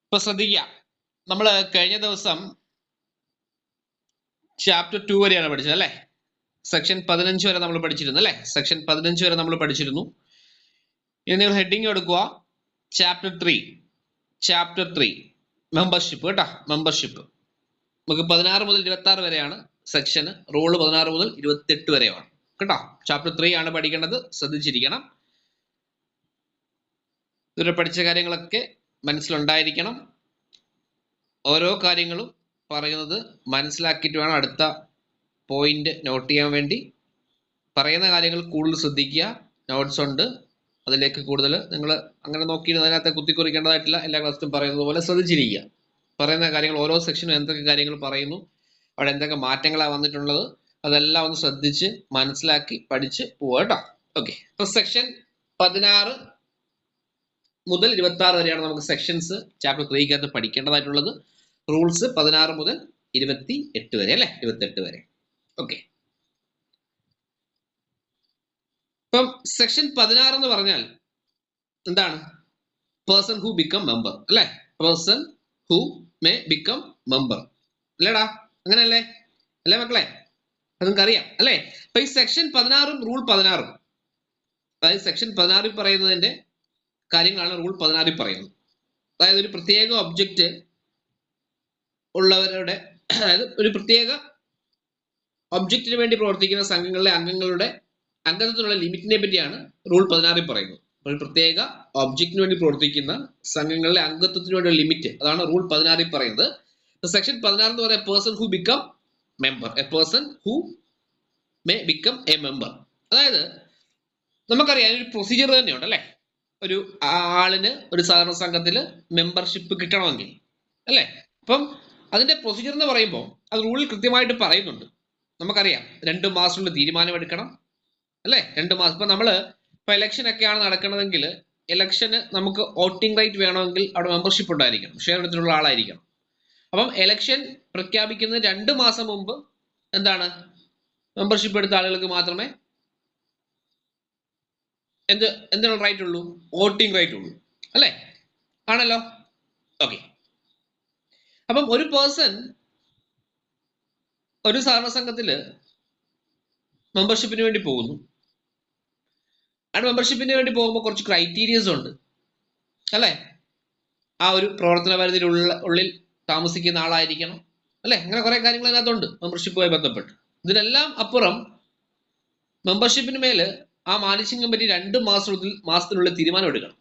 ഇപ്പൊ ശ്രദ്ധിക്കുക, നമ്മൾ കഴിഞ്ഞ ദിവസം ചാപ്റ്റർ 2 വരെയാണ് പഠിച്ചത് അല്ലെ. സെക്ഷൻ 15 വരെ നമ്മൾ പഠിച്ചിരുന്നു അല്ലെ. സെക്ഷൻ 15 വരെ നമ്മൾ പഠിച്ചിരുന്നു. ഇനി നിങ്ങൾ ഹെഡിങ് എടുക്കുക, ചാപ്റ്റർ 3 മെമ്പർഷിപ്പ് കേട്ടോ. മെമ്പർഷിപ്പ് നമുക്ക് 16 മുതൽ 26 വരെയാണ് സെക്ഷന്. റൂള് 16 മുതൽ 28 വരെയാണ് കേട്ടോ. ചാപ്റ്റർ 3 ആണ് പഠിക്കേണ്ടത്, ശ്രദ്ധിച്ചിരിക്കണം. ഇതുവരെ പഠിച്ച കാര്യങ്ങളൊക്കെ മനസ്സിലുണ്ടായിരിക്കണം. ഓരോ കാര്യങ്ങളും പറയുന്നത് മനസ്സിലാക്കിയിട്ട് വേണം അടുത്ത പോയിന്റ് നോട്ട് ചെയ്യാൻ വേണ്ടി. പറയുന്ന കാര്യങ്ങൾ കൂടുതൽ ശ്രദ്ധിക്കുക. നോട്ട്സ് ഉണ്ട്, അതിലേക്ക് കൂടുതൽ നിങ്ങൾ അങ്ങനെ നോക്കിയിട്ട് അതിനകത്ത് കുത്തിക്കുറിക്കേണ്ടതായിട്ടില്ല. എല്ലാ ക്ലാസ്സിലും പറയുന്നത് പോലെ ശ്രദ്ധിച്ചിരിക്കുക. പറയുന്ന കാര്യങ്ങൾ ഓരോ സെക്ഷനും എന്തൊക്കെ കാര്യങ്ങൾ പറയുന്നു, അവിടെ എന്തൊക്കെ മാറ്റങ്ങളാണ് വന്നിട്ടുള്ളത്, അതെല്ലാം ഒന്ന് ശ്രദ്ധിച്ച് മനസ്സിലാക്കി പഠിച്ച് പോവുക കേട്ടോ. ഓക്കെ, ഇപ്പൊ സെക്ഷൻ 16 മുതൽ 26 വരെയാണ് നമുക്ക് സെക്ഷൻസ് ചാപ്റ്റർ 3 പഠിക്കേണ്ടതായിട്ടുള്ളത്. റൂൾസ് 16 മുതൽ 28 വരെ അല്ലെ, 28 വരെ. ഓക്കെ, ഇപ്പം സെക്ഷൻ 16 എന്ന് പറഞ്ഞാൽ എന്താണ്? പേഴ്സൺ ഹു ബിക്കം മെമ്പർ അല്ലെ. Person who may become member അല്ലേടാ, അങ്ങനെയല്ലേ അല്ലേ മക്കളെ? അത് നിങ്ങൾക്ക് അറിയാം അല്ലെ. അപ്പൊ ഈ സെക്ഷൻ 16 റൂൾ 16, അതായത് സെക്ഷൻ 16 പറയുന്നതിന്റെ കാര്യങ്ങളാണ് റൂൾ 16 പറയുന്നത്. അതായത് ഒരു പ്രത്യേക ഒബ്ജക്റ്റ് ഉള്ളവരുടെ, അതായത് ഒരു പ്രത്യേക ഒബ്ജക്റ്റിന് വേണ്ടി പ്രവർത്തിക്കുന്ന സംഘങ്ങളിലെ അംഗങ്ങളുടെ അംഗത്വത്തിനുള്ള ലിമിറ്റിനെ പറ്റിയാണ് റൂൾ 16 പറയുന്നത്. ഒരു പ്രത്യേക ഒബ്ജക്റ്റിന് വേണ്ടി പ്രവർത്തിക്കുന്ന സംഘങ്ങളിലെ അംഗത്വത്തിന് വേണ്ടി ലിമിറ്റ്, അതാണ് റൂൾ 16 പറയുന്നത്. സെക്ഷൻ 16 എന്ന് പറയുന്നത് person who become member, A person who may become a member. അതായത് നമുക്കറിയാം ഒരു പ്രൊസീജിയർ തന്നെയുണ്ട് അല്ലെ. ഒരു ആളിന് ഒരു സഹകരണ സംഘത്തിൽ മെമ്പർഷിപ്പ് കിട്ടണമെങ്കിൽ അല്ലെ. അപ്പം അതിന്റെ പ്രൊസീജിയർ എന്ന് പറയുമ്പോൾ അത് റൂളിൽ കൃത്യമായിട്ട് പറയുന്നുണ്ട്. നമുക്കറിയാം 2 മാസത്തിനുള്ളിൽ തീരുമാനം എടുക്കണം അല്ലെ. 2 മാസം. ഇപ്പൊ നമ്മള് ഇപ്പൊ ഇലക്ഷൻ ഒക്കെയാണ് നടക്കണതെങ്കിൽ ഇലക്ഷന് നമുക്ക് വോട്ടിംഗ് റൈറ്റ് വേണമെങ്കിൽ അവിടെ മെമ്പർഷിപ്പ് ഉണ്ടായിരിക്കണം, ഷെയർ എടുത്തിട്ടുള്ള ആളായിരിക്കണം. അപ്പം ഇലക്ഷൻ പ്രഖ്യാപിക്കുന്നതിന് 2 മാസം മുമ്പ് എന്താണ്, മെമ്പർഷിപ്പ് എടുത്ത ആളുകൾക്ക് മാത്രമേ എന്തിനുള്ള റൈറ്റ് ഉള്ളൂ? വോട്ടിംഗ് റൈറ്റ് ഉള്ളൂ അല്ലെ, ആണല്ലോ. ഓക്കെ, അപ്പം ഒരു പേഴ്സൺ ഒരു സഹകരണ സംഘത്തില് മെമ്പർഷിപ്പിന് വേണ്ടി പോകുന്നു. ആ മെമ്പർഷിപ്പിന് വേണ്ടി പോകുമ്പോൾ കുറച്ച് ക്രൈറ്റീരിയസ് ഉണ്ട് അല്ലെ. ആ ഒരു പ്രവർത്തന പരിധിയിലുള്ള ഉള്ളിൽ താമസിക്കുന്ന ആളായിരിക്കണം അല്ലെ. അങ്ങനെ കുറെ കാര്യങ്ങൾ അതിനകത്തുണ്ട് മെമ്പർഷിപ്പുമായി ബന്ധപ്പെട്ട്. ഇതിനെല്ലാം അപ്പുറം മെമ്പർഷിപ്പിന് മേല് ആ മാനേജിംഗ് കമ്മിറ്റി 2 മാസത്തിനുള്ളിൽ തീരുമാനം എടുക്കണം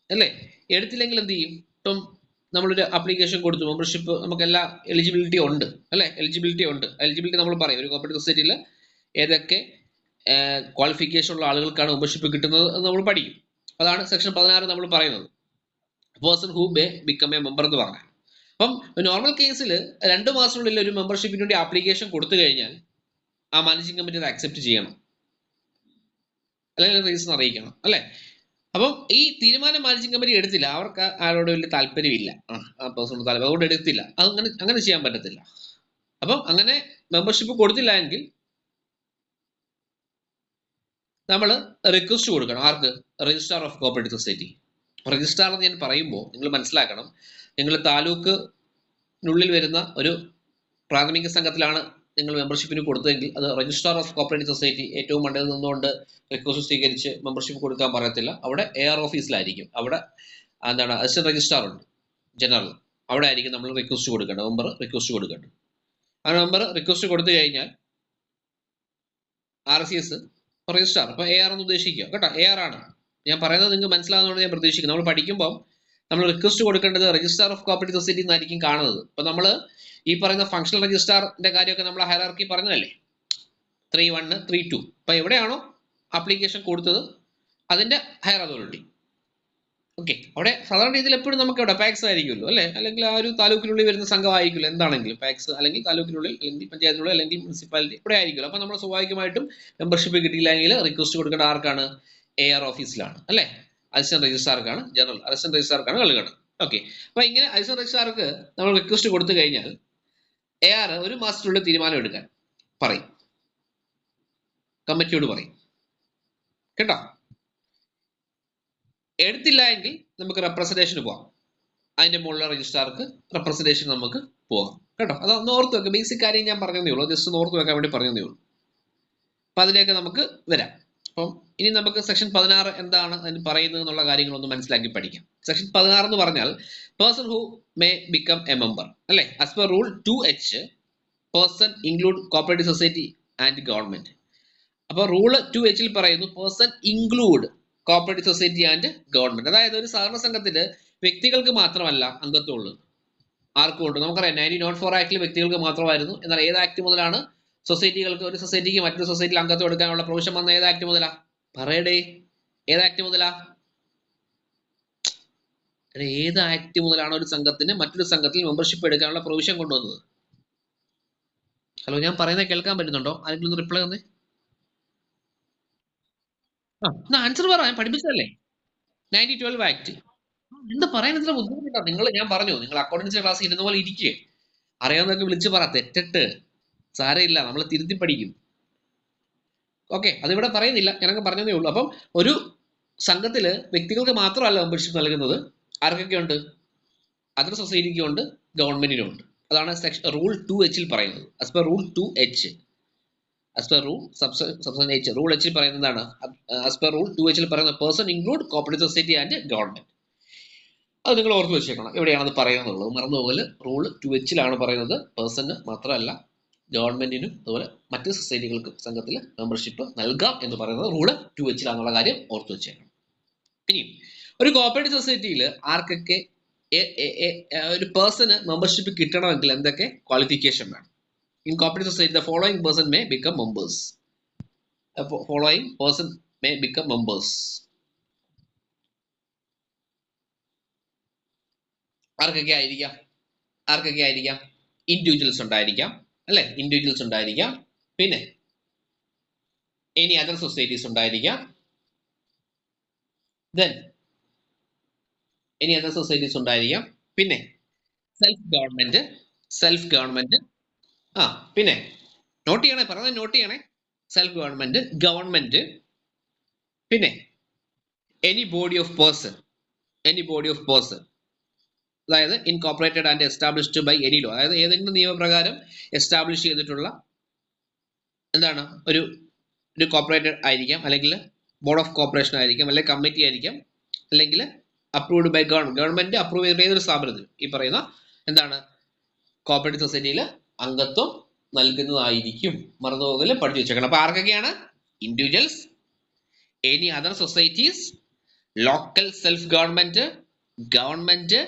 അല്ലേ. എടുത്തില്ലെങ്കിൽ എന്ത് ചെയ്യും? ഇപ്പം നമ്മളൊരു ആപ്ലിക്കേഷൻ കൊടുത്തു, മെമ്പർഷിപ്പ് നമുക്കെല്ലാം എലിജിബിലിറ്റി ഉണ്ട് അല്ലെ. എലിജിബിലിറ്റി നമ്മൾ പറയും. ഒരു കോപ്പറേറ്റീവ് സൊസൈറ്റിയിൽ ഏതൊക്കെ ക്വാളിഫിക്കേഷൻ ഉള്ള ആളുകൾക്കാണ് മെമ്പർഷിപ്പ് കിട്ടുന്നത് എന്ന് നമ്മൾ പഠിക്കും. അതാണ് സെക്ഷൻ 16 നമ്മൾ പറയുന്നത്, person who may become a member എന്ന് പറഞ്ഞാൽ. അപ്പം നോർമൽ കേസിൽ 2 മാസത്തിനുള്ളിൽ ഒരു മെമ്പർഷിപ്പിന് വേണ്ടി ആപ്ലിക്കേഷൻ കൊടുത്തു കഴിഞ്ഞാൽ ആ മാനേജിംഗ് കമ്മിറ്റി അത് അക്സെപ്റ്റ് ചെയ്യണം, അല്ലെങ്കിൽ റീസൺ അറിയിക്കണം അല്ലെ. അപ്പം ഈ തീരുമാനം മാനേജിംഗ് കമ്മിറ്റി എടുത്തില്ല, അവർക്ക് ആരോട് വലിയ താല്പര്യമില്ല, ആ പേഴ്സണോട് താല്പര്യം, അതുകൊണ്ട് എടുത്തില്ല. അങ്ങനെ ചെയ്യാൻ പറ്റത്തില്ല. അപ്പം അങ്ങനെ മെമ്പർഷിപ്പ് കൊടുത്തില്ല എങ്കിൽ നമ്മൾ റിക്വസ്റ്റ് കൊടുക്കണം. ആർക്ക്? Registrar of cooperative society. Registrar എന്ന് ഞാൻ പറയുമ്പോൾ നിങ്ങൾ മനസ്സിലാക്കണം, നിങ്ങൾ താലൂക്കിനുള്ളിൽ വരുന്ന ഒരു പ്രാഥമിക സംഘത്തിലാണ് നിങ്ങൾ മെമ്പർഷിപ്പിന് കൊടുത്തതെങ്കിൽ അത് രജിസ്ട്രാർ ഓഫ് കോപ്പറേറ്റീവ് സൊസൈറ്റി ഏറ്റവും മണ്ടയിൽ നിന്നുകൊണ്ട് റിക്വസ്റ്റ് സ്വീകരിച്ച് മെമ്പർഷിപ്പ് കൊടുക്കാൻ പറയത്തില്ല. അവിടെ AR ഓഫീസിലായിരിക്കും. അവിടെ എന്താണ്, അസിസ്റ്റന്റ് രജിസ്ട്രാർ ഉണ്ട് ജനറൽ, അവിടെ ആയിരിക്കും നമ്മൾ റിക്വസ്റ്റ് കൊടുക്കേണ്ടത്, മെമ്പർ റിക്വസ്റ്റ് കൊടുക്കേണ്ടത്. ആ മെമ്പർ റിക്വസ്റ്റ് കൊടുത്തു കഴിഞ്ഞാൽ RCS രജിസ്ട്രാർ, അപ്പൊ AR എന്ന് ഉദ്ദേശിക്കുക കേട്ടോ. AR ആണ് ഞാൻ പറയുന്നത്, നിങ്ങൾക്ക് മനസ്സിലാകുന്നതുകൊണ്ട് ഞാൻ പ്രതീക്ഷിക്കുന്നു. നമ്മൾ പഠിക്കുമ്പോൾ നമ്മൾ റിക്വസ്റ്റ് കൊടുക്കേണ്ടത് രജിസ്ട്രാർ ഓഫ് കോപ്പറേറ്റീവ് സൊസൈറ്റി എന്നായിരിക്കും കാണുന്നത്. അപ്പൊ നമ്മൾ ഈ പറയുന്ന ഫംഗ്ഷണൽ രജിസ്ട്രാറിന്റെ കാര്യമൊക്കെ നമ്മൾ ഹയറാർക്കി പറഞ്ഞതല്ലേ, 3.1, 3.2. അപ്പൊ എവിടെയാണോ ആപ്ലിക്കേഷൻ കൊടുത്തത് അതിന്റെ ഹയർ അതോറിറ്റി. ഓക്കെ, അവിടെ സാധാരണ രീതിയിൽ എപ്പോഴും നമുക്ക് ഇവിടെ പാക്സ് ആയിരിക്കുമല്ലോ അല്ലെ, അല്ലെങ്കിൽ ആ ഒരു താലൂക്കിനുള്ളിൽ വരുന്ന സംഘമായിരിക്കുമല്ലോ, എന്താണെങ്കിലും പാക്സ് അല്ലെങ്കിൽ താലൂക്കിനുള്ളിൽ അല്ലെങ്കിൽ പഞ്ചായത്തിനുള്ളിൽ അല്ലെങ്കിൽ മുനിസിപ്പാലിറ്റി ഇവിടെ ആയിരിക്കുമല്ലോ. അപ്പൊ നമ്മൾ സ്വാഭാവികമായിട്ടും മെമ്പർഷിപ്പ് കിട്ടിയില്ലെങ്കിൽ റിക്വസ്റ്റ് കൊടുക്കേണ്ട ആർക്കാണ്? AR ഓഫീസിലാണ് അല്ലെ, അസിസ്റ്റന്റ് രജിസ്ട്രാർക്കാണ്, ജനറൽ അസിസ്റ്റന്റ് രജിസ്ട്രാർക്കാണ് നൽകേണ്ടത്. ഓക്കെ, അപ്പൊ ഇങ്ങനെ അസിസ്റ്റന്റ് രജിസ്ട്രാർക്ക് നമ്മൾ റിക്വസ്റ്റ് കൊടുത്തു കഴിഞ്ഞാൽ AR 1 മാസത്തിനുള്ളിൽ തീരുമാനം എടുക്കാൻ പറയും, കമ്മിറ്റിയോട് പറയും കേട്ടോ. എടുത്തില്ല എങ്കിൽ നമുക്ക് റെപ്രസെന്റേഷന് പോവാം. അതിന്റെ മുകളിലെ രജിസ്ട്രാർക്ക് റെപ്രസെന്റേഷൻ നമുക്ക് പോകാം കേട്ടോ. അതൊന്ന് ഓർത്ത് വെക്കുക. ബേസിക് കാര്യം ഞാൻ പറഞ്ഞതേ ഉള്ളൂ, ജസ്റ്റ് ഒന്ന് ഓർത്ത് വെക്കാൻ വേണ്ടി പറഞ്ഞതേ ഉള്ളൂ. അപ്പൊ അതിലേക്ക് നമുക്ക് വരാം. അപ്പം ഇനി നമുക്ക് സെക്ഷൻ 16 എന്താണ് അതിന് പറയുന്നത് എന്നുള്ള കാര്യങ്ങളൊന്ന് മനസ്സിലാക്കി പഠിക്കാം. സെക്ഷൻ 16 എന്ന് പറഞ്ഞാൽ person who may become a member അല്ലെ, as per rule 2H person include cooperative society and government. അപ്പൊ റൂൾ 2H പറയുന്നു person include cooperative society and government. അതായത് ഒരു സഹകരണ സംഘത്തില് വ്യക്തികൾക്ക് മാത്രമല്ല അംഗത്വം ഉള്ളത്, ആർക്കും ഉണ്ട്. നമുക്കറിയാം 1904 ആക്ടിൽ വ്യക്തികൾക്ക് മാത്രമായിരുന്നു. എന്നാൽ ഏത് ആക്ട് മുതലാണ് സൊസൈറ്റികൾക്ക്, ഒരു സൊസൈറ്റിക്ക് മറ്റൊരു സൊസൈറ്റിയിൽ അംഗത്വം എടുക്കാനുള്ള പ്രൊവിഷൻ വന്ന ഏത് ആക്ട് മുതലാ? പറയടേ, ഏത് ആക്ട് മുതലാ? ഏത് ആക്ട് മുതലാണ് ഒരു സംഘത്തിന് മറ്റൊരു സംഘത്തിൽ മെമ്പർഷിപ്പ് എടുക്കാനുള്ള പ്രൊവിഷൻ കൊണ്ടുവന്നത്? ഹലോ, ഞാൻ പറയുന്നത് കേൾക്കാൻ പറ്റുന്നുണ്ടോ? ആരെങ്കിലും ഒന്ന് റിപ്ലൈ തന്നെ. ആൻസർ പറ, ഞാൻ പഠിപ്പിച്ചതല്ലേ. 1912 ആക്ട്. എന്താ പറയാൻ ഇത്ര ബുദ്ധിമുട്ടാ? ഞാൻ പറഞ്ഞു, നിങ്ങൾ അക്കൗണ്ടൻസി ക്ലാസ് ഇരുന്ന പോലെ ഇരിക്കുക, അറിയാവുന്നതൊക്കെ വിളിച്ച് പറ, തെറ്റിട്ട് സാരമില്ല, നമ്മൾ തിരുത്തി പഠിക്കും. ഓക്കെ, അതിവിടെ പറയുന്നില്ല, ഞാനങ്ങ് പറഞ്ഞതേ ഉള്ളൂ. അപ്പം ഒരു സംഘത്തില് വ്യക്തികൾക്ക് മാത്രമല്ല മെമ്പർഷിപ്പ് നൽകുന്നത്, ആർക്കൊക്കെ ഉണ്ട്? അതർ സൊസൈറ്റിക്കും ഉണ്ട്, ഗവൺമെന്റിനും ഉണ്ട്. അതാണ് സെക്ഷൻ റൂൾ 2H പറയുന്നത്. As per rule 2H, as per rule subsection H, rule H പറയുന്നതാണ്. ആസ് പെർ റൂൾ 2H പറയുന്ന person include cooperative society and government. അത് നിങ്ങൾ ഓർത്ത് വെച്ചേക്കണം, എവിടെയാണ് അത് പറയുന്നത് മറന്നുപോലെ. റൂൾ 2H പറയുന്നത് പേഴ്സണ് മാത്രമല്ല ഗവൺമെന്റിനും അതുപോലെ മറ്റ് സൊസൈറ്റികൾക്കും സംഘത്തിൽ മെമ്പർഷിപ്പ് നൽകാം എന്ന് പറയുന്നത് റൂള് 2H കാര്യം ഓർത്ത് വെച്ചേക്കണം. ഇനി ഒരു കോപ്പറേറ്റീവ് സൊസൈറ്റിയിൽ ആർക്കൊക്കെ ഒരു പേഴ്സണ് മെമ്പർഷിപ്പ് കിട്ടണമെങ്കിൽ എന്തൊക്കെ ക്വാളിഫിക്കേഷൻ വേണം? In cooperative society the following person may become members. Following person may become members. ആർക്കൊക്കെ ആയിരിക്കാം? ആർക്കൊക്കെ ആയിരിക്കാം? ഇൻഡിവിജ്വൽസ് ഉണ്ടായിരിക്കാം അല്ലെ, ഇൻഡിവിജ്വൽസ് ഉണ്ടായിരിക്കാം. പിന്നെ എനി അതർ സൊസൈറ്റീസ് ഉണ്ടായിരിക്കാം. ദെൻ എനി അതർ സൊസൈറ്റീസ് ഉണ്ടായിരിക്കാം. പിന്നെ സെൽഫ് ഗവൺമെന്റ്, സെൽഫ് ഗവൺമെന്റ്. പിന്നെ നോട്ട് ചെയ്യണേ, പറഞ്ഞത് നോട്ട് ചെയ്യണേ. Self government, government. പിന്നെ any body of person, any body of person, അതായത് incorporated and established by any law, അതായത് ഏതെങ്കിലും നിയമപ്രകാരം എസ്റ്റാബ്ലിഷ് ചെയ്തിട്ടുള്ള എന്താണ് ഒരു കോർപ്പറേറ്റഡ് ആയിരിക്കാം, അല്ലെങ്കിൽ ബോർഡ് ഓഫ് കോർപ്പറേഷൻ ആയിരിക്കാം, അല്ലെങ്കിൽ കമ്മിറ്റി ആയിരിക്കാം, അല്ലെങ്കിൽ അപ്രൂവ്ഡ് ബൈ ഗവൺമെന്റ് അപ്രൂവ് ചെയ്ത ഏതൊരു സ്ഥാപനത്തിൽ ഈ പറയുന്ന എന്താണ് കോപ്പറേറ്റീവ് സൊസൈറ്റിയിൽ അംഗത്വം നൽകുന്നതായിരിക്കും. മറന്നുപോകല്, പഠിച്ചു വെച്ചേക്കണം. അപ്പൊ ആർക്കൊക്കെയാണ്? Individuals, any other societies, local self government, government,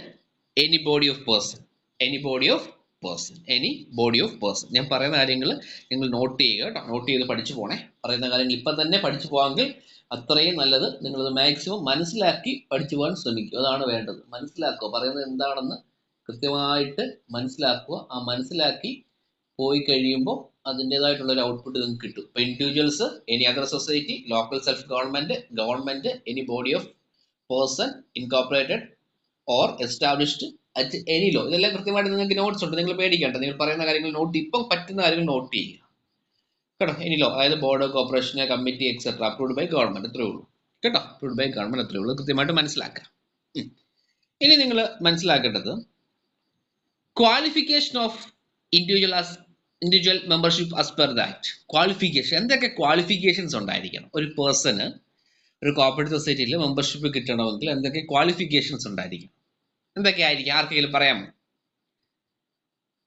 any body of person, any body of person, any body of person. ഞാൻ പറയുന്ന കാര്യങ്ങൾ നിങ്ങൾ നോട്ട് ചെയ്യുക കേട്ടോ, നോട്ട് ചെയ്ത് പഠിച്ചു പോണേ. പറയുന്ന കാര്യങ്ങൾ ഇപ്പം തന്നെ പഠിച്ചു പോകാമെങ്കിൽ അത്രയും നല്ലത്. നിങ്ങളത് മാക്സിമം മനസ്സിലാക്കി പഠിച്ചു പോകാൻ ശ്രമിക്കുക, അതാണ് വേണ്ടത്. മനസ്സിലാക്കുക, പറയുന്നത് എന്താണെന്ന് കൃത്യമായിട്ട് മനസ്സിലാക്കുക. ആ മനസ്സിലാക്കി പോയി കഴിയുമ്പോൾ അതിൻ്റെതായിട്ടുള്ള ഒരു ഔട്ട്പുട്ട് നിങ്ങൾക്ക് കിട്ടും. ഇപ്പൊ individuals, any other society, local self government, government, any body of person incorporated or established at any law. ഇതെല്ലാം കൃത്യമായിട്ട് നിങ്ങൾക്ക് നോട്ട്സ് ഉണ്ട്, നിങ്ങൾ പേടിക്കേണ്ട. നിങ്ങൾ പറയുന്ന കാര്യങ്ങൾ നോട്ട്, ഇപ്പം പറ്റുന്ന കാര്യങ്ങൾ നോട്ട് ചെയ്യുക കേട്ടോ. എനി ലോ അതായത് board, corporation, committee etcetera approved by government, അത്രേ ഉള്ളൂ കേട്ടോ. അപ്രൂവ്ഡ് ബൈ ഗവൺമെന്റ് അത്രേ ഉള്ളൂ, കൃത്യമായിട്ട് മനസ്സിലാക്കാം. ഇനി നിങ്ങൾ മനസ്സിലാക്കേണ്ടത് qualification of individual membership as per that. Qualification, എന്തൊക്കെ ക്വാളിഫിക്കേഷൻസ് ഉണ്ടായിരിക്കണം ഒരു പേഴ്സണ് ഒരു കോപ്പറേറ്റീവ് സൊസൈറ്റിയിൽ മെമ്പർഷിപ്പ് കിട്ടണമെങ്കിൽ? എന്തൊക്കെ ക്വാളിഫിക്കേഷൻസ് ഉണ്ടായിരിക്കും? എന്തൊക്കെയായിരിക്കാം? ആർക്കെങ്കിലും പറയാമോ?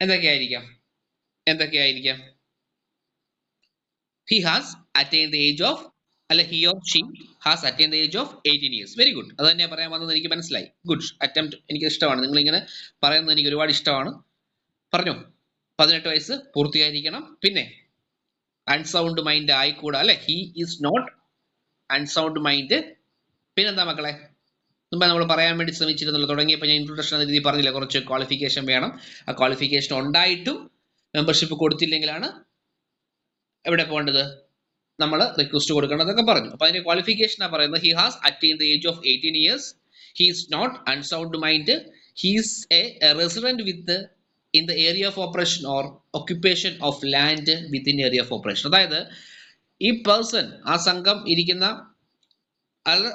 എന്തൊക്കെയായിരിക്കാം? എന്തൊക്കെയായിരിക്കാം? He has attained the age of, അല്ല he or she has attained the age of 18 years. Very good, അത് തന്നെ പറയാൻ വന്നത് എനിക്ക് മനസ്സിലായി. ഗുഡ് അറ്റംപ്റ്റ്, എനിക്ക് ഇഷ്ടമാണ്. നിങ്ങൾ ഇങ്ങനെ പറയുന്നത് എനിക്ക് ഒരുപാട് ഇഷ്ടമാണ്. പറഞ്ഞോ, 18 വയസ്സ് പൂർത്തിയായിരിക്കണം. പിന്നെ അൺസൗണ്ട് മൈൻഡ് ആയിക്കൂടാ അല്ലെ, he is not unsound mind. പിന്നെന്താ മക്കളെ, മുമ്പ് നമ്മൾ പറയാൻ വേണ്ടി ശ്രമിച്ചിരുന്നല്ലോ, തുടങ്ങിയപ്പോൾ ഞാൻ ഇൻട്രൊഡക്ഷൻ എന്ന രീതിയിൽ പറഞ്ഞില്ല, കുറച്ച് ക്വാളിഫിക്കേഷൻ വേണം. ആ ക്വാളിഫിക്കേഷൻ ഉണ്ടായിട്ടും മെമ്പർഷിപ്പ് കൊടുത്തില്ലെങ്കിലാണ് എവിടെ പോകേണ്ടത്? നമ്മൾ റിക്വസ്റ്റ് കൊടുക്കേണ്ടതൊക്കെ പറഞ്ഞു. അപ്പൊ അതിന്റെ ക്വാളിഫിക്കേഷനാണ് പറയുന്നത്. He has attained the age of 18 years, he is not unsound mind, he is a resident within the area of operation or occupation of land within area of operation. അതായത് ഈ person, ആ സംഘം ഇരിക്കുന്ന,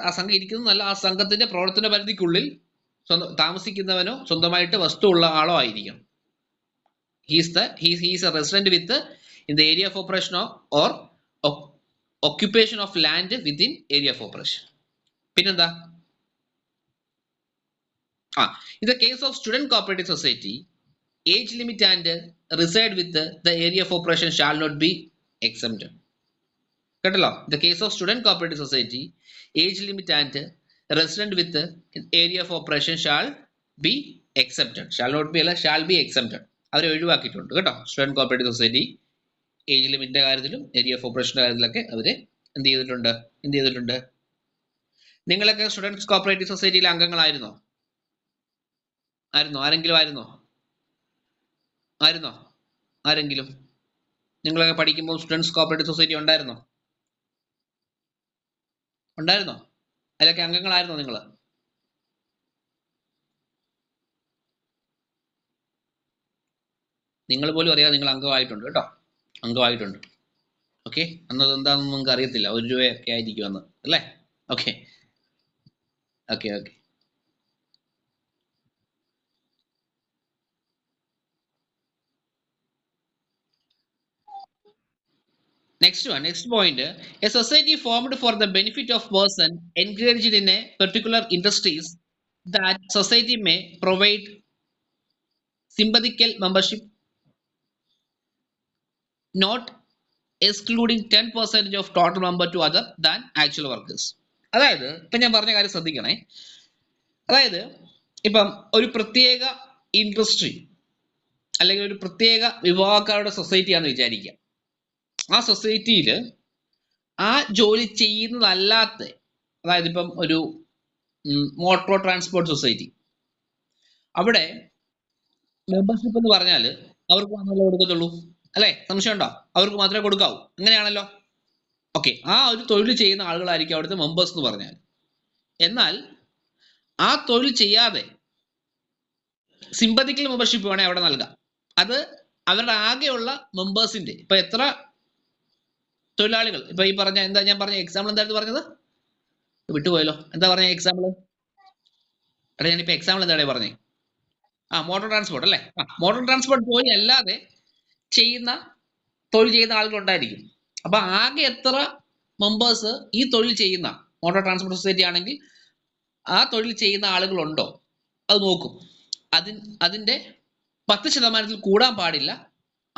ആ സംഘം ഇരിക്കുന്നതല്ല, ആ സംഘത്തിന്റെ പ്രവർത്തന പരിധിക്കുള്ളിൽ താമസിക്കുന്നവനോ സ്വന്തമായിട്ട് വസ്തു ഉള്ള ആളോ ആയിരിക്കണം. He's a resident with in the area of operation or occupation of land within area of operation. പിന്നെന്താ? In the case of student cooperative society, age limit and reside with the area of operation shall not be exempted. കേട്ടല്ലോ? The case of student cooperative society, age limit and resident with the area of operation shall be exempted. Shall not be അല്ല, shall be exempted. അവരെ ഒഴിവാക്കിയിട്ടുണ്ട് കേട്ടോ. Student cooperative society age ലിമിറ്റിന്റെ കാര്യത്തിലും area of ഓപ്പറേഷന്റെ കാര്യത്തിലൊക്കെ അവര് എന്ത് ചെയ്തിട്ടുണ്ട്? നിങ്ങളൊക്കെ സ്റ്റുഡൻസ് കോപ്പറേറ്റീവ് സൊസൈറ്റിയിലെ അംഗങ്ങളായിരുന്നോ? ആരെങ്കിലും ആരെങ്കിലും നിങ്ങളൊക്കെ പഠിക്കുമ്പോൾ സ്റ്റുഡൻസ് കോപ്പറേറ്റീവ് സൊസൈറ്റി ഉണ്ടായിരുന്നോ? അതിലൊക്കെ അംഗങ്ങളായിരുന്നോ നിങ്ങൾ? നിങ്ങൾ പോലും അറിയാതെ നിങ്ങൾ അംഗമായിട്ടുണ്ട് കേട്ടോ. അംഗമായിട്ടുണ്ട്. ഓക്കെ, അന്നത് എന്താണെന്ന് നിങ്ങൾക്ക് അറിയത്തില്ല. 1 രൂപയൊക്കെ ആയിരിക്കും അന്ന് അല്ലേ? Okay. Next point. A society formed for the benefit of person engaged in a particular industries that society may provide sympathetical membership, not excluding 10% of total member to other than actual workers. അതായത് ഇപ്പം ഞാൻ പറഞ്ഞ കാര്യം ശ്രദ്ധിക്കണേ. അതായത് ഇപ്പം ഒരു പ്രത്യേക ഇൻഡസ്ട്രി അല്ലെങ്കിൽ ഒരു പ്രത്യേക വിഭാഗക്കാരുടെ സൊസൈറ്റിയാണെന്ന് വിചാരിക്കുക. ആ സൊസൈറ്റിയിൽ ആ ജോലി ചെയ്യുന്നതല്ലാത്ത, അതായത് ഇപ്പം ഒരു മോട്ടോർ ട്രാൻസ്പോർട്ട് സൊസൈറ്റി, അവിടെ മെമ്പർഷിപ്പ് എന്ന് പറഞ്ഞാൽ അവർക്ക് മാത്രമേ കൊടുക്കത്തുള്ളൂ അല്ലേ? സംശയമുണ്ടോ? അവർക്ക് മാത്രമേ കൊടുക്കാവൂ, അങ്ങനെയാണല്ലോ. ഓക്കെ, ആ ഒരു തൊഴിൽ ചെയ്യുന്ന ആളുകളായിരിക്കും അവിടുത്തെ മെമ്പേഴ്സ് എന്ന് പറഞ്ഞാൽ. എന്നാൽ ആ തൊഴിൽ ചെയ്യാതെ സിമ്പതിക്കൽ മെമ്പർഷിപ്പ് വേണേൽ അവിടെ നൽകാം. അത് അവരുടെ ആകെയുള്ള മെമ്പേഴ്സിന്റെ, ഇപ്പൊ എത്ര തൊഴിലാളികൾ, ഇപ്പൊ ഈ പറഞ്ഞ എന്താ ഞാൻ പറഞ്ഞ എക്സാമ്പിൾ എന്തായിരുന്നു പറഞ്ഞത്? വിട്ടുപോയല്ലോ. എന്താ പറഞ്ഞ എക്സാമ്പിൾ? എടാ ഞാനിപ്പോ എക്സാമ്പിൾ എന്താണ് പറഞ്ഞേ? മോട്ടോർ ട്രാൻസ്പോർട്ട് അല്ലേ? മോട്ടോർ ട്രാൻസ്പോർട്ട് തൊഴിൽ അല്ലാതെ തൊഴിൽ ചെയ്യുന്ന ആളുകൾ ഉണ്ടായിരിക്കും. അപ്പൊ ആകെ എത്ര മെമ്പേഴ്സ് ഈ തൊഴിൽ ചെയ്യുന്ന മോട്ടോർ ട്രാൻസ്പോർട്ട് സൊസൈറ്റി ആണെങ്കിൽ ആ തൊഴിൽ ചെയ്യുന്ന ആളുകളുണ്ടോ അത് നോക്കും. അതിന്റെ 10% കൂടാൻ പാടില്ല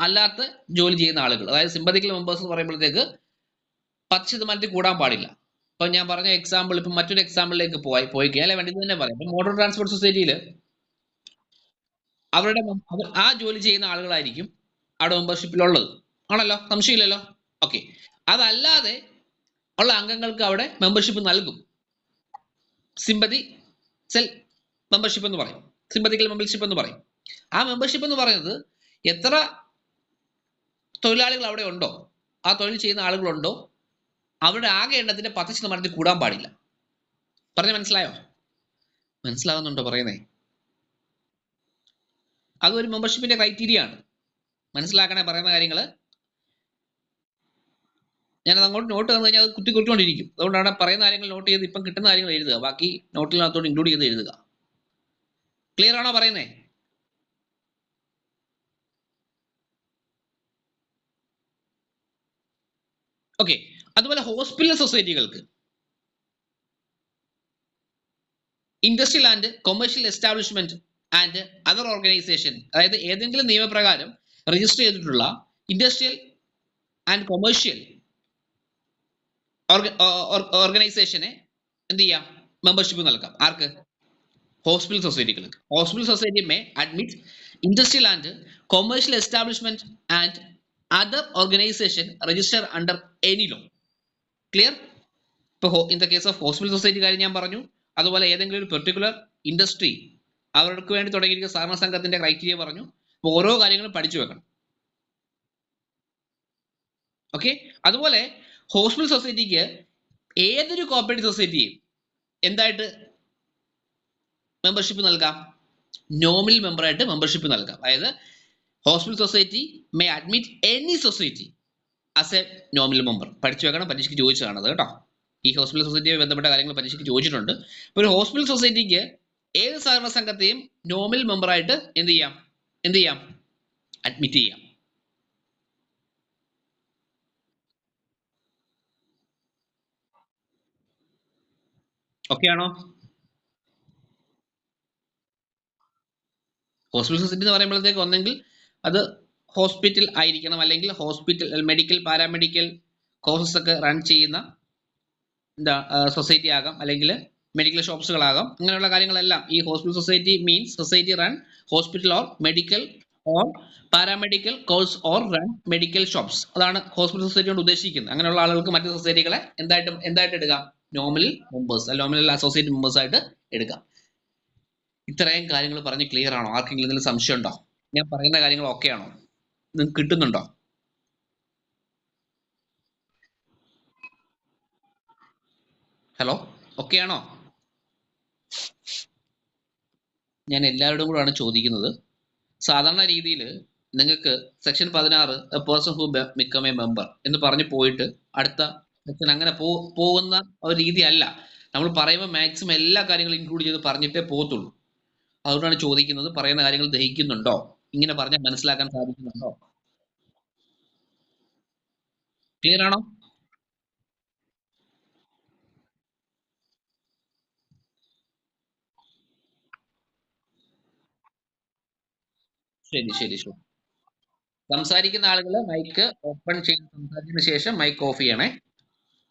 അല്ലാത്ത ജോലി ചെയ്യുന്ന ആളുകൾ. അതായത് സിമ്പതിക്കൽ മെമ്പേഴ്സ് എന്ന് പറയുമ്പോഴത്തേക്ക് 10% കൂടാൻ പാടില്ല. അപ്പൊ ഞാൻ പറഞ്ഞ എക്സാമ്പിൾ ഇപ്പൊ മറ്റൊരു എക്സാമ്പിളിലേക്ക് പോയി അല്ലെ വേണ്ടി തന്നെ പറയാം. മോട്ടോർ ട്രാൻസ്പോർട്ട് സൊസൈറ്റിയിൽ അവരുടെ ആ ജോലി ചെയ്യുന്ന ആളുകളായിരിക്കും അവിടെ മെമ്പർഷിപ്പിലുള്ളത്, ആണല്ലോ? സംശയമില്ലല്ലോ. ഓക്കെ, അതല്ലാതെ ഉള്ള അംഗങ്ങൾക്ക് അവിടെ മെമ്പർഷിപ്പ് നൽകും. സിമ്പതി സെൽ മെമ്പർഷിപ്പ് എന്ന് പറയും, സിമ്പതിക്കൽ മെമ്പർഷിപ്പ് എന്ന് പറയും. ആ മെമ്പർഷിപ്പ് എന്ന് പറയുന്നത് എത്ര തൊഴിലാളികൾ അവിടെ ഉണ്ടോ, ആ തൊഴിൽ ചെയ്യുന്ന ആളുകളുണ്ടോ, അവരുടെ ആകെ എണ്ണത്തിന്റെ 10% കൂടാൻ പാടില്ല. പറഞ്ഞ മനസ്സിലായോ? മനസ്സിലാവുന്നുണ്ടോ പറയുന്നേ? അതൊരു മെമ്പർഷിപ്പിന്റെ ക്രൈറ്റീരിയ ആണ്. മനസ്സിലാക്കണേ പറയുന്ന കാര്യങ്ങൾ. ഞാനത് അങ്ങോട്ട് നോട്ട് തന്നു കഴിഞ്ഞാൽ അത് കുത്തിക്കൊണ്ടിരിക്കും. അതുകൊണ്ടാണ് പറയുന്ന കാര്യങ്ങൾ നോട്ട് ചെയ്ത് ഇപ്പം കിട്ടുന്ന കാര്യങ്ങൾ എഴുതുക, ബാക്കി നോട്ടിനകത്തോട് ഇൻക്ലൂഡ് ചെയ്ത് എഴുതുക. ക്ലിയർ ആണോ പറയുന്നേ? ഓക്കെ. അതുപോലെ ഹോസ്പിറ്റൽ സൊസൈറ്റികൾക്ക്, industrial and commercial establishment and other organisation, അതായത് ഏതെങ്കിലും നിയമപ്രകാരം രജിസ്റ്റർ ചെയ്തിട്ടുള്ള ഇൻഡസ്ട്രിയൽ ആൻഡ് കൊമേഴ്ഷ്യൽ ഓർഗനൈസേഷനെ എന്ത് ചെയ്യാം? മെമ്പർഷിപ്പ് നൽകാം. ആർക്ക്? ഹോസ്പിറ്റൽ സൊസൈറ്റികൾക്ക്. Hospital society may admit industrial and commercial establishment and other organisation register under any law. Clear? ഇപ്പൊ in the case of hospital society കാര്യം ഞാൻ പറഞ്ഞു. അതുപോലെ ഏതെങ്കിലും ഒരു പെർട്ടിക്കുലർ ഇൻഡസ്ട്രി അവർക്ക് വേണ്ടി തുടങ്ങിയിരിക്കുന്ന സഹകരണ സംഘത്തിന്റെ ക്രൈറ്റീരിയ പറഞ്ഞു. അപ്പൊ ഓരോ കാര്യങ്ങളും പഠിച്ചു വെക്കണം. ഓക്കെ. അതുപോലെ ഹോസ്പിറ്റൽ സൊസൈറ്റിക്ക് ഏതൊരു കോപ്പറേറ്റീവ് സൊസൈറ്റിയും എന്തായിട്ട് മെമ്പർഷിപ്പ് നൽകാം? നോമിനൽ മെമ്പറായിട്ട് മെമ്പർഷിപ്പ് നൽകാം. അതായത് hospital society may admit any society as A nominal member. പഠിച്ചു വെക്കണം, പരീക്ഷയ്ക്ക് ചോദിച്ചതാണത് കേട്ടോ. ഈ ഹോസ്പിറ്റൽ സൊസൈറ്റിയുമായി ബന്ധപ്പെട്ട കാര്യങ്ങൾ പരീക്ഷയ്ക്ക് ചോദിച്ചിട്ടുണ്ട്. ഇപ്പോൾ ഒരു ഹോസ്പിറ്റൽ സൊസൈറ്റിക്ക് ഏത് സഹകരണ സംഘത്തെയും നോമിനൽ മെമ്പറായിട്ട് എന്ത് ചെയ്യാം അഡ്മിറ്റ് ചെയ്യാം. ഓക്കെ ആണോ? ഹോസ്പിറ്റൽ സൊസൈറ്റി എന്ന് പറയുമ്പോഴത്തേക്ക് ഒന്നെങ്കിൽ അത് ഹോസ്പിറ്റൽ ആയിരിക്കണം, അല്ലെങ്കിൽ ഹോസ്പിറ്റൽ മെഡിക്കൽ പാരാമെഡിക്കൽ കോഴ്സസ് ഒക്കെ റൺ ചെയ്യുന്ന എന്താ സൊസൈറ്റി ആകാം, അല്ലെങ്കിൽ മെഡിക്കൽ ഷോപ്സുകളാകാം. അങ്ങനെയുള്ള കാര്യങ്ങളെല്ലാം ഈ hospital society means society run hospital or medical or paramedical course or run medical shops. അതാണ് ഹോസ്പിറ്റൽ സൊസൈറ്റി കൊണ്ട് ഉദ്ദേശിക്കുന്നത്. അങ്ങനെയുള്ള ആളുകൾക്ക് മറ്റു സൊസൈറ്റികളെ എന്തായിട്ട് എടുക്കാം? Nominal members, nominal associate members ആയിട്ട് എടുക്കാം. ഇത്രയും കാര്യങ്ങൾ പറഞ്ഞ് ക്ലിയർ ആണോ? ആർക്കെങ്കിലും എന്തെങ്കിലും സംശയം ഉണ്ടോ? ഞാൻ പറയുന്ന കാര്യങ്ങൾ ഓക്കെ ആണോ? നിങ്ങൾക്ക് കിട്ടുന്നുണ്ടോ? ഹലോ, ഓക്കെ ആണോ? ഞാൻ എല്ലാവരോടും കൂടാണ് ചോദിക്കുന്നത്. സാധാരണ രീതിയിൽ നിങ്ങൾക്ക് section 16 A person who become a member എന്ന് പറഞ്ഞ് പോയിട്ട് അടുത്ത സെക്ഷൻ അങ്ങനെ പോകുന്ന ഒരു രീതി അല്ല. നമ്മൾ പറയുമ്പോൾ മാക്സിമം എല്ലാ കാര്യങ്ങളും ഇൻക്ലൂഡ് ചെയ്ത് പറഞ്ഞിട്ടേ പോകത്തുള്ളൂ. അതുകൊണ്ടാണ് ചോദിക്കുന്നത്, പറയുന്ന കാര്യങ്ങൾ ദഹിക്കുന്നുണ്ടോ? ഇങ്ങനെ പറഞ്ഞാൽ മനസ്സിലാക്കാൻ സാധിക്കുന്നുണ്ടോ? ക്ലിയർ ആണോ? ശരി ശരി ശരി. സംസാരിക്കുന്ന ആളുകൾ മൈക്ക് ഓപ്പൺ ചെയ്ത് സംസാരിച്ചതിന് ശേഷം മൈക്ക് ഓഫ് ചെയ്യണേ.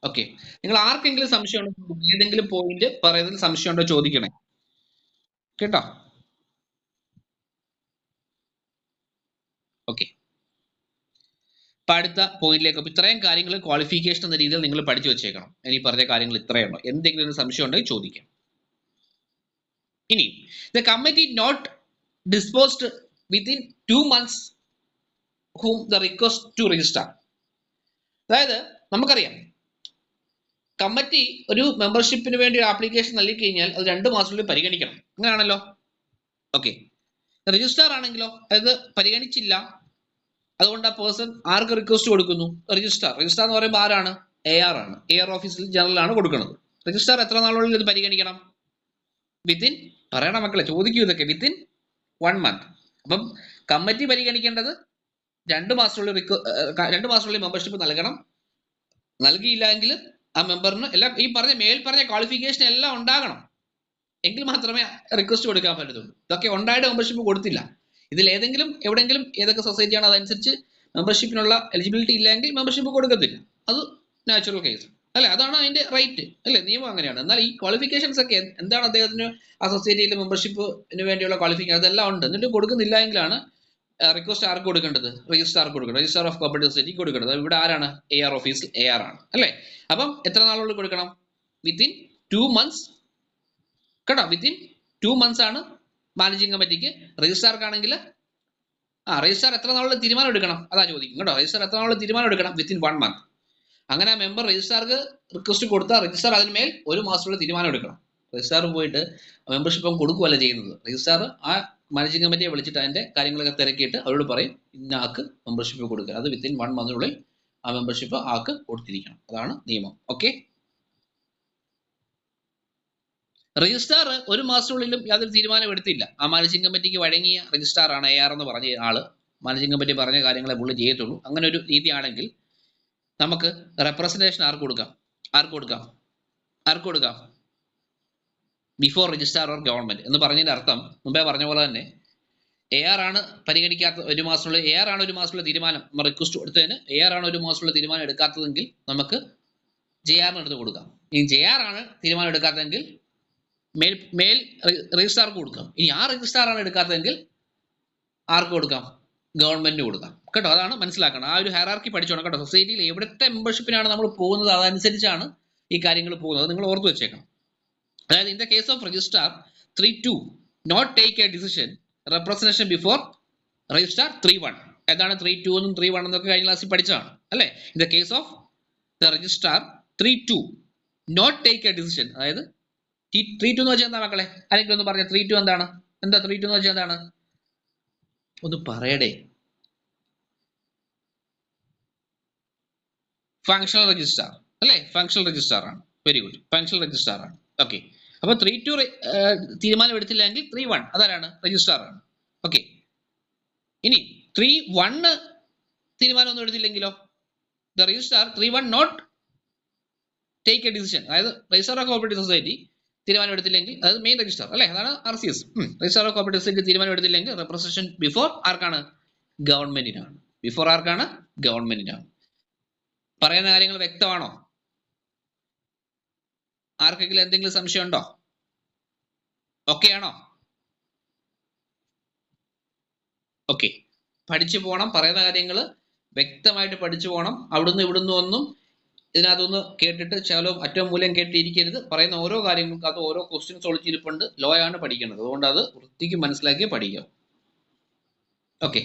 ഓക്കെ. നിങ്ങൾ ആർക്കെങ്കിലും സംശയം ഉണ്ടോ, ഏതെങ്കിലും പോയിന്റ് പറയുന്നതിൽ സംശയം ഉണ്ടോ ചോദിക്കണേ കേട്ടോ. ഓക്കെ. ഇപ്പൊ അടുത്ത പോയിന്റിലേക്ക്. അപ്പൊ ഇത്രയും കാര്യങ്ങൾ ക്വാളിഫിക്കേഷൻ എന്ന രീതിയിൽ നിങ്ങൾ പഠിച്ചു വെച്ചേക്കണം. ഇനി പറഞ്ഞ കാര്യങ്ങൾ ഇത്രയുണ്ടോ, എന്തെങ്കിലും ഒരു സംശയം ഉണ്ടെങ്കിൽ ചോദിക്കാം. ഇനി the committee not disposed within 2 months whom the request to register. അതായത് നമുക്കറിയാം, കമ്മിറ്റി ഒരു മെമ്പർഷിപ്പിന് വേണ്ടി ഒരു ആപ്ലിക്കേഷൻ നൽകി കഴിഞ്ഞാൽ അത് 2 മാസത്തിനുള്ളിൽ പരിഗണിക്കണം. അങ്ങനെയാണല്ലോ. ഓക്കെ. രജിസ്ട്രാർ ആണെങ്കിലോ അത് പരിഗണിച്ചില്ല, അതുകൊണ്ട് ആ പേഴ്സൺ ആർക്ക് റിക്വസ്റ്റ് കൊടുക്കുന്നു? രജിസ്ട്രാർ. രജിസ്ട്രാർ എന്ന് പറയുമ്പോൾ ആരാണ്? AR ആണ്. AR ഓഫീസിൽ ജനറൽ ആണ് കൊടുക്കുന്നത്. രജിസ്ട്രാർ എത്ര നാളുകളിൽ ഇത് പരിഗണിക്കണം? വിത്തിൻ, പറയണം മക്കളെ, ചോദിക്കൂ ഇതൊക്കെ. Within 1 month. അപ്പം കമ്മിറ്റി പരിഗണിക്കേണ്ടത് 2 മാസത്തിനുള്ളിൽ മെമ്പർഷിപ്പ് നൽകണം. നൽകിയില്ല എങ്കിൽ ആ മെമ്പറിന് എല്ലാം ഈ മേൽ പറഞ്ഞ ക്വാളിഫിക്കേഷൻ എല്ലാം ഉണ്ടാകണം. എങ്കിൽ മാത്രമേ റിക്വസ്റ്റ് കൊടുക്കാൻ പറ്റത്തുള്ളൂ. ഇതൊക്കെ ഉണ്ടായിട്ട് മെമ്പർഷിപ്പ് കൊടുത്തില്ല, ഇതിൽ ഏതെങ്കിലും എവിടെയെങ്കിലും ഏതൊക്കെ സൊസൈറ്റിയാണ് അതനുസരിച്ച് മെമ്പർഷിപ്പിനുള്ള എലിജിബിലിറ്റി ഇല്ലെങ്കിൽ മെമ്പർഷിപ്പ് കൊടുക്കത്തില്ല. അത് നാച്ചുറൽ കേസ് അല്ലെ, അതാണ് അതിന്റെ റൈറ്റ് അല്ലെ, നിയമം അങ്ങനെയാണ്. എന്നാൽ ഈ ക്വാളിഫിക്കേഷൻസ് ഒക്കെ എന്താണ് അദ്ദേഹത്തിന് ആ സൊസൈറ്റിയിൽ മെമ്പർഷിപ്പിന് വേണ്ടിയുള്ള ക്വാളിഫിക്കേഷൻ അതെല്ലാം ഉണ്ട്, എന്നിട്ട് കൊടുക്കുന്നില്ല എങ്കിലാണ് റിക്വസ്റ്റ് ആർക്ക് കൊടുക്കേണ്ടത്? രജിസ്ട്രാർക്ക് കൊടുക്കണം. രജിസ്ട്രാർ ഓഫ് കോപ്പറേറ്റീവ് സൊസൈറ്റി കൊടുക്കേണ്ടത്. ഇവിടെ ആരാണ്? AR ഓഫീസിൽ AR ആണ് അല്ലെ. അപ്പം എത്ര നാളുകളിൽ കൊടുക്കണം? വിത്തിൻ 2 months കേട്ടോ. വിത്തിൻ 2 months ആണ് മാനേജിംഗ് കമ്മിറ്റിക്ക്. രജിസ്ട്രാർക്കാണെങ്കിൽ രജിസ്ട്രാർ എത്ര നാളുകളിൽ തീരുമാനം എടുക്കണം? അതാ ചോദിക്കും കേട്ടോ. രജിസ്ട്രാർ എത്ര നാളുകളിൽ തീരുമാനം എടുക്കണം? Within 1 month. അങ്ങനെ ആ മെമ്പർ രജിസ്ട്രാർക്ക് റിക്വസ്റ്റ് കൊടുത്താൽ രജിസ്ട്രാർ അതിന്മേൽ 1 മാസത്തിലുള്ള തീരുമാനം എടുക്കണം. രജിസ്ട്രാർ പോയിട്ട് മെമ്പർഷിപ്പ് കൊടുക്കുകയല്ല ചെയ്യുന്നത്. രജിസ്ട്രാർ ആ മാനേജിംഗ് കമ്മിറ്റിയെ വിളിച്ചിട്ട് അതിന്റെ കാര്യങ്ങളൊക്കെ തിരക്കിയിട്ട് അവരോട് പറയും ഇന്ന ആൾക്ക് മെമ്പർഷിപ്പ് കൊടുക്കുക. അത് വിത്തിൻ 1 month ആ മെമ്പർഷിപ്പ് ആൾക്ക് കൊടുത്തിരിക്കണം. അതാണ് നിയമം. ഓക്കെ. രജിസ്ട്രാർ 1 മാസത്തിനുള്ളിലും യാതൊരു തീരുമാനം എടുത്തില്ല, ആ മാനേജിംഗ് കമ്മിറ്റിക്ക് വഴങ്ങിയ രജിസ്ട്രാർ ആണ് AR എന്ന് പറഞ്ഞ ആള്, മാനേജിംഗ് കമ്മിറ്റി പറഞ്ഞ കാര്യങ്ങളെ പുള്ളി ചെയ്യത്തുള്ളൂ. അങ്ങനെ ഒരു രീതിയാണെങ്കിൽ നമുക്ക് റെപ്രസെന്റേഷൻ ആർക്ക് കൊടുക്കാം? ബിഫോർ രജിസ്ട്രാർ ഓർ ഗവൺമെന്റ് എന്ന് പറഞ്ഞതിന്റെ അർത്ഥം മുമ്പേ പറഞ്ഞ പോലെ തന്നെ AR ആണ് പരിഗണിക്കാത്ത 1 മാസത്തിനുള്ളിൽ, AR ആണ് 1 മാസത്തിലുള്ള തീരുമാനം റിക്വസ്റ്റ് കൊടുത്തതിന് AR ആണ് 1 മാസത്തിലുള്ള തീരുമാനം എടുക്കാത്തതെങ്കിൽ നമുക്ക് JR എടുത്ത് കൊടുക്കാം. ഇനി JR ആണ് തീരുമാനം എടുക്കാത്തതെങ്കിൽ മേൽ രജിസ്ട്രാർക്ക് കൊടുക്കാം. ഇനി ആ രജിസ്ട്രാർ ആണ് എടുക്കാത്തതെങ്കിൽ ആർക്ക് കൊടുക്കാം? ഗവൺമെന്റിന് കൊടുക്കാം കേട്ടോ. അതാണ് മനസ്സിലാക്കണം. ആ ഒരു ഹയറാർക്കി പഠിച്ചോണം കേട്ടോ. സൊസൈറ്റിയിൽ എവിടുത്തെ മെമ്പർഷിപ്പിനാണ് നമ്മൾ പോകുന്നത് അതനുസരിച്ചാണ് ഈ കാര്യങ്ങൾ പോകുന്നത്, നിങ്ങൾ ഓർത്തു വെച്ചേക്കണം. അതായത് in the case of registrar 3(2) not take a decision representation before registrar 3(1). എന്താണ് 3(2) എന്നും 3(1) എന്നൊക്കെ കഴിഞ്ഞ ക്ലാസ്സിൽ പഠിച്ചതാണ് അല്ലെ. In the case of the registrar 3(2) not take a decision, അതായത് 3(2) എന്ന് വെച്ചാൽ എന്താ മക്കളെ? ആരെങ്കിലും ഒന്ന് പറഞ്ഞ 3(2) എന്താണ്? എന്താ 3(2) എന്ന് വെച്ചാൽ എന്താണ്? ഒന്ന് പറയടേ. ഫങ്ഷണൽ രജിസ്ട്രാർ അല്ലെ, ഫങ്ഷണൽ രജിസ്ട്രാർ ആണ്. വെരി ഗുഡ്, ഫങ്ഷണൽ രജിസ്ട്രാർ ആണ്. ഓക്കെ. അപ്പോൾ 3-2 തീരുമാനം എടുത്തില്ലെങ്കിൽ 3-1 അതാരാണ്? രജിസ്ട്രാർ ആണ്. ഓക്കെ. ഇനി 3-1 തീരുമാനമൊന്നും എടുത്തില്ലെങ്കിലോ? The registrar 3-1 not take a decision. അതായത് രജിസ്ട്രാർ ഓഫ് കോപ്പറേറ്റീവ് സൊസൈറ്റി തീരുമാനം എടുത്തില്ലെങ്കിൽ, അതായത് മെയിൻ രജിസ്ട്രാർ അല്ലേ, അതാണ് RCS. Registrar of cooperative society തീരുമാനം എടുത്തില്ലെങ്കിൽ റെപ്രസെന്റേഷൻ ബിഫോർ ആർക്കാണ്? ഗവൺമെന്റിനാണ്. ബിഫോർ ആർക്കാണ്? ഗവൺമെന്റിനാണ്. പറയുന്ന കാര്യങ്ങൾ വ്യക്തമാണോ? ആർക്കെങ്കിലും എന്തെങ്കിലും സംശയം ഉണ്ടോ? ഓക്കെ ആണോ? ഓക്കെ. പഠിച്ചു പോകണം. പറയുന്ന കാര്യങ്ങൾ വ്യക്തമായിട്ട് പഠിച്ചു പോകണം. അവിടുന്ന് ഇവിടുന്ന് ഒന്നും ഇതിനകത്തൊന്ന് കേട്ടിട്ട് ശകലവും അറ്റവും മൂലം കേട്ടിരിക്കരുത്. പറയുന്ന ഓരോ കാര്യങ്ങൾക്കും അത് ഓരോ ക്വസ്റ്റ്യൻസ് ഒളിച്ചിരിപ്പുണ്ട്. ലോ ആണ് പഠിക്കുന്നത്. അതുകൊണ്ട് അത് വൃത്തിക്ക് മനസ്സിലാക്കി പഠിക്കാം. ഓക്കെ.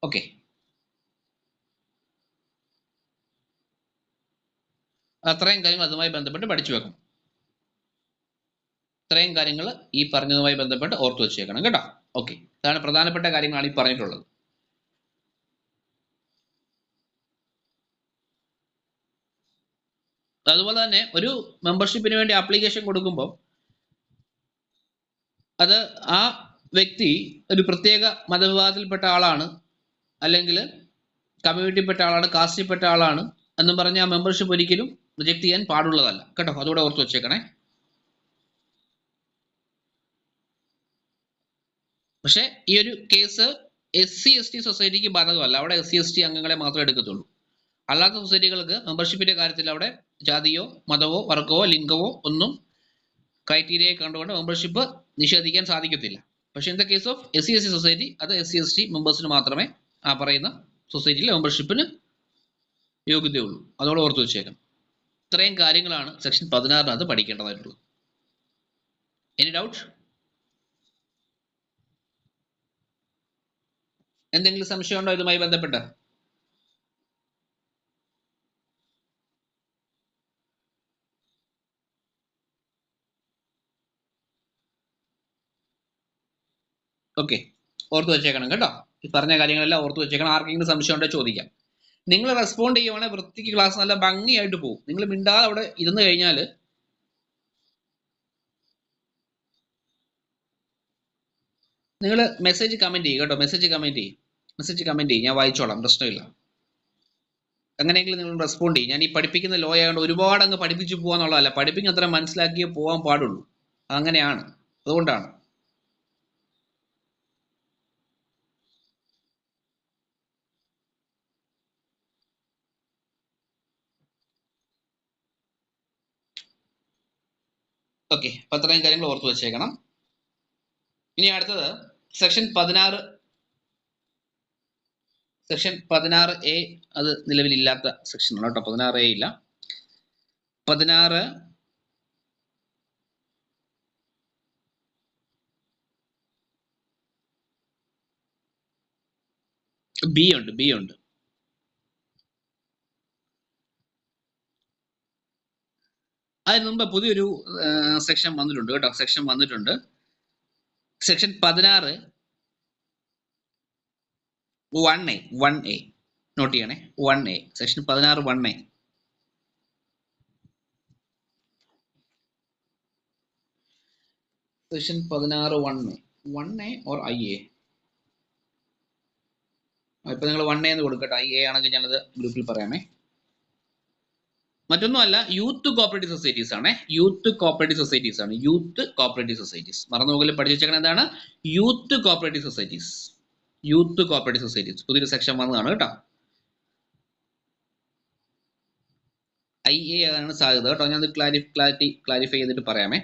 ഓക്കെ. അത്രയും കാര്യങ്ങൾ അതുമായി ബന്ധപ്പെട്ട് പഠിച്ചു വെക്കണം. ഇത്രയും കാര്യങ്ങൾ ഈ പറഞ്ഞതുമായി ബന്ധപ്പെട്ട് ഓർത്തു വെച്ചേക്കണം കേട്ടോ. ഓക്കെ. അതാണ് പ്രധാനപ്പെട്ട കാര്യങ്ങളാണ് ഈ പറഞ്ഞിട്ടുള്ളത്. അതുപോലെ തന്നെ ഒരു മെമ്പർഷിപ്പിന് വേണ്ടി ആപ്ലിക്കേഷൻ കൊടുക്കുമ്പോൾ അത് ആ വ്യക്തി ഒരു പ്രത്യേക മതവിഭാഗത്തിൽപ്പെട്ട ആളാണ്, അല്ലെങ്കിൽ കമ്മ്യൂണിറ്റിയിൽപ്പെട്ട ആളാണ്, കാസ്റ്റിൽപ്പെട്ട ആളാണ് എന്നും പറഞ്ഞ് ആ മെമ്പർഷിപ്പ് ഒരിക്കലും റിജക്ട് ചെയ്യാൻ പാടുള്ളതല്ല കേട്ടോ. അതുകൂടെ ഓർത്ത് വെച്ചേക്കണേ. പക്ഷെ ഈ ഒരു കേസ് SC/ST സൊസൈറ്റിക്ക് ബാധകമല്ല. അവിടെ SC/ST അംഗങ്ങളെ മാത്രമേ എടുക്കത്തുള്ളൂ. അല്ലാത്ത സൊസൈറ്റികൾക്ക് മെമ്പർഷിപ്പിന്റെ കാര്യത്തിൽ അവിടെ ജാതിയോ മതമോ വർഗമോ ലിംഗമോ ഒന്നും ക്രൈറ്റീരിയയെ കണ്ടുകൊണ്ട് മെമ്പർഷിപ്പ് നിഷേധിക്കാൻ സാധിക്കത്തില്ല. പക്ഷെ in the case of SC/ST society അത് SC/ST മെമ്പേഴ്സിന് മാത്രമേ ആ പറയുന്ന സൊസൈറ്റിയിലെ മെമ്പർഷിപ്പിന് യോഗ്യതയുള്ളൂ. അതോടെ ഓർത്ത് വെച്ചേക്കാം. ഇത്രയും കാര്യങ്ങളാണ് സെക്ഷൻ 16 പഠിക്കേണ്ടതായിട്ടുള്ളത്. Any doubt? എന്തെങ്കിലും സംശയമുണ്ടോ ഇതുമായി ബന്ധപ്പെട്ട്? ഓക്കെ. ഓർത്ത് വെച്ചേക്കണം കേട്ടോ. ഈ പറഞ്ഞ കാര്യങ്ങളെല്ലാം ഓർത്ത് വെച്ചേക്കണം. ആർക്കെങ്കിലും സംശയം ഉണ്ടോ ചോദിക്കാം. നിങ്ങൾ റെസ്പോണ്ട് ചെയ്യുവാണെങ്കിൽ വൃത്തിക്ക് ക്ലാസ് നല്ല ഭംഗിയായിട്ട് പോകും. നിങ്ങൾ മിണ്ടാതെ അവിടെ ഇരുന്ന് കഴിഞ്ഞാൽ നിങ്ങൾ മെസ്സേജ് കമന്റ് ചെയ്യും കേട്ടോ. മെസ്സേജ് കമന്റ് ചെയ്യും. ഞാൻ വായിച്ചോളാം, പ്രശ്നമില്ല. അങ്ങനെയെങ്കിലും നിങ്ങൾ റെസ്പോണ്ട് ചെയ്യും. ഞാൻ ഈ പഠിപ്പിക്കുന്ന ലോ ആയതുകൊണ്ട് ഒരുപാട് അങ്ങ് പഠിപ്പിച്ചു പോകാന്നുള്ളതല്ല, പഠിപ്പിക്കുന്ന അത്ര മനസ്സിലാക്കിയേ പോകാൻ പാടുള്ളൂ. അങ്ങനെയാണ്, അതുകൊണ്ടാണ്. ഓക്കെ. അപ്പൊ അത്രയും കാര്യങ്ങൾ ഓർത്ത് വെച്ചേക്കണം. ഇനി അടുത്തത് സെക്ഷൻ 16A. അത് നിലവിലില്ലാത്ത സെക്ഷനാണ് കേട്ടോ. 16A ഇല്ല. 16B ഉണ്ട്. അതിന് മുമ്പ് പുതിയൊരു സെക്ഷൻ വന്നിട്ടുണ്ട് കേട്ടോ. Section 16 1A. നോട്ട് ചെയ്യണേ. 1A. Section 16 1A. Section 16 1A or IA. ഇപ്പൊ നിങ്ങൾ 1A എന്ന് കൊടുക്കട്ടെ. IA ആണെങ്കിൽ ഞാനത് ഗ്രൂപ്പിൽ പറയാമേ. മറ്റൊന്നുമല്ല, യൂത്ത് കോപ്പറേറ്റീവ് സൊസൈറ്റീസ് ആണ്. യൂത്ത് കോപ്പറേറ്റീവ് സൊസൈറ്റീസ് മറന്നു പോകലും പഠിച്ചു വെച്ചേക്കണം. എന്താണ് യൂത്ത് കോപ്പറേറ്റീവ് സൊസൈറ്റീസ്? പുതിയൊരു സെക്ഷൻ വന്നതാണ് കേട്ടോ. IA ആണ് സാധ്യത കേട്ടോ. ഞാൻ ക്ലാരിഫൈ ചെയ്തിട്ട് പറയാമേ.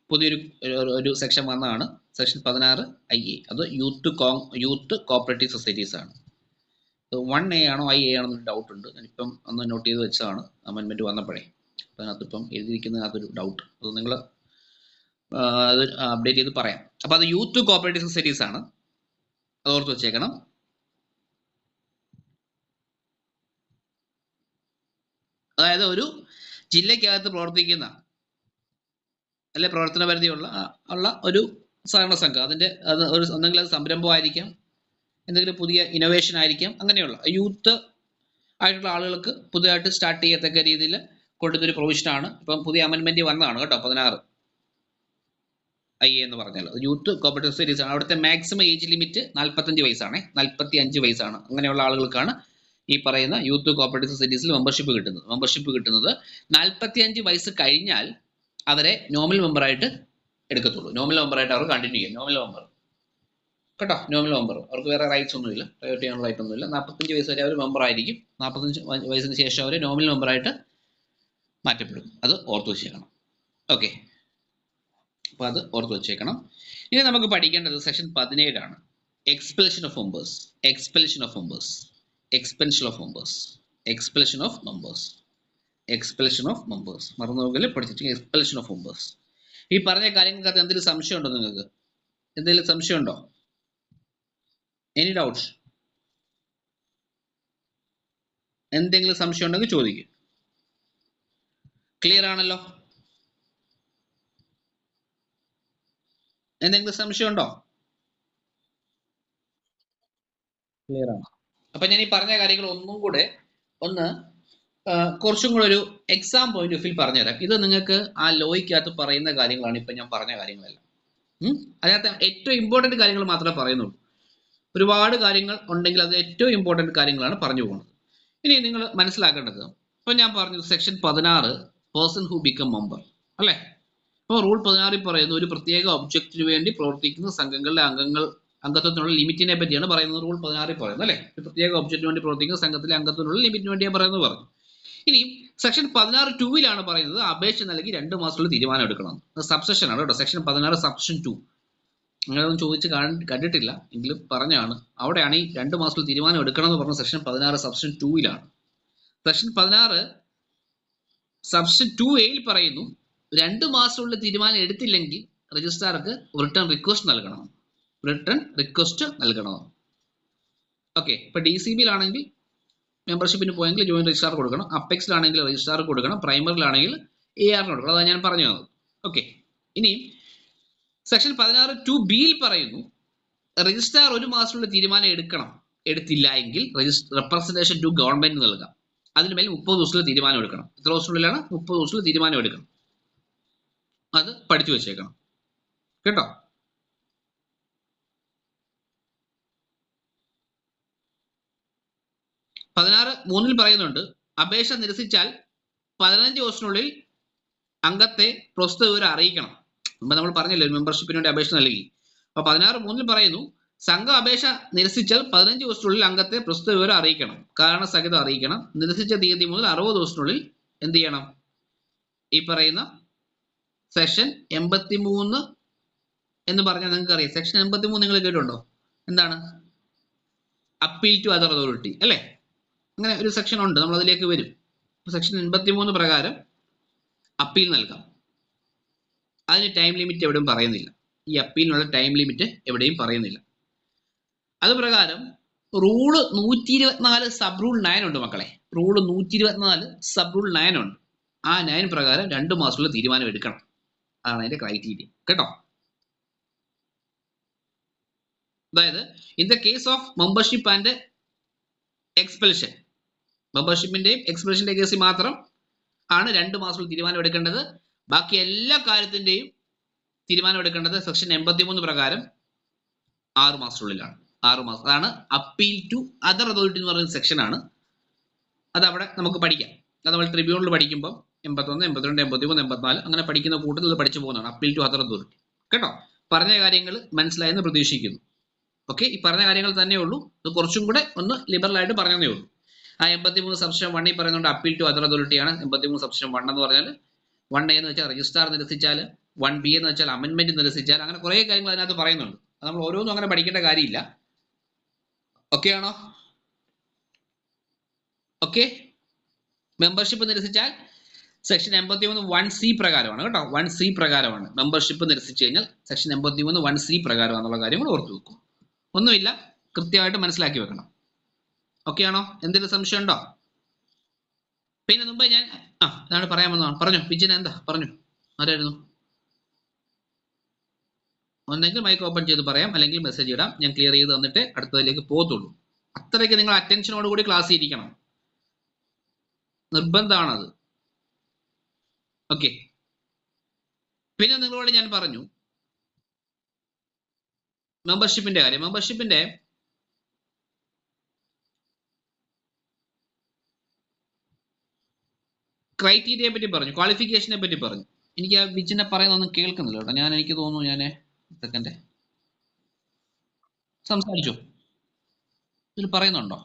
പുതിയൊരു സെക്ഷൻ വന്നതാണ്. Section 16 IA. അത് യൂത്ത് കോപ്പറേറ്റീവ് സൊസൈറ്റീസ് ആണ്. 1A ആണോ IA ആണോ എന്നൊരു ഡൗട്ട് ഉണ്ട്. ഞാനിപ്പം ഒന്ന് നോട്ട് ചെയ്ത് വെച്ചതാണ് അമെൻമെന്റ് വന്നപ്പോഴേ. അപ്പം അതിനകത്ത് ഇപ്പം എഴുതിയിരിക്കുന്നതിനകത്തൊരു ഡൗട്ട്, അത് നിങ്ങൾ അത് അപ്ഡേറ്റ് ചെയ്ത് പറയാം. അപ്പം അത് യൂത്ത് കോപ്പറേറ്റീവ് സൊസൈറ്റീസ് ആണ്. അത് ഓർത്ത് വെച്ചേക്കണം. അതായത് ഒരു ജില്ലക്കകത്ത് പ്രവർത്തിക്കുന്ന അല്ലെ പ്രവർത്തന പരിധിയുള്ള ഒരു സഹകരണ സംഘം അതിൻ്റെ ഒരു ഒന്നെങ്കിൽ അത് സംരംഭമായിരിക്കാം, എന്തെങ്കിലും പുതിയ ഇന്നോവേഷൻ ആയിരിക്കാം, അങ്ങനെയുള്ള യൂത്ത് ആയിട്ടുള്ള ആളുകൾക്ക് പുതിയതായിട്ട് സ്റ്റാർട്ട് ചെയ്യത്തക്ക രീതിയിൽ കൊണ്ടുവന്നൊരു പ്രൊവിഷനാണ്. ഇപ്പം പുതിയ അമെൻമെന്റ് വന്നതാണ് കേട്ടോ 16 എന്ന് പറഞ്ഞാൽ യൂത്ത് കോപ്പറേറ്റീവ് സൊസൈറ്റീസ് ആണ്. അവിടുത്തെ മാക്സിമം ഏജ് ലിമിറ്റ് 45 വയസ്സാണ്, 45 വയസ്സാണ്. അങ്ങനെയുള്ള ആളുകൾക്കാണ് ഈ പറയുന്ന യൂത്ത് കോപ്പറേറ്റീവ് സൊസൈറ്റീസിൽ മെമ്പർഷിപ്പ് കിട്ടുന്നത് 45 വയസ്സ് കഴിഞ്ഞാൽ അവരെ നോമിനൽ മെമ്പറായിട്ട് എടുക്കത്തുള്ളൂ. നോമിനൽ മെമ്പറായിട്ട് അവർ കണ്ടിന്യൂ ചെയ്യും. നോമിനൽ മെമ്പർ കേട്ടോ, നോമിനൽ മെമ്പർ. അവർക്ക് വേറെ റൈറ്റ്സ് ഒന്നുമില്ല, പ്രൈവറ്റ് ചെയ്യാനുള്ള റൈറ്റ് ഒന്നുമില്ല. 45 വയസ്സ് വരെ അവർ മെമ്പർ ആയിരിക്കും. 45 വയസ്സിന് ശേഷം അവർ നോമിനൽ മെമ്പറായിട്ട് മാറ്റപ്പെടും. അത് ഓർത്ത് വെച്ചേക്കണം. ഓക്കെ, അപ്പോൾ അത് ഓർത്ത് വെച്ചേക്കണം. ഇനി നമുക്ക് പഠിക്കേണ്ടത് സെക്ഷൻ 17 ആണ്. Expulsion of members. മറന്നു നോക്കല് പഠിച്ചിട്ട് എക്സ്പെൽഷൻ ഓഫ് മെമ്പേഴ്സ്. ഈ പറഞ്ഞ കാര്യങ്ങൾക്കകത്ത് എന്തെങ്കിലും സംശയം ഉണ്ടോ നിങ്ങൾക്ക്? എന്തെങ്കിലും സംശയം ഉണ്ടോ? Any doubts? എന്തെങ്കിലും സംശയം ഉണ്ടെങ്കിൽ ചോദിക്കും. ക്ലിയർ ആണല്ലോ? എന്തെങ്കിലും സംശയം ഉണ്ടോ? ക്ലിയർ ആണ്. അപ്പൊ ഞാൻ ഈ പറഞ്ഞ കാര്യങ്ങൾ ഒന്നും കൂടെ കുറച്ചും കൂടെ ഒരു എക്സാം പോയിന്റ് ഓഫ് വ്യൂ പറഞ്ഞുതരാം. ഇത് നിങ്ങൾക്ക് ആ ലോയ്ക്കകത്ത് പറയുന്ന കാര്യങ്ങളാണ് ഇപ്പൊ ഞാൻ പറഞ്ഞ കാര്യങ്ങളെല്ലാം. അതിനകത്ത് ഏറ്റവും ഇമ്പോർട്ടന്റ് കാര്യങ്ങൾ മാത്രമേ പറയുന്നുള്ളൂ. ഒരുപാട് കാര്യങ്ങൾ ഉണ്ടെങ്കിൽ അത് ഏറ്റവും ഇമ്പോർട്ടന്റ് കാര്യങ്ങളാണ് പറഞ്ഞു പോകുന്നത്. ഇനി നിങ്ങൾ മനസ്സിലാക്കേണ്ടത്, ഇപ്പൊ ഞാൻ പറഞ്ഞു section 16 person who become member അല്ലേ. അപ്പോൾ റൂൾ 16 പറയുന്നു ഒരു പ്രത്യേക ഒബ്ജക്റ്റിന് വേണ്ടി പ്രവർത്തിക്കുന്ന സംഘങ്ങളിലെ അംഗത്വത്തിനുള്ള ലിമിറ്റിനെ പറ്റിയാണ് പറയുന്നത്. റൂൾ 16 പറയുന്നത് അല്ലേ, ഒരു പ്രത്യേക ഒബ്ജക്റ്റിന് വേണ്ടി പ്രവർത്തിക്കുന്ന സംഘത്തിലെ അംഗത്വത്തിനുള്ള ലിമിറ്റിന് വേണ്ടിയാണ് പറയുന്നത് പറഞ്ഞു. ഇനി സെക്ഷൻ 16(2) പറയുന്നത് അപേക്ഷ നൽകി 2 മാസത്തിലുള്ള തീരുമാനം എടുക്കണം. സബ്സെഷൻ ആണ് കേട്ടോ, സെക്ഷൻ 16 സബ്സെഷൻ 2. അങ്ങനെയൊന്നും ചോദിച്ച് കണ്ടിട്ടില്ല എങ്കിലും പറഞ്ഞാണ്. അവിടെയാണ് ഈ 2 മാസത്തിൽ തീരുമാനം എടുക്കണം എന്ന് പറഞ്ഞ section 16 subsection 2 section 16 subsection 2A പറയുന്നു 2 മാസത്തിലുള്ള തീരുമാനം എടുത്തില്ലെങ്കിൽ രജിസ്ട്രാർക്ക് റിട്ടേൺ റിക്വസ്റ്റ് നൽകണം. ഓക്കെ, ഇപ്പൊ DCBയിലാണെങ്കിൽ മെമ്പർഷിപ്പിന് പോയെങ്കിൽ ജോയിന്റ് രജിസ്ട്രാർ കൊടുക്കണം, അപ്പെക്സിലാണെങ്കിൽ രജിസ്ട്രാർ കൊടുക്കണം, പ്രൈമറിലാണെങ്കിൽ ARന് കൊടുക്കണം. അതാണ് ഞാൻ പറഞ്ഞു തന്നത്. ഓക്കെ, ഇനി സെക്ഷൻ 16(2)B പറയുന്നു രജിസ്ട്രാർ 1 മാസത്തിലുള്ള തീരുമാനം എടുത്തില്ല എങ്കിൽ റെപ്രസെന്റേഷൻ ടു ഗവൺമെന്റ് നൽകാം. അതിനുമേൽ 30 ദിവസത്തിലുള്ള തീരുമാനം എടുക്കണം. എത്ര ദിവസത്തിനുള്ളിലാണ്? 30 ദിവസത്തിൽ തീരുമാനം എടുക്കണം. അത് പഠിച്ചു വെച്ചേക്കണം കേട്ടോ. (16)(3) പറയുന്നുണ്ട് അപേക്ഷ നിരസിച്ചാൽ 15 ദിവസത്തിനുള്ളിൽ അംഗത്തെ പ്രസ്തുത വിവരം അറിയിക്കണം. മുമ്പ് നമ്മൾ പറഞ്ഞല്ലോ മെമ്പർഷിപ്പിന് വേണ്ടി അപേക്ഷ നൽകി. അപ്പൊ 16(3) പറയുന്നു സംഘം അപേക്ഷ നിരസിച്ചാൽ 15 ദിവസത്തിനുള്ളിൽ അംഗത്തെ പ്രസ്തുത വിവരം അറിയിക്കണം, കാരണസഹിതം അറിയിക്കണം. നിരസിച്ച തീയതി മുതൽ 60 ദിവസത്തിനുള്ളിൽ എന്ത് ചെയ്യണം? ഈ പറയുന്ന സെക്ഷൻ 83 എന്ന് പറഞ്ഞാൽ നിങ്ങൾക്ക് അറിയാം. സെക്ഷൻ 83 നിങ്ങൾ കേട്ടിട്ടുണ്ടോ? എന്താണ്? അപ്പീൽ ടു അതർ അതോറിറ്റി അല്ലേ? അങ്ങനെ ഒരു സെക്ഷൻ ഉണ്ട്, നമ്മൾ അതിലേക്ക് വരും. സെക്ഷൻ 83 പ്രകാരം അപ്പീൽ നൽകാം. അതിന് ടൈം ലിമിറ്റ് എവിടെയും പറയുന്നില്ല. ഈ അപ്പീലിനുള്ള ടൈം ലിമിറ്റ് എവിടെയും പറയുന്നില്ല. അത് പ്രകാരം റൂള് 124 സബ് റൂൾ 9 ഉണ്ട് മക്കളെ. റൂള് 124 സബ് റൂൾ 9 ഉണ്ട്. ആ 9 പ്രകാരം 2 മാസത്തിലുള്ള തീരുമാനം എടുക്കണം. അതാണ് അതിന്റെ ക്രൈറ്റീരിയ കേട്ടോ. അതായത് in the case of membership and expulsion, മെമ്പർഷിപ്പിന്റെയും എക്സ്പെൽഷന്റെ കേസിൽ മാത്രം ആണ് 2 മാസത്തിൽ തീരുമാനം എടുക്കേണ്ടത്. ബാക്കി എല്ലാ കാര്യത്തിന്റെയും തീരുമാനം എടുക്കേണ്ടത് സെക്ഷൻ 83 പ്രകാരം 6 മാസത്തിനുള്ളിലാണ്. 6 മാസം. അതാണ് അപ്പീൽ ടു അതർ അതോറിറ്റി എന്ന് പറയുന്ന സെക്ഷൻ ആണ്. അത് അവിടെ നമുക്ക് പഠിക്കാം. അത് നമ്മൾ ട്രിബ്യൂണൽ പഠിക്കുമ്പോൾ 81, 82, 83, 84 അങ്ങനെ പഠിക്കുന്ന കൂട്ടത്തിൽ പഠിച്ചു പോകുന്നതാണ് അപ്പീൽ ടു അതർ അതോറിറ്റി കേട്ടോ. പറഞ്ഞ കാര്യങ്ങൾ മനസ്സിലായെന്ന് പ്രതീക്ഷിക്കുന്നു. ഓക്കെ, ഈ പറഞ്ഞ കാര്യങ്ങൾ തന്നെ ഉള്ളൂ. ഇത് കുറച്ചും കൂടെ ഒന്ന് ലിബറൽ ആയിട്ട് പറഞ്ഞതേ ഉള്ളൂ. ആ 83 സബ്സെഷൻ 1 പറയുന്നുണ്ട് അപ്പീൽ ടു അതർ അതോറിറ്റിയാണ്. 83 സബ്സെഷൻ 1 എന്ന് പറഞ്ഞാൽ 1A എന്ന് വെച്ചാൽ രജിസ്ട്രാർ നിരസിച്ചാൽ, 1B എന്ന് വെച്ചാൽ അമെൻമെന്റ് നിരസിച്ചാൽ, അങ്ങനെ കുറെ കാര്യങ്ങൾ അതിനകത്ത് പറയുന്നുണ്ട്. അത് നമ്മൾ ഓരോന്നും അങ്ങനെ പഠിക്കേണ്ട കാര്യമില്ല. ഓക്കെ ആണോ? ഓക്കെ, മെമ്പർഷിപ്പ് നിരസിച്ചാൽ സെക്ഷൻ 83 1C പ്രകാരമാണ് കേട്ടോ. 1C പ്രകാരമാണ് മെമ്പർഷിപ്പ് നിരസിച്ചു കഴിഞ്ഞാൽ സെക്ഷൻ 83 1C പ്രകാരമാണെന്നുള്ള കാര്യങ്ങൾ ഓർത്തു വെക്കും. ഒന്നുമില്ല, കൃത്യമായിട്ട് മനസ്സിലാക്കി വെക്കണം. ഓക്കെ ആണോ? എന്തെങ്കിലും സംശയം ഉണ്ടോ? പിന്നെ മുമ്പ് ഞാൻ ഇതാണ് പറയാൻ വന്നതാണ്. പറഞ്ഞു വിജിന, എന്താ പറഞ്ഞു? ആരായിരുന്നു? ഒന്നെങ്കിൽ മൈക്ക് ഓപ്പൺ ചെയ്ത് പറയാം, അല്ലെങ്കിൽ മെസ്സേജ് ഇടാം. ഞാൻ ക്ലിയർ ചെയ്ത് തന്നിട്ട് അടുത്തതിലേക്ക് പോകത്തുള്ളൂ. അത്രയ്ക്ക് നിങ്ങൾ അറ്റൻഷനോട് കൂടി ക്ലാസ് ഇരിക്കണം, നിർബന്ധമാണത്. ഓക്കെ. പിന്നെ നിങ്ങളോട് ഞാൻ പറഞ്ഞു മെമ്പർഷിപ്പിന്റെ കാര്യം. മെമ്പർഷിപ്പിന്റെ ക്രൈറ്റീരിയയെ പറ്റി പറഞ്ഞു, ക്വാളിഫിക്കേഷനെ പറ്റി പറഞ്ഞു. എനിക്ക് ആ വിജിനെ പറയുന്നൊന്നും കേൾക്കുന്നില്ല കേട്ടോ. എനിക്ക് തോന്നുന്നു ഞാൻ സെക്കൻഡ് സംസാരിച്ചു, ഇതിൽ പറയുന്നുണ്ടോ?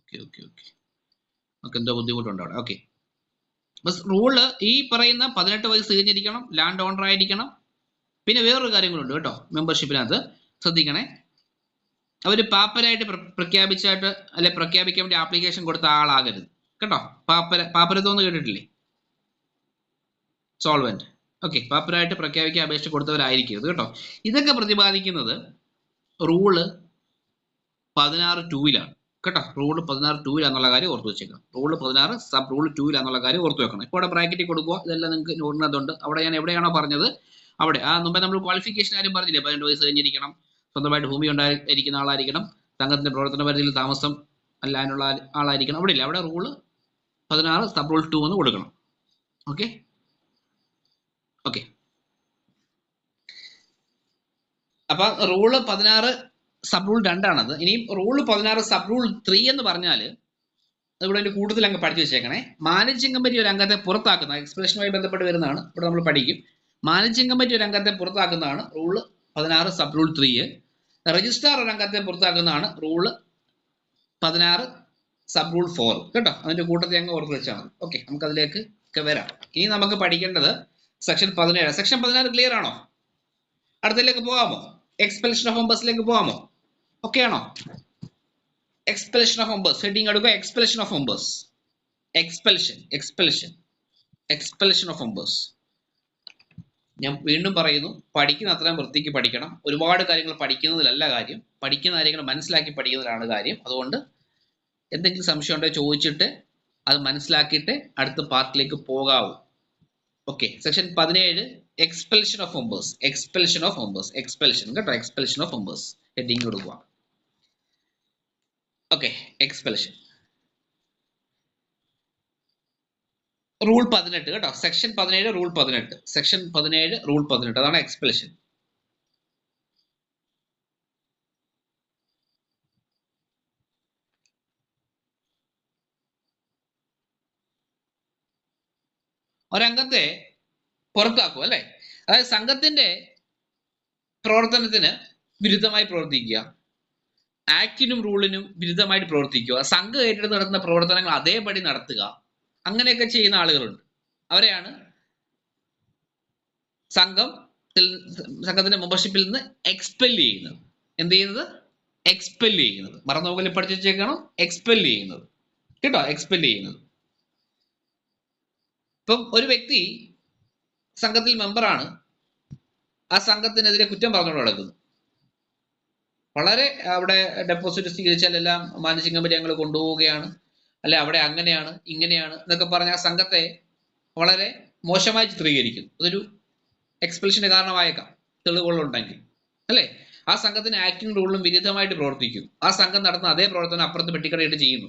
ഓക്കെ ഓക്കെ ഓക്കെ, നമുക്ക് എന്തോ ബുദ്ധിമുട്ടുണ്ട് അവിടെ. ഓക്കെ, ബസ് റൂള് ഈ പറയുന്ന 18 വയസ്സ് കഴിഞ്ഞിരിക്കണം, ലാൻഡ് ഓണർ ആയിരിക്കണം. പിന്നെ വേറൊരു കാര്യങ്ങളുണ്ട് കേട്ടോ മെമ്പർഷിപ്പിനകത്ത്, ശ്രദ്ധിക്കണേ. അവർ പാപ്പരായിട്ട് പ്രഖ്യാപിച്ചായിട്ട് അല്ലെ പ്രഖ്യാപിക്കാൻ വേണ്ടി ആപ്ലിക്കേഷൻ കൊടുത്ത ആളാകരുത് കേട്ടോ. പാപ്പരത്വം കേട്ടിട്ടില്ലേ? സോൾവെന്റ്. ഓക്കെ, പാപ്പരായിട്ട് പ്രഖ്യാപിക്കാൻ അപേക്ഷ കൊടുത്തവരായിരിക്കരുത് കേട്ടോ. ഇതൊക്കെ പ്രതിപാദിക്കുന്നത് റൂള് 16(2)ലാണ് കേട്ടോ. റൂള് 16(2)ലാന്നുള്ള കാര്യം ഓർത്ത് വെച്ചേക്കണം. റൂള് 16 സബ് റൂൾ 2ലാന്നുള്ള കാര്യം ഓർത്ത് വെക്കണം. ഇപ്പോൾ അവിടെ ബ്രാക്കറ്റിൽ കൊടുക്കുക, ഇതെല്ലാം നിങ്ങൾക്ക് നോടുന്നതുണ്ട്. അവിടെ ഞാൻ എവിടെയാണോ പറഞ്ഞത് അവിടെ, ആ മുമ്പേ നമ്മൾ ക്വാളിഫിക്കേഷൻ കാര്യം പറഞ്ഞില്ലേ, 18 വയസ്സ് കഴിഞ്ഞിരിക്കണം, സ്വന്തമായിട്ട് ഭൂമി ഉണ്ടായിരിക്കുന്ന ആളായിരിക്കണം, സംഘത്തിന്റെ പ്രവർത്തന പരിധിയിൽ താമസം അല്ലാനുള്ള ആളായിരിക്കണം. അവിടെ ഇല്ല, അവിടെ റൂള് 16 സബ് റൂൾ 2 എന്ന് കൊടുക്കണം. Okay okay. അപ്പൊ റൂള് 16 സബ് റൂൾ 2ആണത്. ഇനിയും റൂള് 16 സബ് റൂൾ 3 എന്ന് പറഞ്ഞാല് ഇവിടെ അതിന്റെ കൂടുതൽ അങ്ങ് പഠിച്ചു വെച്ചേക്കണേ. മാനേജിംഗ് കമ്മിറ്റി ഒരു അംഗത്തെ പുറത്താക്കുന്ന, എക്സ്പ്രഷനുമായി ബന്ധപ്പെട്ട് വരുന്നതാണ്, ഇവിടെ നമ്മൾ പഠിക്കും. മാനേജിംഗ് കമ്മിറ്റി ഒരു അംഗത്തെ പുറത്താക്കുന്നതാണ് റൂള് 16 സബ് റൂൾ 3. രജിസ്ട്രാർ ഒരു അംഗത്തെ പുറത്താക്കുന്നതാണ് റൂള് 16 സബ് റൂൾ 4 കേട്ടോ. അതിന്റെ കൂട്ടത്തിൽ അങ്ങ് ഓർത്ത് വെച്ചാൽ മതി. ഓക്കെ, നമുക്ക് അതിലേക്ക് ഒക്കെ വരാം. ഇനി നമുക്ക് പഠിക്കേണ്ടത് സെക്ഷൻ 17. സെക്ഷൻ 16 ക്ലിയർ ആണോ? അടുത്തതിലേക്ക് പോകാമോ? എക്സ്പെൽഷൻ ഓഫ് മെമ്പേഴ്സിലേക്ക് പോകാമോ? ഓക്കെ ആണോ? എക്സ്പെൽഷൻ ഓഫ് മെമ്പേഴ്സ് ഹെഡിങ് എടുക്കുക. Expulsion of members, expulsion of members. ഞാൻ വീണ്ടും പറയുന്നു, പഠിക്കുന്ന അത്രയും വൃത്തിക്ക് പഠിക്കണം. ഒരുപാട് കാര്യങ്ങൾ പഠിക്കുന്നതിലല്ല കാര്യം, പഠിക്കുന്ന കാര്യങ്ങൾ മനസ്സിലാക്കി പഠിക്കുന്നതിലാണ് കാര്യം. അതുകൊണ്ട് എന്തെങ്കിലും സംശയം ഉണ്ടോ ചോദിച്ചിട്ട് അത് മനസ്സിലാക്കിയിട്ട് അടുത്ത പാർട്ടിലേക്ക് പോകാവൂ. Okay, section 17 expulsion of members, expulsion കേട്ടോ, എക്സ്പെൽഷൻ ഓഫ് മെമ്പേഴ്സ് ഹെഡിങ് കൊടുക്കുക. ഓക്കെ, എക്സ്പെൽഷൻ റൂൾ 18 കേട്ടോ. സെക്ഷൻ 17 റൂൾ 18, സെക്ഷൻ 17 റൂൾ 18, അതാണ് എക്സ്പെൽഷൻ. ഒരംഗത്തെ പുറത്താക്കും അല്ലെ, അതായത് സംഘത്തിന്റെ പ്രവർത്തനത്തിന് വിരുദ്ധമായി പ്രവർത്തിക്കുക, ആക്ടിനും റൂളിനും വിരുദ്ധമായിട്ട് പ്രവർത്തിക്കുക, സംഘം ഏറ്റെടുത്ത് നടത്തുന്ന പ്രവർത്തനങ്ങൾ അതേപടി നടത്തുക, അങ്ങനെയൊക്കെ ചെയ്യുന്ന ആളുകളുണ്ട്. അവരെയാണ് സംഘത്തിന്റെ മെമ്പർഷിപ്പിൽ നിന്ന് എക്സ്പെൽ ചെയ്യുന്നത്. എന്ത് ചെയ്യുന്നത്? എക്സ്പെൽ ചെയ്യുന്നത്. മറന്നുപോകൽ പഠിച്ചു വെച്ചേക്കണം. എക്സ്പെൽ ചെയ്യുന്നത് കേട്ടോ, എക്സ്പെൽ ചെയ്യുന്നത്. ഇപ്പം ഒരു വ്യക്തി സംഘത്തിൽ മെമ്പറാണ്, ആ സംഘത്തിനെതിരെ കുറ്റം പറഞ്ഞുകൊണ്ട് നടക്കുന്നു. വളരെ അവിടെ ഡെപ്പോസിറ്റ് സ്വീകരിച്ചാൽ എല്ലാം മാനേജിംഗ് കമ്മിറ്റി ഞങ്ങൾ കൊണ്ടുപോവുകയാണ്, അല്ലെ അവിടെ അങ്ങനെയാണ് ഇങ്ങനെയാണ് എന്നൊക്കെ പറഞ്ഞ ആ സംഘത്തെ വളരെ മോശമായി ചിത്രീകരിക്കുന്നു. അതൊരു എക്സ്പെൽഷന് കാരണമായേക്കാം, തെളിവുകളുണ്ടെങ്കിൽ അല്ലെ. ആ സംഘത്തിന് ആക്ടിംഗ് റൂളിനും വിരുദ്ധമായിട്ട് പ്രവർത്തിക്കും. ആ സംഘം നടത്തുന്ന അതേ പ്രവർത്തനം അപ്പുറത്ത് പെട്ടിക്കടയിട്ട് ചെയ്യുന്നു.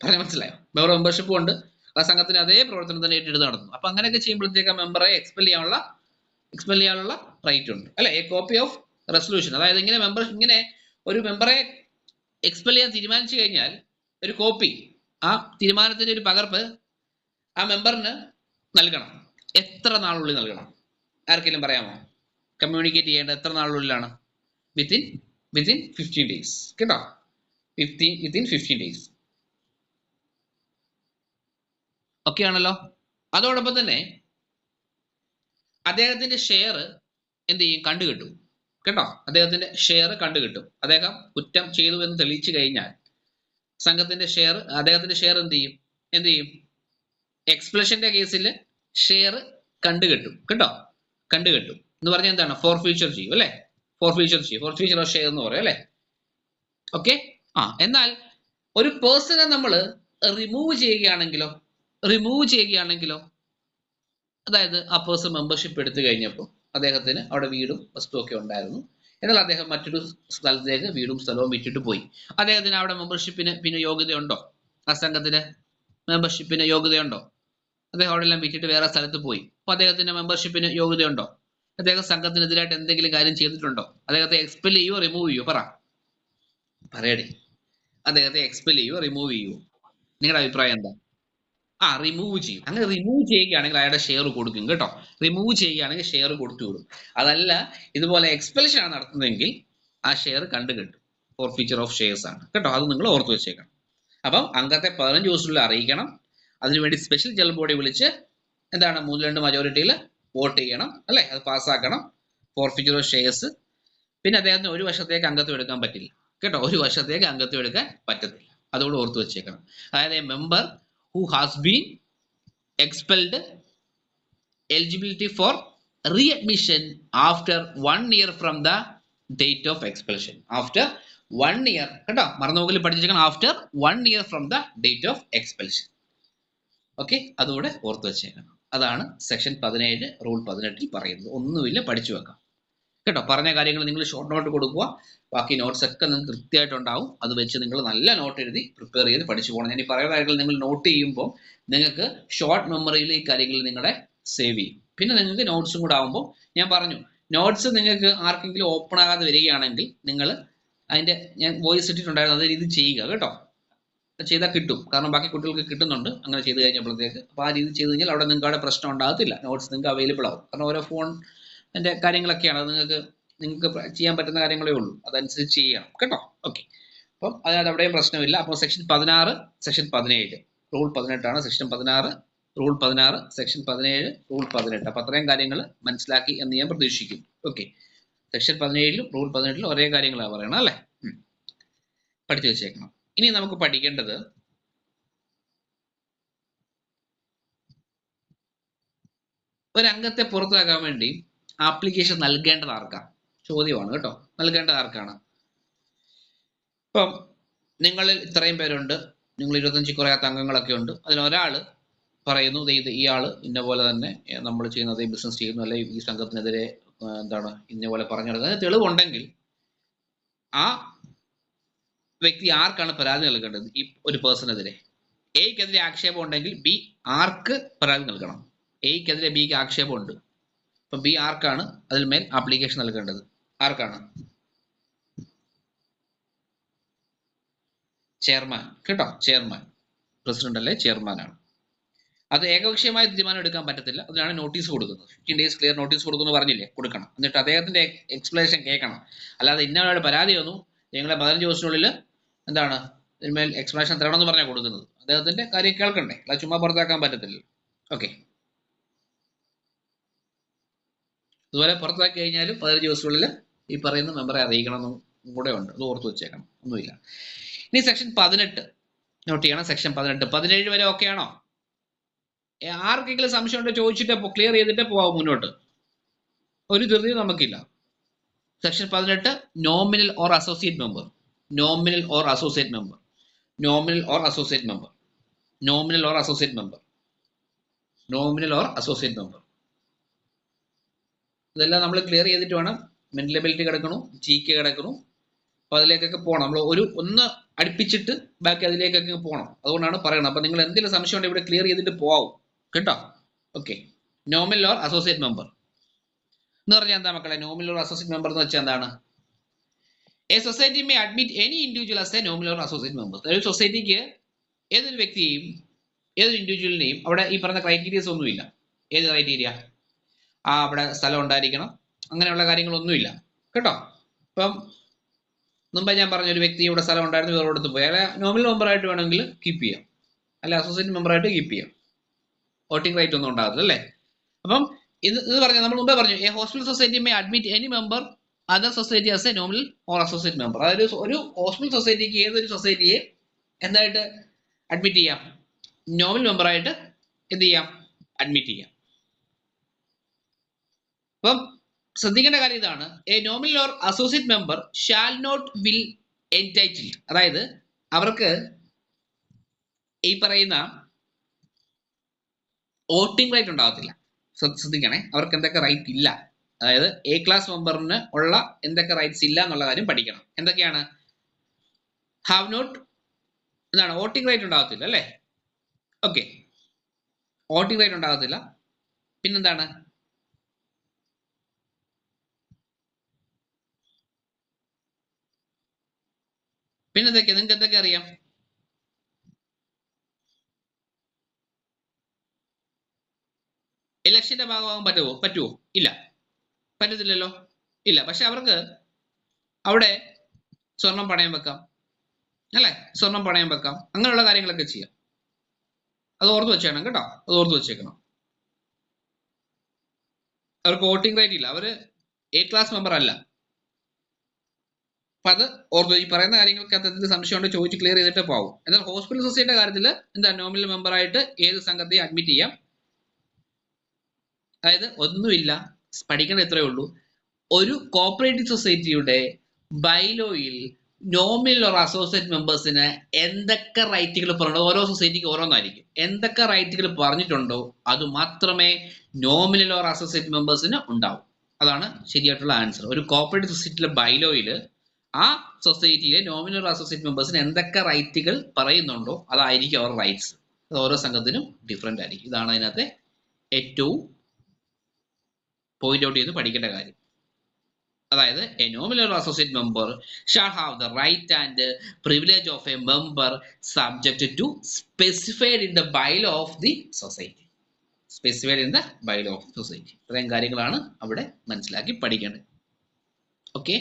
പറഞ്ഞ മനസ്സിലായോ? മെമ്പർഷിപ്പ് കൊണ്ട് ആ സംഘത്തിന് അതേ പ്രവർത്തനം തന്നെ ഏറ്റെടുത്ത് നടത്തുന്നു. അപ്പൊ അങ്ങനെയൊക്കെ ചെയ്യുമ്പോഴത്തേക്ക് മെമ്പറെ എക്സ്പെൽ ചെയ്യാനുള്ള റൈറ്റ് ഉണ്ട് അല്ലെ. എ കോപ്പി ഓഫ് റെസൊല്യൂഷൻ, അതായത് ഇങ്ങനെ ഒരു മെമ്പറെ എക്സ്പെൽ ചെയ്യാൻ തീരുമാനിച്ചു കഴിഞ്ഞാൽ ഒരു കോപ്പി, ആ തീരുമാനത്തിന്റെ ഒരു പകർപ്പ് ആ മെമ്പറിന് നൽകണം. എത്ര നാളുള്ളിൽ നൽകണം? ആർക്കെങ്കിലും പറയാമോ? കമ്മ്യൂണിക്കേറ്റ് ചെയ്യേണ്ടത് എത്ര നാളുള്ളിലാണ്? വിത്തിൻ 15 days കേട്ടോ, വിത്തിൻ 15 days. ഓക്കെ ആണല്ലോ. അതോടൊപ്പം തന്നെ അദ്ദേഹത്തിന്റെ ഷെയർ എന്ത് ചെയ്യും? കണ്ടുകിട്ടും കേട്ടോ. അദ്ദേഹത്തിന്റെ ഷെയർ കണ്ടുകിട്ടും. അദ്ദേഹം കുറ്റം ചെയ്തു എന്ന് തെളിയിച്ചു കഴിഞ്ഞാൽ സംഘത്തിന്റെ ഷെയർ, അദ്ദേഹത്തിന്റെ ഷെയർ എന്ത് ചെയ്യും? എക്സ്പ്ലഷന്റെ കേസിൽ ഷെയർ കണ്ടുകിട്ടും കേട്ടോ. കണ്ടുകിട്ടും എന്ന് പറഞ്ഞാൽ എന്താണ്? ഫോർഫീച്ചർ ചെയ്യും അല്ലെ. ഫോർഫീച്ചർ ഓഫ് ഷെയർ എന്ന് പറയും അല്ലെ. ഓക്കെ. എന്നാൽ ഒരു പേഴ്സണെ നമ്മൾ റിമൂവ് ചെയ്യുകയാണെങ്കിലോ അതായത് ആ പേഴ്സൺ മെമ്പർഷിപ്പ് എടുത്തു കഴിഞ്ഞപ്പോൾ അദ്ദേഹത്തിന് അവിടെ വീടും വസ്തുവൊക്കെ ഉണ്ടായിരുന്നു. എന്നാൽ അദ്ദേഹം മറ്റൊരു സ്ഥലത്തേക്ക് വീടും സ്ഥലവും വിറ്റിട്ട് പോയി. അദ്ദേഹത്തിന് അവിടെ മെമ്പർഷിപ്പിന് പിന്നെ യോഗ്യതയുണ്ടോ? ആ സംഘത്തിന് മെമ്പർഷിപ്പിന് യോഗ്യതയുണ്ടോ? അദ്ദേഹം അവിടെ എല്ലാം വിറ്റിട്ട് വേറെ സ്ഥലത്ത് പോയി. അപ്പോൾ അദ്ദേഹത്തിന്റെ മെമ്പർഷിപ്പിന് യോഗ്യതയുണ്ടോ? അദ്ദേഹം സംഘത്തിനെതിരായിട്ട് എന്തെങ്കിലും കാര്യം ചെയ്തിട്ടുണ്ടോ? അദ്ദേഹത്തെ എക്സ്പെൽ ചെയ്യുവോ റിമൂവ് ചെയ്യുവോ? പറയടി. അദ്ദേഹത്തെ എക്സ്പെൽ ചെയ്യുവോ റിമൂവ് ചെയ്യുവോ? നിങ്ങളുടെ അഭിപ്രായം എന്താ? റിമൂവ് ചെയ്യും. അങ്ങനെ റിമൂവ് ചെയ്യുകയാണെങ്കിൽ അയാളുടെ ഷെയർ കൊടുക്കും കേട്ടോ. റിമൂവ് ചെയ്യുകയാണെങ്കിൽ ഷെയർ കൊടുത്തു വിടും. അതല്ല ഇതുപോലെ എക്സ്പെൽഷൻ ആണ് നടത്തുന്നതെങ്കിൽ ആ ഷെയർ കണ്ടുകിട്ടും. ഫോർഫീച്ചർ ഓഫ് ഷെയർസ് ആണ് കേട്ടോ. അത് നിങ്ങൾ ഓർത്ത് വെച്ചേക്കണം. അപ്പം അംഗത്തെ 15 ദിവസത്തിനുള്ളിൽ അറിയിക്കണം. അതിനുവേണ്ടി സ്പെഷ്യൽ ജനറൽ ബോഡി വിളിച്ച് എന്താണ് 3/2 മജോറിറ്റിയിൽ വോട്ട് ചെയ്യണം അല്ലേ? അത് പാസ്സാക്കണം. Forfeiture of shares. പിന്നെ അദ്ദേഹത്തിന് ഒരു വർഷത്തേക്ക് അംഗത്വം എടുക്കാൻ പറ്റില്ല കേട്ടോ. ഒരു വർഷത്തേക്ക് അംഗത്വം എടുക്കാൻ പറ്റത്തില്ല. അതുകൊണ്ട് ഓർത്ത് വെച്ചേക്കണം. അതായത് A member who has been expelled eligibility for readmission after 1 year from the date of expulsion. After 1 year കേട്ടോ, മറന്നുപോകൽ പഠിച്ചേക്കണം. After 1 year from the date of expulsion. Okay, അതുകൂടെ ഓർത്ത് വെച്ചേക്കണം. അതാണ് സെക്ഷൻ 17 റൂൾ 18 പറയുന്നത്. ഒന്നുമില്ല, പഠിച്ചു വെക്കാം കേട്ടോ. പറഞ്ഞ കാര്യങ്ങൾ നിങ്ങൾ ഷോർട്ട് നോട്ട് കൊടുക്കുക. ബാക്കി നോട്ട്സ് ഒക്കെ നിങ്ങൾക്ക് കൃത്യമായിട്ടുണ്ടാവും. അത് വെച്ച് നിങ്ങൾ നല്ല നോട്ട് എഴുതി പ്രിപ്പയർ ചെയ്ത് പഠിച്ചു പോകണം. ഞാൻ ഈ പറയുന്ന കാര്യങ്ങൾ നിങ്ങൾ നോട്ട് ചെയ്യുമ്പോൾ നിങ്ങൾക്ക് ഷോർട്ട് മെമ്മറിയിൽ ഈ കാര്യങ്ങൾ നിങ്ങളെ സേവ് ചെയ്യും. പിന്നെ നിങ്ങൾക്ക് നോട്ട്സും കൂടെ ആകുമ്പോൾ ഞാൻ പറഞ്ഞു, നോട്ട്സ് നിങ്ങൾക്ക് ആർക്കെങ്കിലും ഓപ്പൺ ആകാതെ വരികയാണെങ്കിൽ നിങ്ങൾ അതിൻ്റെ ഞാൻ വോയിസ് ഇട്ടിട്ടുണ്ടായിരുന്നു, അത് രീതി ചെയ്യുക കേട്ടോ. ചെയ്താൽ കിട്ടും. കാരണം ബാക്കി കുട്ടികൾക്ക് കിട്ടുന്നുണ്ട് അങ്ങനെ ചെയ്ത് കഴിഞ്ഞപ്പോഴത്തേക്ക്. അപ്പോൾ ആ രീതി ചെയ്ത് കഴിഞ്ഞാൽ അവിടെ നിങ്ങൾക്ക് അവിടെ പ്രശ്നം ഉണ്ടാകത്തില്ല. നോട്ട്സ് നിങ്ങൾക്ക് അവൈലബിൾ ആവും. കാരണം ഓരോ ഫോൺ എൻ്റെ കാര്യങ്ങളൊക്കെയാണ്. അത് നിങ്ങൾക്ക് ചെയ്യാൻ പറ്റുന്ന കാര്യങ്ങളേ ഉള്ളൂ. അതനുസരിച്ച് ചെയ്യണം കേട്ടോ. ഓക്കെ, അപ്പം അതിനകത്ത് അവിടെയും പ്രശ്നമില്ല. അപ്പോൾ section 16 section 17 rule 18 section 16 rule 16 section 17 rule 18. അപ്പം അത്രയും കാര്യങ്ങൾ മനസ്സിലാക്കി എന്ന് ഞാൻ പ്രതീക്ഷിക്കും. ഓക്കെ, സെക്ഷൻ 17ലും റൂൾ 18ലും ഒരേ കാര്യങ്ങളാണ് പറയണം അല്ലേ? പഠിച്ചു വെച്ചേക്കണം. ഇനി നമുക്ക് പഠിക്കേണ്ടത് ഒരംഗത്തെ പുറത്താക്കാൻ വേണ്ടി ആപ്ലിക്കേഷൻ നൽകേണ്ടത് ആർക്കാണ്? ചോദ്യമാണ് കേട്ടോ. നൽകേണ്ടത് ആർക്കാണ്? ഇപ്പം നിങ്ങളിൽ ഇത്രയും പേരുണ്ട്, നിങ്ങൾ 25 കുറയാത്ത അംഗങ്ങളൊക്കെ ഉണ്ട്. അതിലൊരാൾ പറയുന്നു ഇയാൾ ഇന്ന പോലെ തന്നെ നമ്മൾ ചെയ്യുന്ന അതേ ബിസിനസ് ചെയ്യുന്നു, അല്ലെങ്കിൽ ഈ സംഘത്തിനെതിരെ ഇന്ന പോലെ പറഞ്ഞെടുക്കുന്നത് തെളിവുണ്ടെങ്കിൽ ആ വ്യക്തി ആർക്കാണ് പരാതി നൽകേണ്ടത്? ഈ ഒരു പേഴ്സണെതിരെ എയ്ക്കെതിരെ ആക്ഷേപം ഉണ്ടെങ്കിൽ ബി ആർക്ക് പരാതി നൽകണം? എയ്ക്കെതിരെ ബിക്ക് ആക്ഷേപമുണ്ട്. അപ്പം ബി ആർക്കാണ് അതിൽ മേൽ ആപ്ലിക്കേഷൻ നൽകേണ്ടത്? ആർക്കാണ്? ചെയർമാൻ കേട്ടോ. ചെയർമാൻ, പ്രസിഡന്റ് അല്ലെ ചെയർമാനാണ്. അത് ഏകപക്ഷീയമായ തീരുമാനം എടുക്കാൻ പറ്റത്തില്ല. അതിനാണ് നോട്ടീസ് കൊടുക്കുന്നത്. 15 days ക്ലിയർ നോട്ടീസ് കൊടുക്കുന്നു പറഞ്ഞില്ലേ? കൊടുക്കണം. എന്നിട്ട് അദ്ദേഹത്തിന്റെ എക്സ്പ്ലനേഷൻ കേൾക്കണം. അല്ലാതെ ഇന്നവരുടെ പരാതി വന്നു നിങ്ങളെ 15 ദിവസത്തിനുള്ളിൽ ഇതിന്മേൽ എക്സ്പ്ലനേഷൻ തരണമെന്ന് പറഞ്ഞാൽ കൊടുക്കുന്നത്. അദ്ദേഹത്തിന്റെ കാര്യം കേൾക്കണ്ടേ? അല്ല ചുമ്മാ പുറത്താക്കാൻ പറ്റത്തില്ല. ഓക്കെ, അതുപോലെ പുറത്താക്കി കഴിഞ്ഞാലും 15 ദിവസത്തിനുള്ളിൽ ഈ പറയുന്ന മെമ്പറെ അറിയിക്കണമെന്നും കൂടെ ഉണ്ട്. അത് ഓർത്ത് വെച്ചേക്കണം. ഒന്നുമില്ല. ഇനി സെക്ഷൻ 18 നോട്ട് ചെയ്യണം. സെക്ഷൻ 18 17 വരെ ഓക്കെ ആണോ? ആർക്കെങ്കിലും സംശയം ഉണ്ടോ ചോദിച്ചിട്ട് ക്ലിയർ ചെയ്തിട്ട് പോവാം മുന്നോട്ട്. ഒരു ധൃതിയും നമുക്കില്ല. Section 18 nominal or associate member. Nominal or associate member. Nominal or associate member. Nominal or associate member. Nominal or associate member. ഇതെല്ലാം നമ്മൾ ക്ലിയർ ചെയ്തിട്ട് വേണം. മെന്റൽ എബിലിറ്റി കിടക്കണു, GK കിടക്കണു. അപ്പോൾ അതിലേക്കൊക്കെ പോകണം. നമ്മൾ ഒന്ന് അടുപ്പിച്ചിട്ട് ബാക്കി അതിലേക്കൊക്കെ പോകണം. അതുകൊണ്ടാണ് പറയുന്നത്. അപ്പോൾ നിങ്ങൾ എന്തെങ്കിലും സംശയം ഉണ്ടെങ്കിൽ ഇവിടെ ക്ലിയർ ചെയ്തിട്ട് പോവും കേട്ടോ. Okay, nominal or associate member എന്ന് പറഞ്ഞാൽ എന്താ മക്കളെ? നോമിനൽ ഓർ അസോസിയേറ്റ് മെമ്പർ എന്ന് വെച്ചാൽ എന്താണ്? A society may admit any individual as A nominal or associate member. ഒരു സൊസൈറ്റിക്ക് ഏതൊരു വ്യക്തിയെയും ഏതൊരു ഇൻഡിവിജ്വലിനെയും അവിടെ ഈ പറഞ്ഞ ക്രൈറ്റീരിയസ് ഒന്നുമില്ല. ഏത് ക്രൈറ്റീരിയ? അവിടെ സ്ഥലം ഉണ്ടായിരിക്കണം, അങ്ങനെയുള്ള കാര്യങ്ങളൊന്നുമില്ല കേട്ടോ. ഇപ്പം മുമ്പേ ഞാൻ പറഞ്ഞ ഒരു വ്യക്തി ഇവിടെ സ്ഥലം ഉണ്ടായിരുന്നു വേറെ കൊടുത്ത് പോയി, അല്ലെ നോമിനൽ മെമ്പറായിട്ട് വേണമെങ്കിൽ കീപ്പ് ചെയ്യാം, അല്ലെ അസോസിയേറ്റ് മെമ്പറായിട്ട് കീപ്പ് ചെയ്യാം. വോട്ടിംഗ് റൈറ്റ് ഒന്നും ഉണ്ടാകത്തില്ല അല്ലേ? അപ്പം ഇത് പറഞ്ഞാൽ നമ്മൾ മുമ്പേ പറഞ്ഞു, A hospital society may admit any member other society as A nominal or associate member. അതായത് ഒരു ഹോസ്പിറ്റൽ സൊസൈറ്റിക്ക് ഏതൊരു സൊസൈറ്റിയെ എന്തായിട്ട് അഡ്മിറ്റ് ചെയ്യാം? നോമിനൽ മെമ്പറായിട്ട് എന്ത് ചെയ്യാം? അഡ്മിറ്റ് ചെയ്യാം. അപ്പം ശ്രദ്ധിക്കേണ്ട കാര്യം ഇതാണ്, a nominal or associate member shall not will entitle. അതായത് അവർക്ക് ഈ പറയുന്ന വോട്ടിംഗ് റൈറ്റ് ഉണ്ടാകത്തില്ല. ശ്രദ്ധിക്കണേ, അവർക്ക് എന്തൊക്കെ റൈറ്റ് ഇല്ല, അതായത് എ ക്ലാസ് മെമ്പറിന് ഉള്ള എന്തൊക്കെ റൈറ്റ്സ് ഇല്ല എന്നുള്ള കാര്യം പഠിക്കണം. എന്തൊക്കെയാണ്? ഹാവ് നോട്ട്, എന്താണ്, വോട്ടിംഗ് റൈറ്റ് ഉണ്ടാകത്തില്ല അല്ലേ? ഓക്കെ, വോട്ടിംഗ് റൈറ്റ് ഉണ്ടാകത്തില്ല. പിന്നെന്താണ്? പിന്നെന്തൊക്കെയാ, നിങ്ങൾക്ക് എന്തൊക്കെ അറിയാം? ഇലക്ഷന്റെ ഭാഗമാകാൻ പറ്റുമോ? ഇല്ല, പറ്റത്തില്ലല്ലോ. ഇല്ല. പക്ഷെ അവർക്ക് അവിടെ സ്വർണം പണയം വെക്കാം അല്ലേ? സ്വർണം പണയം വെക്കാം, അങ്ങനെയുള്ള കാര്യങ്ങളൊക്കെ ചെയ്യാം. അത് ഓർത്ത് വെച്ചേക്കണം കേട്ടോ, അത് ഓർത്ത് വെച്ചേക്കണം. അവർക്ക് വോട്ടിംഗ് റൈറ്റ് ഇല്ല, അവര് എ ക്ലാസ് മെമ്പർ അല്ല. അപ്പൊ അത് ഓർത്ത്, ഈ പറയുന്ന കാര്യങ്ങൾക്ക് എന്തെങ്കിലും സംശയം ഉണ്ട് ചോദിച്ച് ക്ലിയർ ചെയ്തിട്ട് പോകും. എന്നാൽ ഹോസ്പിറ്റൽ സൊസൈറ്റിയുടെ കാര്യത്തിൽ എന്താ, നോമിനൽ മെമ്പർ ആയിട്ട് ഏത് സംഘത്തെയും അഡ്മിറ്റ് ചെയ്യാം. അതായത് ഒന്നുമില്ല, പഠിക്കേണ്ട എത്രയേ ഉള്ളൂ, ഒരു കോപ്പറേറ്റീവ് സൊസൈറ്റിയുടെ ബൈലോയിൽ നോമിനൽ ഓർ അസോസിയേറ്റ് മെമ്പേഴ്സിന് എന്തൊക്കെ റൈറ്റുകൾ പറഞ്ഞോ, ഓരോ സൊസൈറ്റിക്ക് ഓരോന്നായിരിക്കും, എന്തൊക്കെ റൈറ്റുകൾ പറഞ്ഞിട്ടുണ്ടോ അത് മാത്രമേ നോമിനൽ ഓർ അസോസിയേറ്റ് മെമ്പേഴ്സിന് ഉണ്ടാവും. അതാണ് ശരിയായിട്ടുള്ള ആൻസർ. ഒരു കോപ്പറേറ്റീവ് സൊസൈറ്റിയിലെ ബൈലോയിൽ ആ സൊസൈറ്റിയിലെ നോമിനൽ ഓർ അസോസിയേറ്റ് മെമ്പേഴ്സിന് എന്തൊക്കെ റൈറ്റുകൾ പറയുന്നുണ്ടോ അതായിരിക്കും അവരുടെ റൈറ്റ്സ്. അത് ഓരോ സംഘത്തിനും ഡിഫറെന്റ് ആയിരിക്കും. ഇതാണ് അതിനകത്തെ ഏറ്റവും പോയിന്റ് ഔട്ട് ചെയ്ത് പഠിക്കേണ്ട കാര്യം. അതായത് a nominal or associate member shall have the right and privilege of a member subject to specified in the bylaw of the society. Specified in the bylaw of society. ഇത്രയും കാര്യങ്ങളാണ് അവിടെ മനസ്സിലാക്കി പഠിക്കേണ്ടത്. Okay,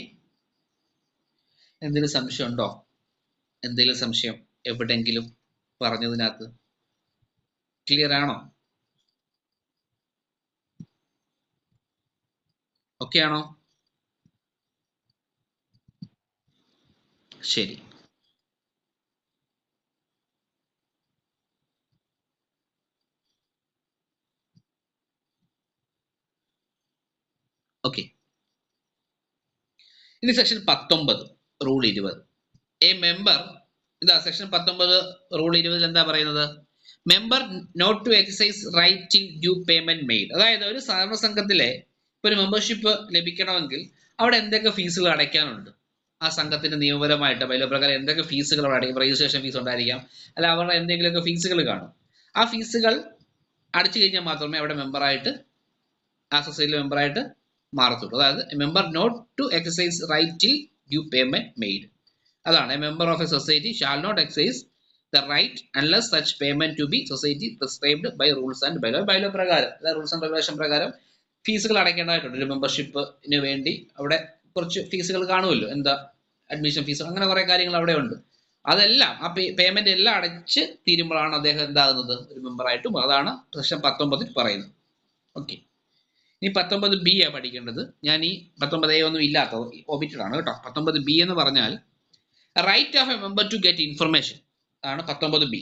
എന്തെങ്കിലും സംശയം ഉണ്ടോ? എന്തെങ്കിലും സംശയം എവിടെങ്കിലും പറഞ്ഞതിനകത്ത് ക്ലിയർ ആണോ? ഓക്കെ ആണോ? ശരി. ഓക്കെ, ഇനി സെക്ഷൻ 19 റൂൾ 20. എ മെമ്പർ, ഇതാ സെക്ഷൻ 19 റൂൾ 20 എന്താ പറയുന്നത്? Member not to exercise right till due payment made. അതായത് ഒരു സഹകരണ സംഘത്തിലെ ഒരു മെമ്പർഷിപ്പ് ലഭിക്കണമെങ്കിൽ അവിടെ എന്തൊക്കെ ഫീസുകൾ അടയ്ക്കാനുണ്ട്, ആ സംഘത്തിന്റെ നിയമപരമായിട്ട് ബൈലോ പ്രകാരം എന്തൊക്കെ ഫീസുകൾ അവിടെ അടയ്ക്കും. രജിസ്ട്രേഷൻ ഫീസ് ഉണ്ടായിരിക്കാം, അല്ല അവരുടെ എന്തെങ്കിലുമൊക്കെ ഫീസുകൾ കാണും. ആ ഫീസുകൾ അടച്ചു കഴിഞ്ഞാൽ മാത്രമേ അവിടെ മെമ്പറായിട്ട്, ആ സൊസൈറ്റിയിലെ മെമ്പറായിട്ട് മാറത്തുള്ളൂ. അതായത് member not to exercise right till due payment made. അതാണ്, a member of a society shall not exercise the right unless such payment to be society prescribed by rules and bylaw. Bylaw പ്രകാരം, rules and regulation പ്രകാരം ഫീസുകൾ അടയ്ക്കേണ്ടതായിട്ടുണ്ട്. ഒരു മെമ്പർഷിപ്പിന് വേണ്ടി അവിടെ കുറച്ച് ഫീസുകൾ കാണുമല്ലോ, എന്താ അഡ്മിഷൻ ഫീസ്, അങ്ങനെ കുറെ കാര്യങ്ങൾ അവിടെ ഉണ്ട്. അതെല്ലാം, ആ പേയ്മെന്റ് എല്ലാം അടച്ച് തീരുമ്പോഴാണ് അദ്ദേഹം എന്താകുന്നത്, ഒരു മെമ്പറായിട്ടും. അതാണ് സെക്ഷൻ 19 പറയുന്നത്. ഓക്കെ, ഇനി 19B ആ പഠിക്കേണ്ടത്. ഞാൻ ഈ 19A ഒന്നും ഇല്ലാത്ത ഒമിറ്റഡ് ആണ് കേട്ടോ. 19B എന്ന് പറഞ്ഞാൽ right of a member to get information ആണ് 19B.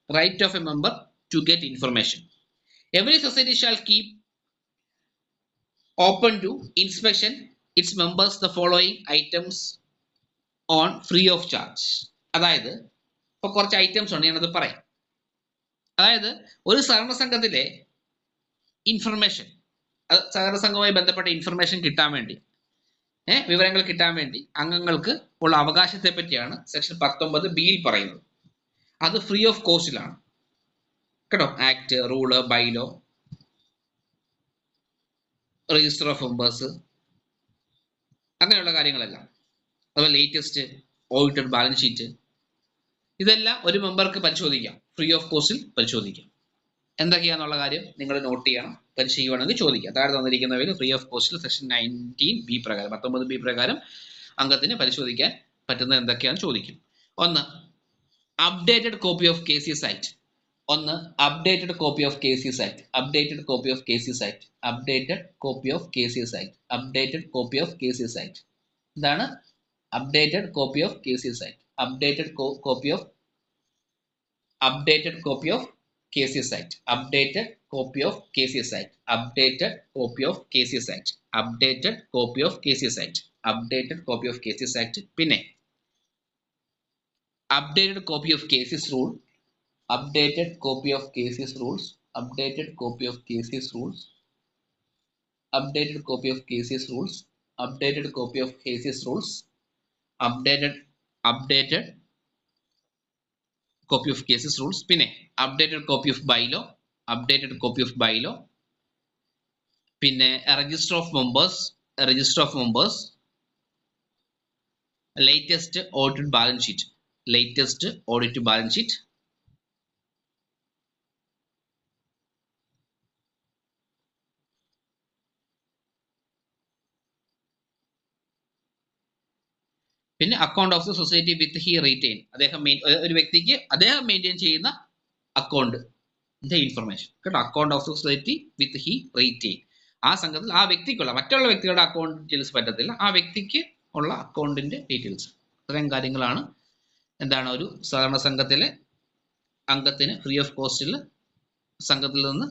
Right of a member to get information. Every society shall keep open to inspection its members the following items on free of charge. അതായത് ഇപ്പൊ കുറച്ച് items ഉണ്ട്, ഞാനത് പറയാം. അതായത് ഒരു സഹകരണ സംഘത്തിലെ ഇൻഫർമേഷൻ, സഹകരണ സംഘവുമായി ബന്ധപ്പെട്ട ഇൻഫർമേഷൻ കിട്ടാൻ വേണ്ടി, വിവരങ്ങൾ കിട്ടാൻ വേണ്ടി അംഗങ്ങൾക്ക് ഉള്ള അവകാശത്തെ പറ്റിയാണ് സെക്ഷൻ 19B പറയുന്നത്. അത് ഫ്രീ ഓഫ് കോസ്റ്റിലാണ് കേട്ടോ. Act, rule, bylaw, register of members, അങ്ങനെയുള്ള കാര്യങ്ങളെല്ലാം, അതുപോലെ ലേറ്റസ്റ്റ് ഓഡിറ്റഡ് ബാലൻസ് ഷീറ്റ്, ഇതെല്ലാം ഒരു മെമ്പർക്ക് പരിശോധിക്കാം, ഫ്രീ ഓഫ് കോസ്റ്റിൽ പരിശോധിക്കാം. എന്തൊക്കെയാണെന്നുള്ള കാര്യം നിങ്ങൾ നോട്ട് ചെയ്യണം. ചെയ്യുവാണെങ്കിൽ ചോദിക്കാം. താഴെ തന്നിരിക്കുന്നവയിൽ ഫ്രീ ഓഫ് കോസ്റ്റിൽ സെക്ഷൻ 19B പ്രകാരം, 19B പ്രകാരം അംഗത്തിന് പരിശോധിക്കാൻ പറ്റുന്ന എന്തൊക്കെയാണെന്ന് ചോദിക്കും. ഒന്ന്, updated copy of KCS act. ഒന്ന്, updated copy of KCS act. Updated copy of KCS act. Updated copy of KCS act. Updated copy of KCS act. എന്താണ് updated copy of KCS act? Updated copy of updated copy of KCS act. Updated copy of KCS act. Updated copy of KCS act. Updated copy of KCS act. Updated copy of KCS act. പിന്നെ updated copy of KCS rule, updated copy of KCS rules, updated copy of KCS rules, updated copy of KCS rules, updated copy of KCS rules, updated copy of KCS rules, പിന്നെ updated copy of bylaw, updated copy of bylaw, പിന്നെ register of members, latest audited balance sheet, latest audited balance sheet, പിന്നെ account of the society with he retain, അദ്ദേഹം ഒരു വ്യക്തിക്ക് അദ്ദേഹം maintain ചെയ്യുന്ന account information കേട്ടോ. Account of the society with he retain, ആ സംഘത്തിൽ ആ വ്യക്തിക്കുള്ള, മറ്റുള്ള വ്യക്തികളുടെ അക്കൗണ്ട് ഡീറ്റെയിൽസ് പറ്റത്തില്ല, ആ വ്യക്തിക്ക് ഉള്ള അക്കൗണ്ടിന്റെ ഡീറ്റെയിൽസ്. ഇത്രയും കാര്യങ്ങളാണ് എന്താണ് ഒരു സാധാരണ സംഘത്തിലെ അംഗത്തിന് ഫ്രീ ഓഫ് കോസ്റ്റിൽ സംഘത്തിൽ നിന്ന്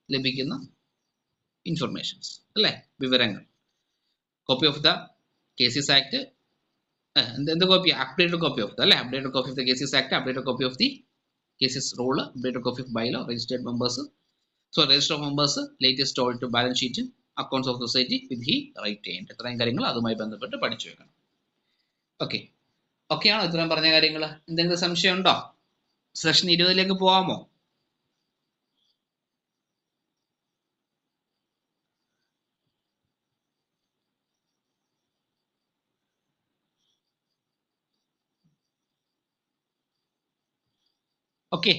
ലഭിക്കുന്ന ഇൻഫർമേഷൻസ് അല്ലേ, വിവരങ്ങൾ. Copy of the KCS act, എന്ത് copy? Updated copy of the അല്ലേ, updated copy of the KCS act, updated copy of the KCS rule, updated copy of bylaw, registered members, register of members, latest audit balance sheet, accounts of society with he retained. ഇത്രയും കാര്യങ്ങൾ അതുമായി ബന്ധപ്പെട്ട് പഠിച്ചു വെക്കണം. Okay, ഓക്കെയാണോ ഇത്രയും പറഞ്ഞ കാര്യങ്ങൾ? എന്തെങ്കിലും സംശയം ഉണ്ടോ? സെക്ഷൻ 20 പോവാമോ? ഓക്കെ,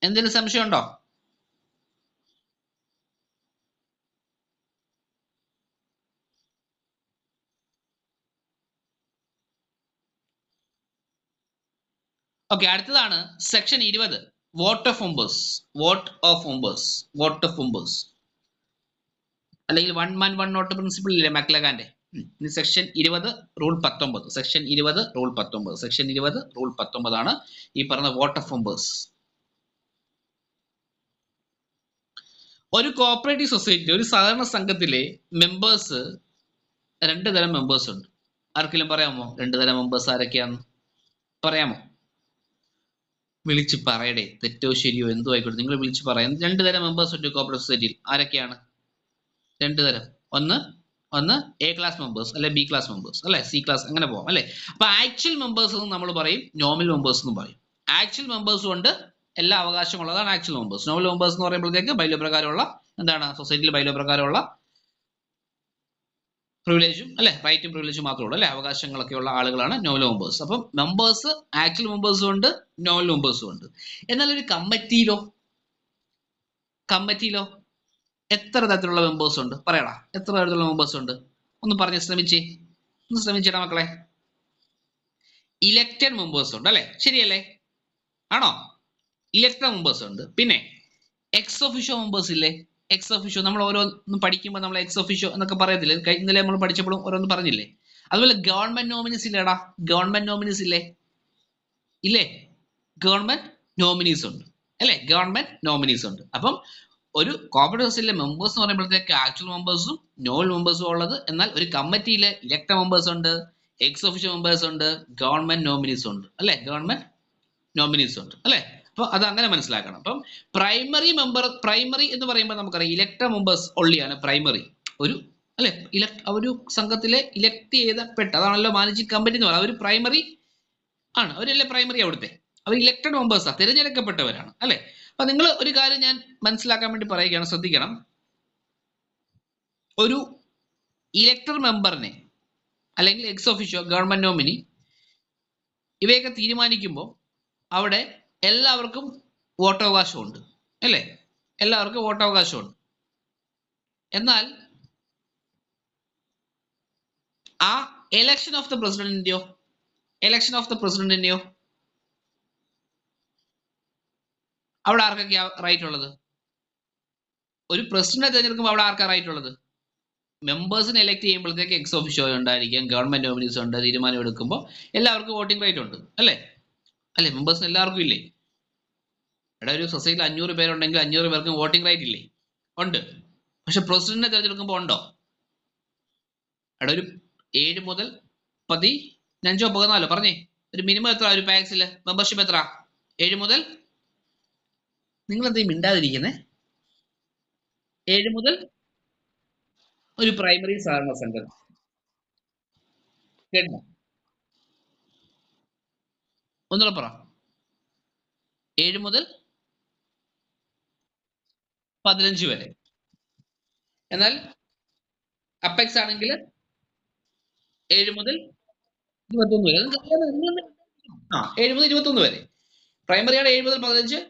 എന്തെങ്കിലും സംശയം ഉണ്ടോ? ഓക്കെ, അടുത്തതാണ് section 20, vote of members. Vote of members, vote of members അല്ലെങ്കിൽ 1 man 1 vote പ്രിൻസിപ്പിൾ ഇല്ലേ മക്ലഗാന്റെ. Section 20 rule 19, section 20 rule 19, section 20 rule 19 ആണ് ഈ പറഞ്ഞ വോട്ട് ഓഫ് മെമ്പേഴ്സ്. ഒരു കോപ്പറേറ്റീവ് സൊസൈറ്റി, ഒരു സാധാരണ സംഘത്തിലെ മെമ്പേഴ്സ് 2 തരം മെമ്പേഴ്സ് ഉണ്ട്. ആർക്കെങ്കിലും പറയാമോ 2 തരം മെമ്പേഴ്സ് ആരൊക്കെയാന്ന് പറയാമോ? വിളിച്ച് പറയടേ, തെറ്റോ ശരിയോ എന്തോ ആയിക്കോട്ടെ, നിങ്ങൾ വിളിച്ച് പറയാം. 2 തരം മെമ്പേഴ്സ് ഉണ്ട് കോപ്പറേറ്റീവ് സൊസൈറ്റിയിൽ. ആരൊക്കെയാണ് 2 തരം? ഒന്ന് എ ക്ലാസ് മെമ്പേഴ്സ് അല്ലെ ബി ക്ലാസ് മെമ്പേഴ്സ് അല്ലെ സി ക്ലാസ്, അങ്ങനെ പോകാം അല്ലെ. അപ്പൊ ആക്ച്വൽ മെമ്പേഴ്സ് എന്ന് നമ്മൾ പറയും, നോമിനൽ മെമ്പേഴ്സ് എന്ന് പറയും. ആക്ച്വൽ മെമ്പേഴ്സ് കൊണ്ട് എല്ലാ അവകാശമുള്ളതാണ് ആക്ച്വൽ മെമ്പേഴ്സ്. നോമിനൽ മെമ്പേഴ്സ് എന്ന് പറയുമ്പോഴത്തേക്ക് ബൈലോ പ്രകാരമുള്ള എന്താണ്, സൊസൈറ്റിയിൽ ബൈലോ പ്രകാരമുള്ള പ്രിവിലേജും അല്ലെ, റൈറ്റും പ്രിവിലേജും മാത്രമേ ഉള്ളൂ അല്ലെ, അവകാശങ്ങളൊക്കെ ഉള്ള ആളുകളാണ് നോമിനൽ മെമ്പേഴ്സ്. അപ്പം മെമ്പേഴ്സ് ആക്ച്വൽ മെമ്പേഴ്സും ഉണ്ട്, നോമിനൽ മെമ്പേഴ്സും ഉണ്ട്. എന്നാൽ ഒരു കമ്മിറ്റിയിലോ എത്ര തരത്തിലുള്ള മെമ്പേഴ്സ് ഉണ്ട്? പറയടാ, എത്ര തരത്തിലുള്ള മെമ്പേഴ്സ് ഉണ്ട്? ഒന്ന് പറഞ്ഞ് ശ്രമിച്ചേടാ മക്കളെ. ഇലക്റ്റഡ് മെമ്പേഴ്സ് ഉണ്ട് അല്ലെ, ശരിയല്ലേ? ആണോ? ഇലക്റ്റഡ് മെമ്പേഴ്സ് ഉണ്ട്. പിന്നെ എക്സ് ഒഫീഷ്യോ മെമ്പേഴ്സ് ഇല്ലേ? എക്സ് ഒഫീഷ്യോ നമ്മൾ ഓരോന്ന് പഠിക്കുമ്പോൾ നമ്മൾ എക്സ് ഒഫീഷ്യോ എന്നൊക്കെ പറയത്തില്ലേ? ഇന്നലെ നമ്മൾ പഠിച്ചപ്പോഴും ഓരോന്ന് പറഞ്ഞില്ലേ? അതുപോലെ ഗവൺമെന്റ് നോമിനീസ് ഇല്ലേടാ? ഗവൺമെന്റ് നോമിനീസ് ഇല്ലേ? ഗവൺമെന്റ് നോമിനീസ് ഉണ്ട് അല്ലെ, ഗവൺമെന്റ് നോമിനീസ് ഉണ്ട്. അപ്പം ഒരു കോപ്പറേറ്റീവ് സൊസൈറ്റിയിലെ മെമ്പേഴ്സ് എന്ന് പറയുമ്പോഴത്തേക്ക് ആക്ച്വൽ മെമ്പേഴ്സും നോമിനൽ മെമ്പേഴ്സും ഉള്ളത്. എന്നാൽ ഒരു കമ്മിറ്റിയിലെ ഇലക്റ്റഡ് മെമ്പേഴ്സ് ഉണ്ട്, എക്സ് ഒഫീഷ്യോ മെമ്പേഴ്സ് ഉണ്ട്, ഗവൺമെന്റ് നോമിനീസ് ഉണ്ട് അല്ലെ, ഗവൺമെന്റ് നോമിനീസ് ഉണ്ട് അല്ലെ. അപ്പൊ അത് അങ്ങനെ മനസ്സിലാക്കണം. അപ്പം പ്രൈമറി എന്ന് പറയുമ്പോൾ നമുക്കറിയാം ഇലക്റ്റഡ് മെമ്പേഴ്സ് ഒള്ളിയാണ് പ്രൈമറി. ഒരു അല്ലെ ഒരു സംഘത്തിലെ ഇലക്ട് ചെയ്തപ്പെട്ട, അതാണല്ലോ മാനേജിംഗ് കമ്മിറ്റി എന്ന് പറയുന്നത്. അവർ പ്രൈമറി ആണ്, അവരല്ലേ പ്രൈമറി അവിടുത്തെ. അവർ ഇലക്റ്റഡ് മെമ്പേഴ്സാണ്, തിരഞ്ഞെടുക്കപ്പെട്ടവരാണ് അല്ലെ. അപ്പൊ നിങ്ങൾ ഒരു കാര്യം ഞാൻ മനസ്സിലാക്കാൻ വേണ്ടി പറയുകയാണ്, ശ്രദ്ധിക്കണം. ഒരു ഇലക്ടഡ് മെമ്പറിനെ അല്ലെങ്കിൽ എക്സ് ഒഫീഷ്യോ, ഗവൺമെന്റ് നോമിനി, ഇവയൊക്കെ തീരുമാനിക്കുമ്പോൾ അവിടെ എല്ലാവർക്കും വോട്ടവകാശമുണ്ട് അല്ലേ, എല്ലാവർക്കും വോട്ടവകാശമുണ്ട്. എന്നാൽ ആ എലക്ഷൻ ഓഫ് ദ പ്രസിഡന്റിന്റെയോ അവിടെ ആർക്കൊക്കെയാ റൈറ്റ് ഉള്ളത്? ഒരു പ്രസിഡന്റിനെ തിരഞ്ഞെടുക്കുമ്പോൾ അവിടെ ആർക്കാ റൈറ്റ് ഉള്ളത്? മെമ്പേഴ്സിനെ എലക്ട് ചെയ്യുമ്പോഴത്തേക്ക് എക്സ് ഒഫീഷ്യോ ഉണ്ടായിരിക്കാം, ഗവൺമെന്റ് നോമിനീസ് ഉണ്ട്. തീരുമാനം എടുക്കുമ്പോൾ എല്ലാവർക്കും വോട്ടിംഗ് റൈറ്റ് ഉണ്ട് അല്ലേ, മെമ്പേഴ്സിന് എല്ലാവർക്കും ഇല്ലേ? എടാ, ഒരു സൊസൈറ്റിയിൽ 500 പേരുണ്ടെങ്കിൽ 500 പേർക്കും വോട്ടിംഗ് റൈറ്റ് ഇല്ലേ? ഉണ്ട്. പക്ഷെ പ്രസിഡന്റിനെ തിരഞ്ഞെടുക്കുമ്പോൾ ഉണ്ടോ? എടാ, ഒരു 7 മുതൽ 15 14 പറഞ്ഞേ, ഒരു മിനിമം എത്ര ഒരു പാക്സിൽ മെമ്പർഷിപ്പ് എത്ര? 7 മുതൽ നിങ്ങൾ എന്തെങ്കിലും മിണ്ടാതിരിക്കുന്നേ 7 മുതൽ ഒരു പ്രൈമറി സഹകരണ സംഘം കേട്ടോ ഒന്നുകൂടെ പറ 7 മുതൽ 15 വരെ. എന്നാൽ അപ്പെക്സ് ആണെങ്കിൽ 7 മുതൽ 21 വരെ. 7 മുതൽ 21 വരെ. പ്രൈമറി ആണ് 7 മുതൽ 15,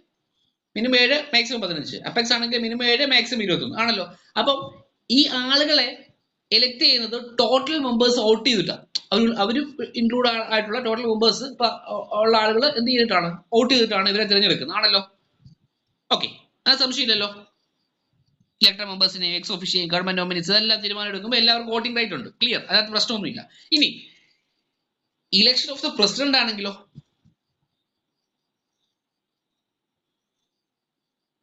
മിനിമം 7 മാക്സിമം 15. അപ്പെക്സ് ആണെങ്കിൽ മിനിമം 7 മാക്സിമം 21 ആണല്ലോ. അപ്പം ഈ ആളുകളെ എലക്ട് ചെയ്യുന്നത് ടോട്ടൽ മെമ്പേഴ്സ് വോട്ട് ചെയ്തിട്ടാണ്. അവർ ഇൻക്ലൂഡ് ആയിട്ടുള്ള ടോട്ടൽ മെമ്പേഴ്സ് ഉള്ള ആളുകൾ എന്ത് ചെയ്തിട്ടാണ് വോട്ട് ചെയ്തിട്ടാണ് ഇവരെ തിരഞ്ഞെടുക്കുന്നത് ആണല്ലോ. ഓക്കെ, അത് സംശയമില്ലല്ലോ. ഇലക്ടഡ് മെമ്പേഴ്സിനെ എക്സ് ഒഫീഷ്യ ഗവൺമെന്റ് നോമിനീസ് ഇതെല്ലാം തീരുമാനം എടുക്കുമ്പോൾ എല്ലാവർക്കും വോട്ടിംഗ് റൈറ്റ് ഉണ്ട്. ക്ലിയർ, അതിനകത്ത് പ്രശ്നമൊന്നുമില്ല. ഇനി ഇലക്ഷൻ ഓഫ് ദ പ്രസിഡന്റ് ആണെങ്കിലോ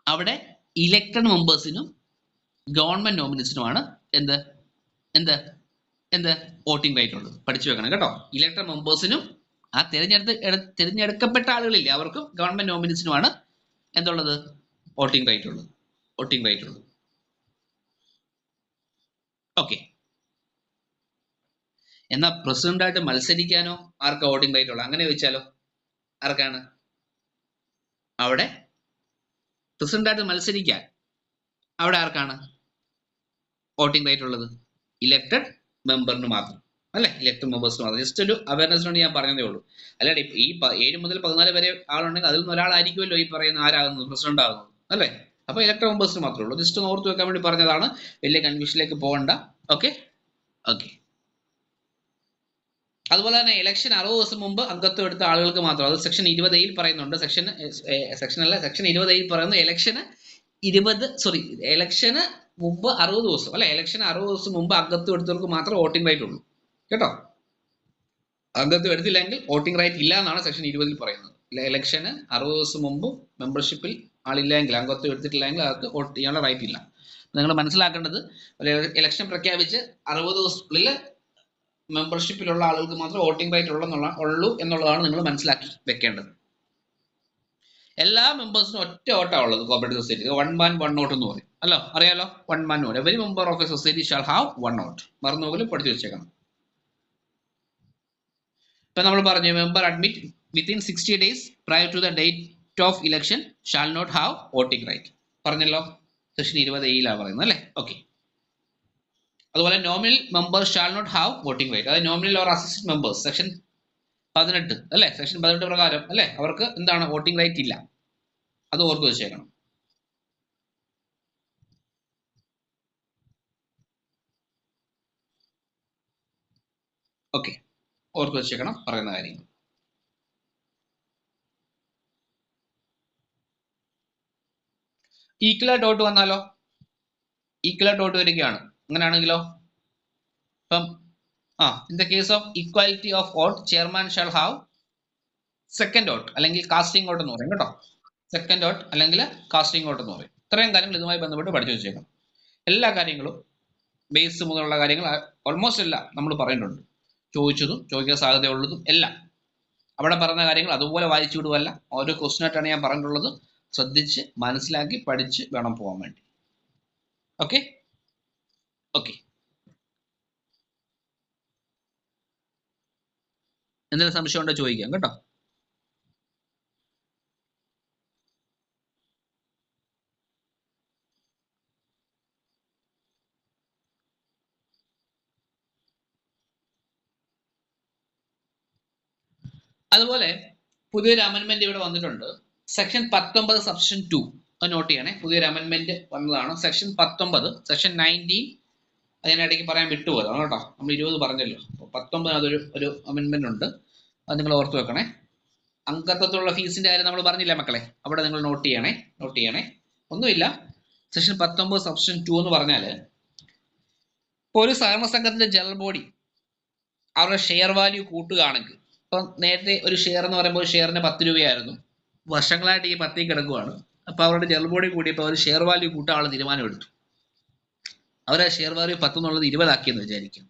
അവിടെ ഇലക്ടഡ് മെമ്പേഴ്സിനും ഗവൺമെന്റ് നോമിനീസിനുമാണ് എന്ത് എന്ത് എന്ത് വോട്ടിംഗ് റൈറ്റ് ഉള്ളത്. പഠിച്ചു വെക്കണം കേട്ടോ. ഇലക്ടഡ് മെമ്പേഴ്സിനും ആ തിരഞ്ഞെടുക്കപ്പെട്ട ആളുകളില്ലേ അവർക്കും ഗവൺമെന്റ് നോമിനീസിനുമാണ് എന്തുള്ളത് വോട്ടിംഗ് റൈറ്റ് ഉള്ളത്. വോട്ടിംഗ് റൈറ്റ് ഉള്ളത്. ഓക്കെ. എന്നാൽ പ്രസിഡന്റ് ആയിട്ട് മത്സരിക്കാനോ ആർക്കാ വോട്ടിംഗ് റൈറ്റ് ഉള്ളത്? അങ്ങനെ ചോദിച്ചാലോ ആർക്കാണ് അവിടെ പ്രസിഡന്റ് ആയിട്ട് മത്സരിക്കാൻ അവിടെ ആർക്കാണ് വോട്ടിംഗ് റൈറ്റ് ഉള്ളത്? ഇലക്ടഡ് മെമ്പറിന് മാത്രം അല്ലെ, ഇലക്ടഡ് മെമ്പേഴ്സിന് മാത്രം. ജസ്റ്റ് ഒരു അവയർനെസ് വേണ്ടി ഞാൻ പറഞ്ഞതേ ഉള്ളൂ. അല്ലാതെ ഈ 7 മുതൽ 14 വരെ ആളുണ്ടെങ്കിൽ അതിൽ നിന്ന് ഒരാളായിരിക്കുമല്ലോ ഈ പറയുന്ന ആരാകുന്നത് പ്രസിഡന്റ് ആകുന്നത് അല്ലേ. അപ്പൊ ഇലക്ടഡ് മെമ്പേഴ്സിന് മാത്രമേ ഉള്ളൂ. ജസ്റ്റ് ഒന്ന് ഓർത്ത് വെക്കാൻ വേണ്ടി പറഞ്ഞതാണ്. വലിയ കൺഫ്യൂഷനിലേക്ക് പോകണ്ട. Okay okay. അതുപോലെ തന്നെ ഇലക്ഷൻ 60 ദിവസം മുമ്പ് അംഗത്വം എടുത്ത ആളുകൾക്ക് മാത്രം. അത് സെക്ഷൻ 20A പറയുന്നുണ്ട്. സെക്ഷൻ 20A പറയുന്നത് ഇലക്ഷന് മുമ്പ് 60 ദിവസം അല്ലെ, ഇലക്ഷന് 60 ദിവസം മുമ്പ് അംഗത്വം എടുത്തവർക്ക് മാത്രമേ വോട്ടിംഗ് റൈറ്റ് ഉള്ളൂ കേട്ടോ. അംഗത്വം എടുത്തില്ലെങ്കിൽ വോട്ടിംഗ് റൈറ്റ് ഇല്ല എന്നാണ് സെക്ഷൻ 20 പറയുന്നത്. ഇലക്ഷന് 60 ദിവസം മുമ്പ് മെമ്പർഷിപ്പിൽ ആളില്ലെങ്കിൽ, അംഗത്വം എടുത്തിട്ടില്ലെങ്കിൽ അവർക്ക് വോട്ട് ചെയ്യാനുള്ള റൈറ്റ് ഇല്ല. നിങ്ങൾ മനസ്സിലാക്കേണ്ടത് ഇലക്ഷൻ പ്രഖ്യാപിച്ച് 60 ദിവസത്തിനുള്ളിൽ മെമ്പർഷിപ്പിലുള്ള ആളുകൾക്ക് മാത്രം വോട്ടിംഗ് റൈറ്റ് ഉള്ളൂ എന്നുള്ളതാണ് നിങ്ങൾ മനസ്സിലാക്കി വെക്കേണ്ടത്. എല്ലാ മെമ്പേഴ്സിനും ഒറ്റ വോട്ടാണ് ഉള്ളത് കോപ്പറേറ്റീവ് സൊസൈറ്റി. 1 man 1 vote എന്ന് പറയും അല്ലോ, അറിയാലോ. 1 man 1 vote. Every member of a society shall have 1 vote. മറന്നു പോലും പഠിച്ചു വെച്ചേക്കണം. ഇപ്പൊ നമ്മൾ പറഞ്ഞു member admit within 60 days prior to the date of election shall not have voting right. പറഞ്ഞല്ലോ, സെക്ഷൻ 20A പറയുന്നത് അല്ലേ. ഓക്കെ. അതുപോലെ nominal member shall not have voting right. അതായത് nominal or assistant members section 18 അല്ലെ, സെക്ഷൻ 18 പ്രകാരം അല്ലെ അവർക്ക് എന്താണ് വോട്ടിംഗ് റൈറ്റ് ഇല്ല. അത് ഓർത്ത് വെച്ചേക്കണം. ഓക്കെ, ഓർത്ത് വെച്ചേക്കണം പറയുന്ന കാര്യങ്ങൾ. ഈക്വൽ ഡോട്ട് വന്നാലോ? ഈക്വൽ ഡോട്ട് വരികയാണ്. അങ്ങനെയാണെങ്കിലോ ഇപ്പം in the case of equality of vote chairman shall have second vote അല്ലെങ്കിൽ കാസ്റ്റിംഗ് വോട്ട് എന്ന് പറയും കേട്ടോ. സെക്കൻഡ് വോട്ട് അല്ലെങ്കിൽ കാസ്റ്റിംഗ് വോട്ട് എന്ന് പറയും. ഇത്രയും കാര്യങ്ങൾ ഇതുമായി ബന്ധപ്പെട്ട് പഠിച്ചു വെച്ചേക്കണം. എല്ലാ കാര്യങ്ങളും ബേസ് മുതലുള്ള കാര്യങ്ങൾ ഓൾമോസ്റ്റ് എല്ലാം നമ്മൾ പറയുന്നുണ്ട്. ചോദിച്ചതും ചോദിക്കാൻ സാധ്യതയുള്ളതും എല്ലാം അവിടെ പറയുന്ന കാര്യങ്ങൾ അതുപോലെ വായിച്ചു വിടുവല്ല. ഓരോ ക്വസ്റ്റ്യനായിട്ടാണ് ഞാൻ പറഞ്ഞിട്ടുള്ളത്. ശ്രദ്ധിച്ച് മനസ്സിലാക്കി പഠിച്ച് വേണം പോകാൻ വേണ്ടി. Okay okay. എന്തെങ്കിലും സംശയം ഉണ്ടോ ചോദിക്കാം കേട്ടോ. അതുപോലെ പുതിയൊരു അമെൻമെന്റ് ഇവിടെ വന്നിട്ടുണ്ട്. സെക്ഷൻ 19 സബ്സെക്ഷൻ 2 നോട്ട് ചെയ്യണേ. പുതിയൊരു അമെൻമെന്റ് വന്നതാണ്. സെക്ഷൻ 19 സെക്ഷൻ 19 അതിനിടയ്ക്ക് പറയാൻ വിട്ടുപോയതാണ് കേട്ടോ. നമ്മൾ 20 പറഞ്ഞല്ലോ. 19 അതൊരു അമെൻമെന്റ് ഉണ്ട്. അത് നിങ്ങൾ ഓർത്ത് വെക്കണേ. അംഗത്വത്തിലുള്ള ഫീസിന്റെ കാര്യം നമ്മൾ പറഞ്ഞില്ല മക്കളെ, അവിടെ നിങ്ങൾ നോട്ട് ചെയ്യണേ. ഒന്നുമില്ല. സെക്ഷൻ 19 സബ്സെക്ഷൻ 2 എന്ന് പറഞ്ഞാൽ ഒരു സഹകരണ സംഘത്തിന്റെ ജനറൽ ബോഡി അവരുടെ ഷെയർ വാല്യൂ കൂട്ടുകയാണെങ്കിൽ, ഇപ്പം നേരത്തെ ഒരു ഷെയർ എന്ന് പറയുമ്പോൾ ഷെയറിന് 10 രൂപയായിരുന്നു. വർഷങ്ങളായിട്ട് ഈ 10 കിടക്കുവാണ്. അപ്പൊ അവരുടെ ജനറൽ ബോഡി കൂടിയപ്പോൾ അവർ ഷെയർ വാല്യൂ കൂട്ടാനുള്ള തീരുമാനം എടുത്തു. അവരെ ഷെയർ വാല്യൂ 10 എന്നുള്ളത് 20 ആക്കിയെന്ന് വിചാരിക്കും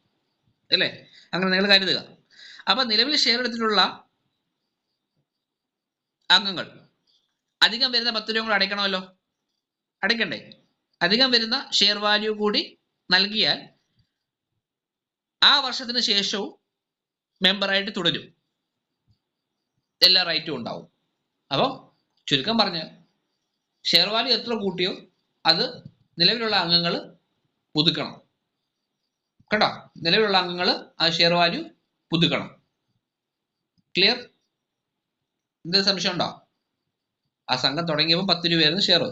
അല്ലേ. അങ്ങനെ നിങ്ങൾ കരുതുക. അപ്പൊ നിലവിൽ ഷെയർ എടുത്തിട്ടുള്ള അംഗങ്ങൾ അധികം വരുന്ന 10 രൂപ കൂടെ അടയ്ക്കണമല്ലോ, അടയ്ക്കണ്ടേ? അധികം വരുന്ന ഷെയർ വാല്യൂ കൂടി നൽകിയാൽ ആ വർഷത്തിന് ശേഷവും മെമ്പറായിട്ട് തുടരും, എല്ലാ റൈറ്റും ഉണ്ടാവും. അപ്പം ചുരുക്കം പറഞ്ഞാൽ ഷെയർ വാല്യൂ എത്ര കൂട്ടിയോ അത് നിലവിലുള്ള അംഗങ്ങൾ പുതുക്കണം കേട്ടോ. നിലവിലുള്ള അംഗങ്ങൾ ആ ഷെയർ വാല്യൂ പുതുക്കണം. ക്ലിയർ? എന്തെങ്കിലും സംശയം ഉണ്ടോ? ആ സംഘം തുടങ്ങിയപ്പോൾ 10 രൂപയായിരുന്നു ഷെയർ.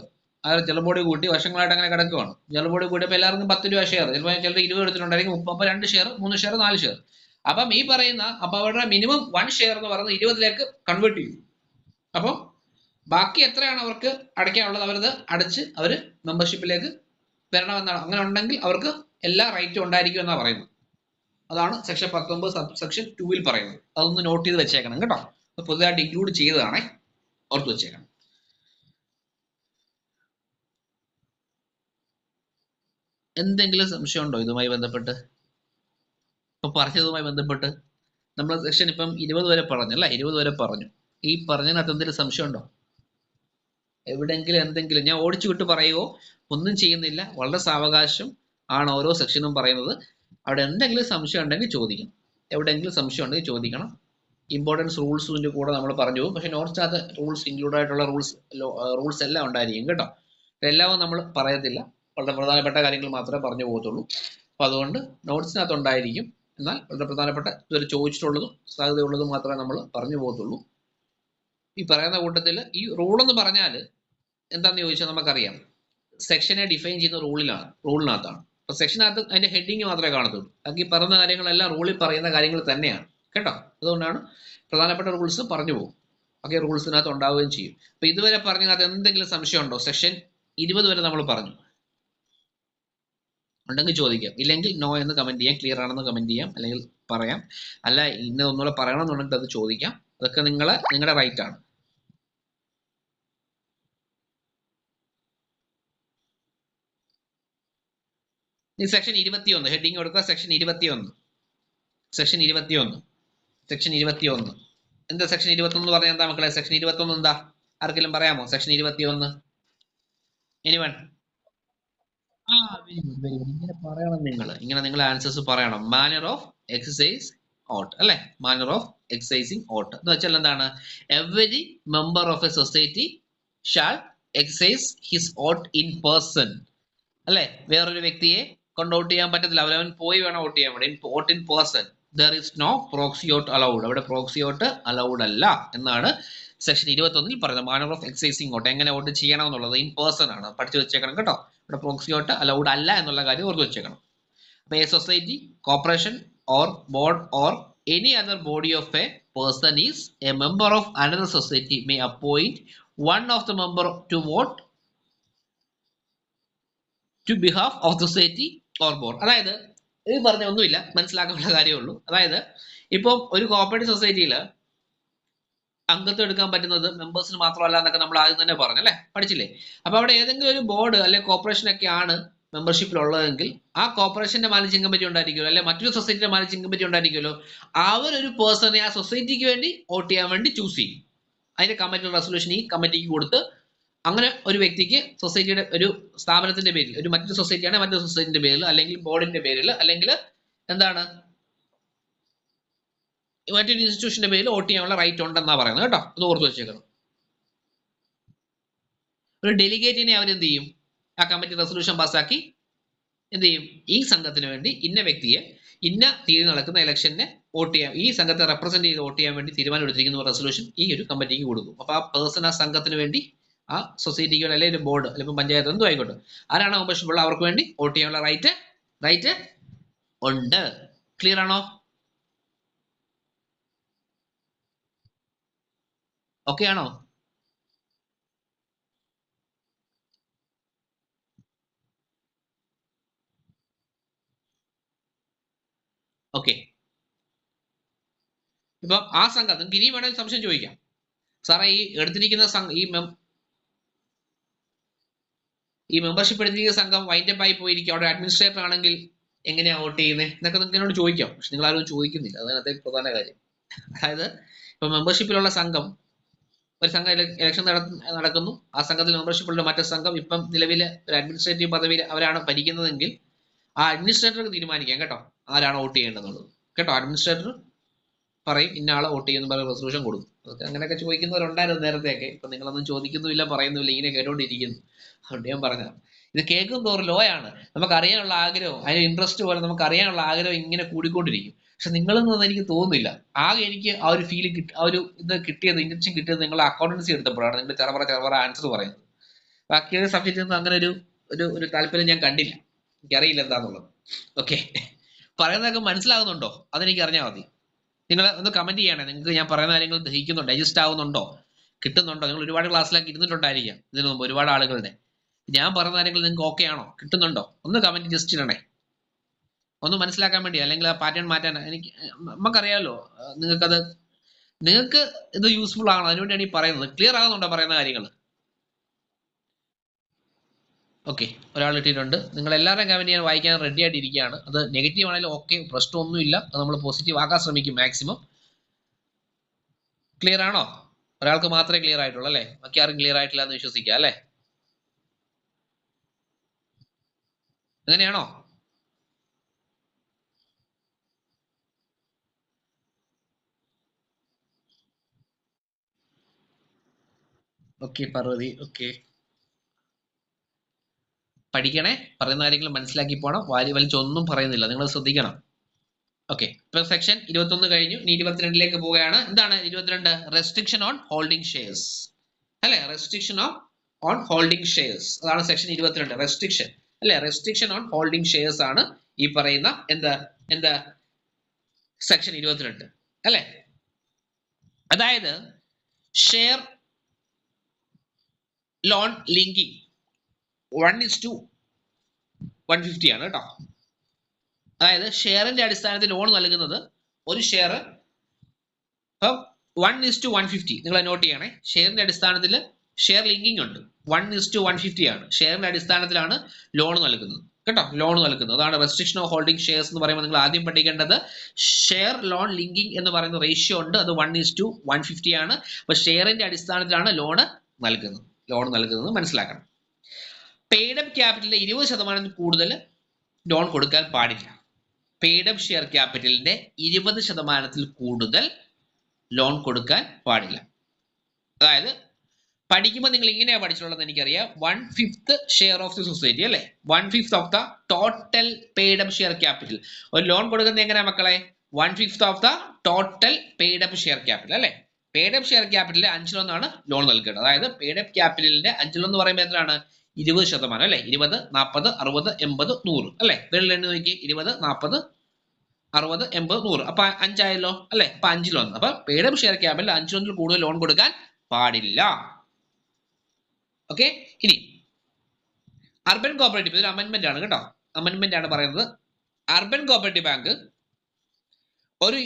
ആ ജനറൽ ബോഡി കൂട്ടി വർഷങ്ങളായിട്ട് അങ്ങനെ കിടക്കുവാണ്. ജനറൽ ബോഡി കൂട്ടിയപ്പോൾ എല്ലാവർക്കും 10 രൂപ ഷെയർ, ചിലപ്പോൾ 20 എടുത്തിട്ടുണ്ടായിരിക്കും. അപ്പോൾ 2 ഷെയർ, 3 ഷെയർ, 4 ഷെയർ. അപ്പം ഈ പറയുന്ന അപ്പോൾ അവരുടെ മിനിമം 1 ഷെയർ എന്ന് പറയുന്നത് 20ലേക്ക് കൺവേർട്ട് ചെയ്യും. അപ്പോൾ ബാക്കി എത്രയാണ് അവർക്ക് അടയ്ക്കാനുള്ളത് അവരത് അടച്ച് അവർ മെമ്പർഷിപ്പിലേക്ക് വരണമെന്നാണ്. അങ്ങനെ ഉണ്ടെങ്കിൽ അവർക്ക് എല്ലാ റൈറ്റും ഉണ്ടായിരിക്കും എന്നാണ് പറയുന്നത്. അതാണ് സെക്ഷൻ 19 സബ് സെക്ഷൻ 2 പറയുന്നത്. അതൊന്ന് നോട്ട് ചെയ്ത് വെച്ചേക്കണം കേട്ടോ. പുതുതായിട്ട് ഇൻക്ലൂഡ് ചെയ്തതാണേ, ഓർത്ത് വെച്ചേക്കണം. എന്തെങ്കിലും സംശയം ഉണ്ടോ ഇതുമായി ബന്ധപ്പെട്ട്? ഇപ്പൊ പറഞ്ഞതുമായി ബന്ധപ്പെട്ട് നമ്മൾ സെക്ഷൻ ഇപ്പം 20 വരെ പറഞ്ഞല്ലേ, 20 വരെ പറഞ്ഞു. ഈ പറഞ്ഞതിനകത്ത് എന്തെങ്കിലും സംശയം ഉണ്ടോ? എവിടെയെങ്കിലും എന്തെങ്കിലും ഞാൻ ഓടിച്ചു വിട്ട് പറയുമോ? ഒന്നും ചെയ്യുന്നില്ല, വളരെ സാവകാശം ആണ് ഓരോ സെക്ഷനും പറയുന്നത്. അവിടെ എന്തെങ്കിലും സംശയം ഉണ്ടെങ്കിൽ ചോദിക്കണം, എവിടെയെങ്കിലും സംശയം ഉണ്ടെങ്കിൽ ചോദിക്കണം. ഇമ്പോർട്ടൻസ് റൂൾസിൻ്റെ കൂടെ നമ്മൾ പറഞ്ഞു പോകും. പക്ഷെ നോട്ട്സിനകത്ത് റൂൾസ് ഇൻക്ലൂഡ് ആയിട്ടുള്ള റൂൾസ് എല്ലാം ഉണ്ടായിരിക്കും കേട്ടോ. എല്ലാം നമ്മൾ പറയത്തില്ല, വളരെ പ്രധാനപ്പെട്ട കാര്യങ്ങൾ മാത്രമേ പറഞ്ഞു പോകത്തുള്ളൂ. അപ്പോൾ അതുകൊണ്ട് നോട്ട്സിനകത്ത് ഉണ്ടായിരിക്കും. എന്നാൽ വളരെ പ്രധാനപ്പെട്ട ഇതുവരെ ചോദിച്ചിട്ടുള്ളതും സാധ്യതയുള്ളതും മാത്രമേ നമ്മൾ പറഞ്ഞു പോകത്തുള്ളൂ. ഈ പറയുന്ന കൂട്ടത്തിൽ ഈ റൂൾ എന്ന് പറഞ്ഞാൽ എന്താണെന്ന് ചോദിച്ചാൽ നമുക്കറിയാം, സെക്ഷനെ ഡിഫൈൻ ചെയ്യുന്ന റൂളിനകത്താണ്. അപ്പോൾ സെക്ഷനകത്ത് അതിൻ്റെ ഹെഡിങ് മാത്രമേ കാണത്തുള്ളൂ. ബാക്കി പറയുന്ന കാര്യങ്ങളെല്ലാം റൂളിൽ പറയുന്ന കാര്യങ്ങൾ തന്നെയാണ് കേട്ടോ. അതുകൊണ്ടാണ് പ്രധാനപ്പെട്ട റൂൾസ് പറഞ്ഞു പോകും. ഓക്കെ, റൂൾസിനകത്ത് ഉണ്ടാവുകയും ചെയ്യും. അപ്പോൾ ഇതുവരെ പറഞ്ഞതിനകത്ത് എന്തെങ്കിലും സംശയം ഉണ്ടോ? സെക്ഷൻ 20 വരെ നമ്മൾ പറഞ്ഞു. ഉണ്ടെങ്കിൽ ചോദിക്കാം, ഇല്ലെങ്കിൽ നോ എന്ന് കമന്റ് ചെയ്യാം, ക്ലിയർ ആണെന്ന് കമന്റ് ചെയ്യാം, അല്ലെങ്കിൽ പറയാം. അല്ല ഇന്ന ഒന്നുകൂടെ പറയണമെന്നുണ്ടെങ്കിൽ അത് ചോദിക്കാം. അതൊക്കെ നിങ്ങളുടെ റൈറ്റ് ആണ്. ഈ സെക്ഷൻ 21 ഹെഡിങ് കൊടുക്കുക. സെക്ഷൻ 21 എന്താ സെക്ഷൻ 21 പറഞ്ഞാൽ എന്താ മക്കളെ? സെക്ഷൻ 21 എന്താ? ആർക്കെങ്കിലും പറയാമോ സെക്ഷൻ 21? എനിവൺ? ഇങ്ങനെ പറയണം, നിങ്ങൾ ആൻസേഴ്സ് പറയണം. മാനർ ഓഫ് എക്സസൈസ് ഓട്ട് അല്ലെ? മാനർ ഓഫ് എക്സസൈസിങ് ഓട്ട് എന്ന് വെച്ചാൽ എന്താണ്? Every member of a society shall exercise his vote in person അല്ലെ? വേറൊരു വ്യക്തിയെ കൊണ്ട് വോട്ട് ചെയ്യാൻ പറ്റത്തില്ല, അവരവൻ പോയി വേണം വോട്ട് ചെയ്യാൻ വേണ്ടി. Vote in person. There is no proxy vote allowed. അവിടെ പ്രോക്സി വോട്ട് അലൗഡ് അല്ല എന്നാണ് സെക്ഷൻ 21 പറയുന്നത്. മാനർ ഓഫ് എക്സസൈസിങ് വോട്ട്, എങ്ങനെ വോട്ട് ചെയ്യണം എന്നുള്ളത് ഇൻ പേഴ്സൺ ആണ്. പഠിച്ചു വെച്ചേക്കണം കേട്ടോ. ഇവിടെ പ്രോക്സി വോട്ട് അലൗഡ് അല്ല എന്നുള്ള കാര്യം ഓർത്ത് വെച്ചേക്കണം. അപ്പോൾ a society, corporation or board or any other body of a person is a member of another society may appoint one of the member to vote to behalf of society or board. അതായത് ഇത് പറഞ്ഞ ഒന്നുമില്ല, മനസ്സിലാക്കാനുള്ള കാര്യമേ ഉള്ളൂ. അതായത് ഇപ്പം ഒരു കോപ്പറേറ്റീവ് സൊസൈറ്റിയിൽ അംഗത്വം എടുക്കാൻ പറ്റുന്നത് മെമ്പേഴ്സിന് മാത്രമല്ല എന്നൊക്കെ നമ്മൾ ആദ്യം തന്നെ പറഞ്ഞു അല്ലേ, പഠിച്ചില്ലേ? അപ്പൊ അവിടെ ഏതെങ്കിലും ഒരു ബോർഡ് അല്ലെ കോർപ്പറേഷൻ ഒക്കെ ആണ് മെമ്പർഷിപ്പിൽ ഉള്ളതെങ്കിൽ ആ കോർപ്പറേഷന്റെ മാനേജിംഗ് കമ്മിറ്റി ഉണ്ടായിരിക്കുമല്ലോ, അല്ലെ മറ്റൊരു സൊസൈറ്റിയുടെ മാനേജിംഗ് കമ്മിറ്റി ഉണ്ടായിരിക്കുമല്ലോ. അവരൊരു പേഴ്സണെ ആ സൊസൈറ്റിക്ക് വേണ്ടി വോട്ട് ചെയ്യാൻ വേണ്ടി ചൂസ് ചെയ്യും. അതിന്റെ കമ്മിറ്റി റെസൊല്യൂഷൻ ഈ കമ്മിറ്റിക്ക് കൊടുത്ത് അങ്ങനെ ഒരു വ്യക്തിക്ക് സൊസൈറ്റിയുടെ ഒരു സ്ഥാപനത്തിന്റെ പേരിൽ, ഒരു മറ്റൊരു സൊസൈറ്റിയാണ് മറ്റൊരു സൊസൈറ്റിന്റെ പേരിൽ, അല്ലെങ്കിൽ ബോർഡിന്റെ പേരിൽ, അല്ലെങ്കിൽ എന്താണ് മറ്റൊരു ഇൻസ്റ്റിറ്റ്യൂഷന്റെ പേരിൽ വോട്ട് ചെയ്യാനുള്ള റൈറ്റ് ഉണ്ടെന്നാണ് പറയുന്നത് കേട്ടോ. അത് ഓർത്ത് വെച്ചേക്കണം. ഒരു ഡെലിഗേറ്റിനെ അവരെന്ത് ചെയ്യും? ആ കമ്മിറ്റി റെസൊല്യൂഷൻ പാസ്സാക്കി എന്ത് ചെയ്യും? ഈ സംഘത്തിന് വേണ്ടി ഇന്ന വ്യക്തിയെ ഇന്ന തീയതി നടക്കുന്ന ഇലക്ഷനെ വോട്ട് ചെയ്യാൻ, ഈ സംഘത്തെ റെപ്രസെന്റ് ചെയ്ത് വോട്ട് ചെയ്യാൻ വേണ്ടി തീരുമാനം എടുത്തിരിക്കുന്ന റെസൊല്യൂഷൻ ഈ ഒരു കമ്മിറ്റിക്ക് കൊടുക്കും. അപ്പൊ ആ പേഴ്സൺ ആ സംഘത്തിന് വേണ്ടി, ആ സൊസൈറ്റിക്ക് വേണ്ടി, അല്ലെങ്കിൽ ഒരു ബോർഡ് അല്ലെങ്കിൽ പഞ്ചായത്ത് എന്തോ ആയിക്കോട്ടെ, ആരാണ് മെമ്പർഷിപ്പ് ഉള്ള അവർക്ക് വേണ്ടി വോട്ട് ചെയ്യാനുള്ള റൈറ്റ് ഉണ്ട്. ക്ലിയർ ആണോ? ഓക്കെ ആണോ? ഓക്കെ. ഇപ്പൊ ആ സംഘം നിങ്ങൾക്ക് ഇനി വേണമെങ്കിൽ സംശയം ചോദിക്കാം. സാറേ ഈ എടുത്തിരിക്കുന്ന ഈ മെമ്പർഷിപ്പ് എടുത്തിരിക്കുന്ന സംഘം വൈൻഡപ്പ് ആയി പോയിരിക്കും, അവിടെ അഡ്മിനിസ്ട്രേറ്റർ ആണെങ്കിൽ എങ്ങനെയാ വോട്ട് ചെയ്യുന്നത് എന്നൊക്കെ നിങ്ങൾക്ക് എന്നോട് ചോദിക്കാം. പക്ഷെ നിങ്ങൾ ആരും ചോദിക്കുന്നില്ല, അതിനകത്തെ പ്രധാന കാര്യം. അതായത് ഇപ്പൊ മെമ്പർഷിപ്പിലുള്ള സംഘം ഒരു സംഘം ഇലക്ഷൻ നടക്കുന്നു. ആ സംഘത്തിൽ മെമ്പർഷിപ്പ് ഉള്ള മറ്റൊരു സംഘം ഇപ്പം നിലവിൽ ഒരു അഡ്മിനിസ്ട്രേറ്റീവ് പദവിയിൽ അവരാണ് ഭരിക്കുന്നതെങ്കിൽ ആ അഡ്മിനിസ്ട്രേറ്റർക്ക് തീരുമാനിക്കാം കേട്ടോ ആരാണ് വോട്ട് ചെയ്യേണ്ടതെന്നുള്ളത് കേട്ടോ. അഡ്മിനിസ്ട്രേറ്റർ പറയും ഇന്ന ആളെ വോട്ട് ചെയ്യുന്ന പറഞ്ഞ റെസൊല്യൂഷൻ കൊടുക്കും. അതൊക്കെ അങ്ങനെയൊക്കെ ചോദിക്കുന്നവരുണ്ടായിരുന്നു നേരത്തെയൊക്കെ. ഇപ്പൊ നിങ്ങളൊന്നും ചോദിക്കുന്നുമില്ല, പറയുന്നുമില്ല, ഇങ്ങനെ കേട്ടോണ്ടിരിക്കുന്നു. അതുകൊണ്ട് ഞാൻ പറഞ്ഞതാണ്. ഇത് കേൾക്കും തോറും ലോ ആണ്. നമുക്ക് അറിയാനുള്ള ആഗ്രഹം, അതിന് ഇൻട്രസ്റ്റ് പോലെ നമുക്ക് അറിയാനുള്ള ആഗ്രഹം ഇങ്ങനെ കൂടിക്കൊണ്ടിരിക്കും. പക്ഷെ നിങ്ങളൊന്നും എനിക്ക് തോന്നുന്നില്ല. ആകെ എനിക്ക് ആ ഒരു ഫീൽ ആ ഒരു ഇത് കിട്ടിയത്, ഇൻജക്ഷൻ കിട്ടിയത് നിങ്ങൾ അക്കൗണ്ടൻസി എടുത്തപ്പോഴാണ്. നിങ്ങൾ ചെറുപറ ആൻസർ പറയുന്നത്. ബാക്കിയൊരു സബ്ജക്റ്റിൽ നിന്ന് അങ്ങനെ ഒരു താല്പര്യം ഞാൻ കണ്ടില്ല. എനിക്കറിയില്ല എന്താന്നുള്ളത്. ഓക്കെ, പറയുന്നതൊക്കെ മനസ്സിലാകുന്നുണ്ടോ അതെനിക്ക് അറിഞ്ഞാൽ മതി. നിങ്ങൾ ഒന്ന് കമന്റ് ചെയ്യണേ. നിങ്ങൾക്ക് ഞാൻ പറയുന്ന കാര്യങ്ങൾ ദഹിക്കുന്നുണ്ടോ, ഡൈജസ്റ്റ് ആവുന്നുണ്ടോ, കിട്ടുന്നുണ്ടോ? നിങ്ങൾ ഒരുപാട് ക്ലാസ്സിലൊക്കെ ഇരുന്നിട്ടുണ്ടായിരിക്കാം ഇതിനു മുമ്പ്, ഒരുപാട് ആളുകളുടെ. ഞാൻ പറയുന്ന കാര്യങ്ങൾ നിങ്ങൾക്ക് ഓക്കെ ആണോ, കിട്ടുന്നുണ്ടോ? ഒന്ന് കമന്റ് ജസ്റ്റ് ഇടണേ, ഒന്ന് മനസ്സിലാക്കാൻ വേണ്ടി. അല്ലെങ്കിൽ ആ പാറ്റേൺ മാറ്റാൻ എനിക്ക് നമുക്കറിയാമല്ലോ. നിങ്ങൾക്ക് ഇത് യൂസ്ഫുൾ ആണോ, അതിനുവേണ്ടിയാണ് ഈ പറയുന്നത്. ക്ലിയർ ആകുന്നുണ്ടോ പറയുന്ന കാര്യങ്ങൾ? ഓക്കെ, ഒരാൾ ഇട്ടിട്ടുണ്ട്. നിങ്ങൾ എല്ലാവരുടെയും കമന്റ് ഞാൻ വായിക്കാൻ റെഡി ആയിട്ടിരിക്കുകയാണ്. അത് നെഗറ്റീവ് ആണെങ്കിലും ഓക്കെ, പ്രശ്നമൊന്നുമില്ല. അത് നമ്മൾ പോസിറ്റീവ് ആക്കാൻ ശ്രമിക്കും മാക്സിമം. ക്ലിയർ ആണോ? ഒരാൾക്ക് മാത്രമേ ക്ലിയർ ആയിട്ടുള്ളൂ അല്ലേ? ബാക്കി ആരും ക്ലിയർ ആയിട്ടില്ല എന്ന് വിശ്വസിക്കുക അല്ലേ? അങ്ങനെയാണോ? Okay Parvati, okay. പഠിക്കണേ, പറയുന്ന കാര്യങ്ങൾ മനസ്സിലാക്കി പോകണം. വലിച്ചൊന്നും പറയുന്നില്ല, നിങ്ങൾ ശ്രദ്ധിക്കണം. ഓക്കെ, ഇപ്പൊ സെക്ഷൻ 21 കഴിഞ്ഞു. ഇനി 22ലേക്ക് പോവുകയാണ്. എന്താണ് 22? റെസ്ട്രിക്ഷൻ ഓൺ ഹോൾഡിംഗ് ഷെയർസ് അല്ലെ? റെസ്ട്രിക്ഷൻ ഓൺ ഹോൾഡിംഗ് ഷെയർസ്, അതാണ് സെക്ഷൻ 22. റെസ്ട്രിക്ഷൻ അല്ലെ? റെസ്ട്രിക്ഷൻ ഓൺ ഹോൾഡിംഗ് ഷെയർസ് ആണ് ഈ പറയുന്ന എന്താ സെക്ഷൻ 22 അല്ലെ? അതായത് ഷെയർ ലോൺ ലിങ്കിങ് 1:150 ആണ് കേട്ടോ. അതായത് ഷെയറിന്റെ അടിസ്ഥാനത്തിൽ ലോൺ നൽകുന്നത് ഒരു ഷെയർ ഇപ്പം 1:150. നിങ്ങൾ നോട്ട് ചെയ്യണേ. ഷെയറിന്റെ അടിസ്ഥാനത്തിൽ ഷെയർ ലിങ്കിങ് ഉണ്ട്. 1:150 ആണ്. ഷെയറിന്റെ അടിസ്ഥാനത്തിലാണ് ലോൺ നൽകുന്നത് കേട്ടോ. ലോൺ നൽകുന്നത് അതാണ് റെസ്ട്രിക്ഷൻ ഓഫ് ഹോൾഡിംഗ് ഷെയർസ് എന്ന് പറയുമ്പോൾ നിങ്ങൾ ആദ്യം പഠിക്കേണ്ടത് ഷെയർ ലോൺ ലിങ്കിങ് എന്ന് പറയുന്ന റേഷ്യോ ഉണ്ട്. അത് 1:150 ആണ്. അപ്പൊ ഷെയറിന്റെ അടിസ്ഥാനത്തിലാണ് ലോൺ നൽകുന്നത് മനസ്സിലാക്കണം. പെയ്ഡ് അപ്പ് ക്യാപിറ്റലിന്റെ 20% കൂടുതൽ ലോൺ കൊടുക്കാൻ പാടില്ല. പെയ്ഡ് അപ്പ് ഷെയർ ക്യാപിറ്റലിന്റെ 20% കൂടുതൽ ലോൺ കൊടുക്കാൻ പാടില്ല. അതായത് പഠിക്കുമ്പോൾ നിങ്ങൾ ഇങ്ങനെയാണ് പഠിച്ചിട്ടുള്ളത് എനിക്കറിയാം. 1/5 ഷെയർ ഓഫ് ദി സൊസൈറ്റി അല്ലെ? 1/5 of the total paid up share capital. ഒരു ലോൺ കൊടുക്കുന്നത് എങ്ങനെയാ മക്കളെ? 1/5 of the total paid up share capital അല്ലെ? പെയ്ഡ് അപ്പ് ഷെയർ ക്യാപിറ്റലിന്റെ 5:1 ലോൺ നൽകേണ്ടത്. അതായത് പെയ്ഡ് അപ്പ് ക്യാപിറ്റലിന്റെ 5:1 പറയുമ്പോൾ എത്രയാണ്? 20% അല്ലെ? 20, 40, 60, 80, 100 അല്ലെ? വിരൽ എണ്ണി നോക്കി. 20, 40, 60, 80, 100. അപ്പൊ 5 ആയല്ലോ അല്ലെ? അപ്പൊ 5:1. അപ്പൊ പെയ്ഡ് അപ്പ് ഷെയർ ക്യാപിറ്റൽ 5:1 കൂടുതൽ ലോൺ കൊടുക്കാൻ പാടില്ല. ഓക്കെ, ഇനി അർബൻ കോപ്പറേറ്റീവ്, ഇതൊരു അമെന്റ്മെന്റ് ആണ് കേട്ടോ. അമെന്റ്മെന്റ് ആണ് പറയുന്നത്. അർബൻ കോപ്പറേറ്റീവ് ബാങ്ക് ഒരു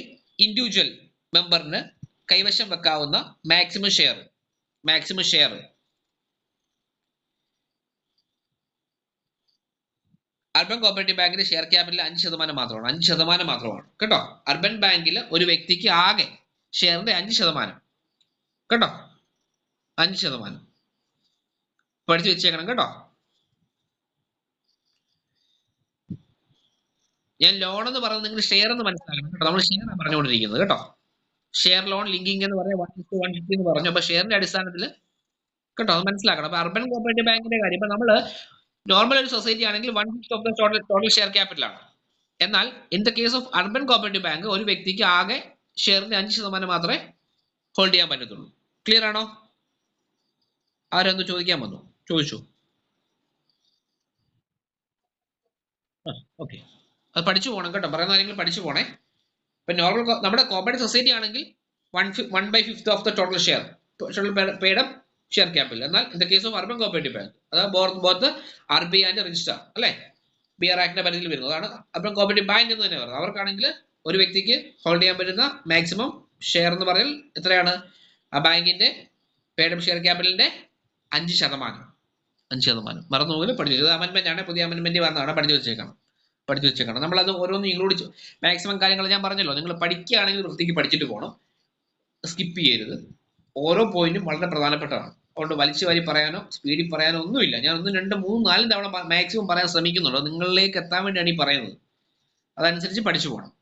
ഇൻഡിവിജ്വൽ മെമ്പറിന് കൈവശം വെക്കാവുന്ന മാക്സിമം ഷെയർ അർബൻ കോപ്പറേറ്റീവ് ബാങ്കിന്റെ ഷെയർ ക്യാപിറ്റൽ 5% മാത്രമാണ്. 5% മാത്രമാണ് കേട്ടോ. അർബൻ ബാങ്കിൽ ഒരു വ്യക്തിക്ക് ആകെ ഷെയറിന്റെ 5% കേട്ടോ. 5% പഠിച്ചു വെച്ചേക്കണം കേട്ടോ. ഞാൻ ലോൺ എന്ന് പറയുന്നത് നിങ്ങൾ ഷെയർ എന്ന് മനസ്സിലാക്കണം കേട്ടോ. നമ്മൾ ഷെയർ ആണ് പറഞ്ഞുകൊണ്ടിരിക്കുന്നത് കേട്ടോ. ഷെയർ ലോൺ ലിങ്കിങ് എന്ന് പറഞ്ഞാൽ 1:150 എന്ന് പറഞ്ഞു. അപ്പൊ ഷെയറിന്റെ അടിസ്ഥാനത്തിൽ കേട്ടോ, അത് മനസ്സിലാക്കണം. അപ്പൊ അർബൻ കോപ്പറേറ്റീവ് ബാങ്കിന്റെ കാര്യം ഇപ്പൊ നമ്മള് നോർമൽ ഒരു സൊസൈറ്റി ആണെങ്കിൽ 1/5 of the total share capital ആണ്. എന്നാൽ in the case of urban cooperative bank ഒരു വ്യക്തിക്ക് ആകെ ഷെയറിന്റെ 5% മാത്രമേ ഹോൾഡ് ചെയ്യാൻ പറ്റത്തുള്ളൂ. ക്ലിയർ ആണോ? ആരെന്തോ ചോദിക്കാൻ വന്നു, ചോദിച്ചു. ഓക്കെ, അത് പഠിച്ചു പോകണം കേട്ടോ. പറയുന്ന കാര്യങ്ങൾ പഠിച്ചു പോണേ. ഇപ്പൊ നോർമൽ നമ്മുടെ കോപ്പറേറ്റീവ് സൊസൈറ്റി ആണെങ്കിൽ 1/5 of the total share paid up share capital. എന്നാൽ in the case of urban cooperative bank, അതായത് ബോത്ത് RBI ആൻഡ് രജിസ്റ്റർ അല്ലെ? BR ആക്ടിന്റെ പരിധിയിൽ വരുന്നത്. അതാണ് അർബൻ കോപ്പറേറ്റീവ് ബാങ്ക് എന്ന് തന്നെ പറയുന്നത്. അവർക്കാണെങ്കിൽ ഒരു വ്യക്തിക്ക് ഹോൾഡ് ചെയ്യാൻ പറ്റുന്ന മാക്സിമം ഷെയർ എന്ന് പറഞ്ഞാൽ എത്രയാണ്? ആ ബാങ്കിന്റെ പെയ്ഡ് അപ്പ് ഷെയർ ക്യാപിറ്റലിന്റെ 5%. 5% മറന്നു പോലും പഠിച്ചു. ഇത് അമെന്റ്മെന്റ് ആണ്, പുതിയ അമെന്റ്മെന്റ് വന്നതാണ്. പഠിച്ചു വെച്ചേക്കണം. നമ്മളത് ഓരോന്നും ഇൻക്ലൂഡ് മാക്സിമം കാര്യങ്ങൾ ഞാൻ പറഞ്ഞല്ലോ. നിങ്ങൾ പഠിക്കുകയാണെങ്കിൽ വൃത്തിക്ക് പഠിച്ചിട്ട് പോകണം, സ്കിപ്പ് ചെയ്യരുത്. ഓരോ പോയിന്റും വളരെ പ്രധാനപ്പെട്ടതാണ്. അതുകൊണ്ട് വലിച്ചു വാരി പറയാനോ സ്പീഡിൽ പറയാനോ ഒന്നുമില്ല. ഞാൻ 1, 2, 3, 4 തവണ മാക്സിമം പറയാൻ ശ്രമിക്കുന്നുള്ളൂ. നിങ്ങളിലേക്ക് എത്താൻ വേണ്ടിയാണ് ഈ പറയുന്നത്. അതനുസരിച്ച് പഠിച്ചു പോകണം.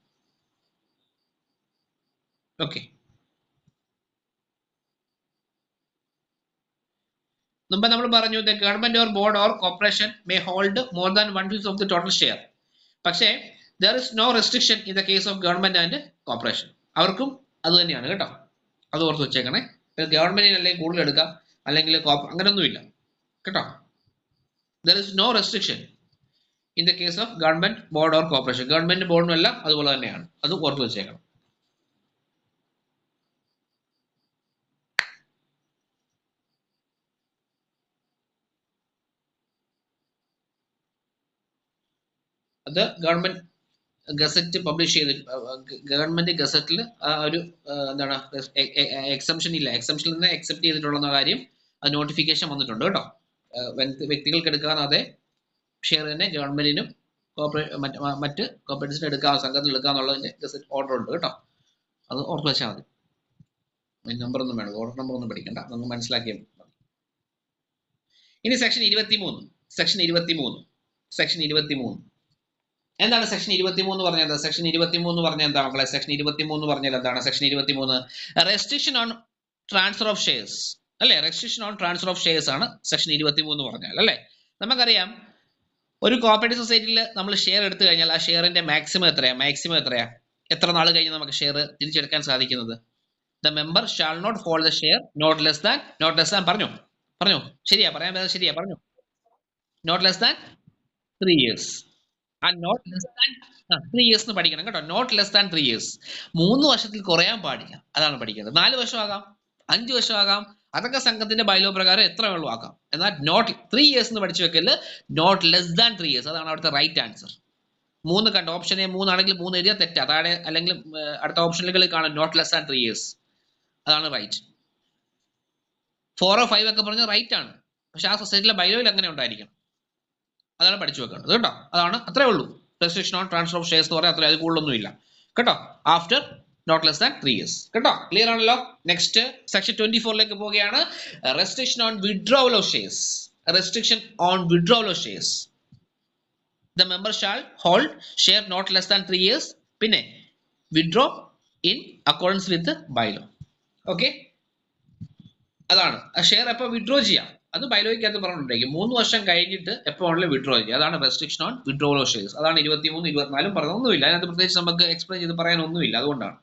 ഓക്കെ. മുമ്പ് നമ്മൾ പറഞ്ഞു the government or board or corporation may hold more than 1/5 of the total share. പക്ഷേ there is no restriction in the case of government and corporation. അവർക്കും അത് തന്നെയാണ് കേട്ടോ. അത് ഓർത്ത് വെച്ചേക്കണേ. ഗവൺമെന്റിന് അല്ലെങ്കിൽ കൂടുതൽ എടുക്കാം, അല്ലെങ്കിൽ അങ്ങനെയൊന്നുമില്ല കേട്ടോ. There is no restriction in the case of government board or corporation. Government ബോർഡിനും എല്ലാം അതുപോലെ തന്നെയാണ്. അത് ഓർത്ത് വെച്ചേക്കണം. അത് ഗവൺമെന്റ് ഗസറ്റ് പബ്ലിഷ് ചെയ്ത് ഗവൺമെന്റ് ഗസറ്റിൽ ഒരു എന്താണ് എക്സംഷൻ ഇല്ല, എക്സംഷനിൽ നിന്ന് എക്സെപ്റ്റ് ചെയ്തിട്ടുള്ള കാര്യം അത് നോട്ടിഫിക്കേഷൻ വന്നിട്ടുണ്ട് കേട്ടോ. വ്യക്തികൾക്ക് എടുക്കാതെ ഷെയർ തന്നെ ഗവൺമെന്റിനും മറ്റ് കോർപ്പറേറ്റ്സിന് എടുക്കാം, സംഘത്തിൽ എടുക്കാന്നുള്ളതിന്റെ ഗസറ്റ് ഓർഡർ ഉണ്ട് കേട്ടോ. അത് ഓർത്ത് വെച്ചാൽ മതി. നമ്പർ ഒന്നും വേണം, ഓർഡർ നമ്പർ ഒന്നും പഠിക്കണ്ട, നമുക്ക് മനസ്സിലാക്കിയാൽ മതി. ഇനി സെക്ഷൻ 23. എന്താണ് സെക്ഷൻ 23 പറഞ്ഞത്? സെക്ഷൻ 23 പറഞ്ഞാൽ എന്താ മക്കളെ? സെക്ഷൻ 23 പറഞ്ഞാൽ എന്താണ്? Section 23 restriction on transfer of shares അല്ലേ? Restriction on transfer of shares ആണ് സെക്ഷൻ 23 പറഞ്ഞാൽ അല്ലേ? നമുക്കറിയാം ഒരു കോപ്പറേറ്റീവ് സൊസൈറ്റിയിൽ നമ്മൾ ഷെയർ എടുത്തു കഴിഞ്ഞാൽ ആ ഷെയറിന്റെ മാക്സിമം എത്രയാ? എത്ര നാൾ കഴിഞ്ഞ് നമുക്ക് ഷെയർ തിരിച്ചെടുക്കാൻ സാധിക്കുന്നത്? The member shall not hold the share not less than പറഞ്ഞു ശരിയാ, പറയാൻ പറ്റുന്നത് ശരിയാ, പറഞ്ഞു not less than 3 years. Not less than 3 years എന്ന് പഠിക്കണം കേട്ടോ. Not less than 3 years. 3 വർഷത്തിൽ കുറയാൻ പാടില്ല, അതാണ് പഠിക്കുന്നത്. 4 വർഷം ആകാം, 5 വർഷം ആകാം, അതൊക്കെ സംഘത്തിന്റെ ബൈലോ പ്രകാരം എത്ര വേണോ ആക്കാം. എന്നാൽ നോട്ട് 3 years എന്ന് പഠിച്ചു വെക്കല്. നോട്ട് ലെസ് ദാൻ 3 years, അതാണ് അവിടുത്തെ റൈറ്റ് ആൻസർ. 3 കണ്ട ഓപ്ഷൻ എ 3 ആണെങ്കിൽ 3 എഴുതിയാൽ തെറ്റാ. താഴെ അല്ലെങ്കിൽ അടുത്ത ഓപ്ഷനുകളിൽ കാണാം നോട്ട് ലെസ് ദാൻ 3 years, അതാണ് റൈറ്റ്. 4 or 5 ഒക്കെ പറഞ്ഞാൽ റൈറ്റ് ആണ്, പക്ഷെ ആ സൊസൈറ്റിയിലെ ബൈലോയിൽ അങ്ങനെ ഉണ്ടായിരിക്കണം. അതാണ് പഠിച്ചു വെക്കേണ്ടത് കേട്ടോ. അതാണ്, അത്രേ ഉള്ളൂ. Restriction on transfer of shares എന്ന് പറയാൻ അത്ര അത് കൂടുതലൊന്നും ഇല്ല കേട്ടോ. After not less than 3 years കേട്ടോ. ക്ലിയർ ആണല്ലോ. നെക്സ്റ്റ് സെക്ഷൻ 24ലേക്ക് പോവുകയാണ്. Restriction on withdrawal of shares. The member shall hold share not less than 3 years. പിന്നെ withdraw in accordance with bylaw. Okay, അതാണ് ഷെയർ എപ്പോൾ വിഡ്രോ ചെയ്യാം അത് ബൈലോയ്ക്കകത്ത് പറഞ്ഞിട്ടുണ്ടെങ്കിൽ 3 വർഷം കഴിഞ്ഞിട്ട് എപ്പോൾ വേണമെങ്കിലും വിഡ്രോ ചെയ്യുക. അതാണ് restriction on withdrawal of shares. അതാണ് 23, 24 പറഞ്ഞൊന്നുമില്ല. അതിനകത്ത് പ്രത്യേകിച്ച് നമുക്ക് എക്സ്പ്ലെയിൻ ചെയ്ത് പറയാനൊന്നുമില്ല, അതുകൊണ്ടാണ്.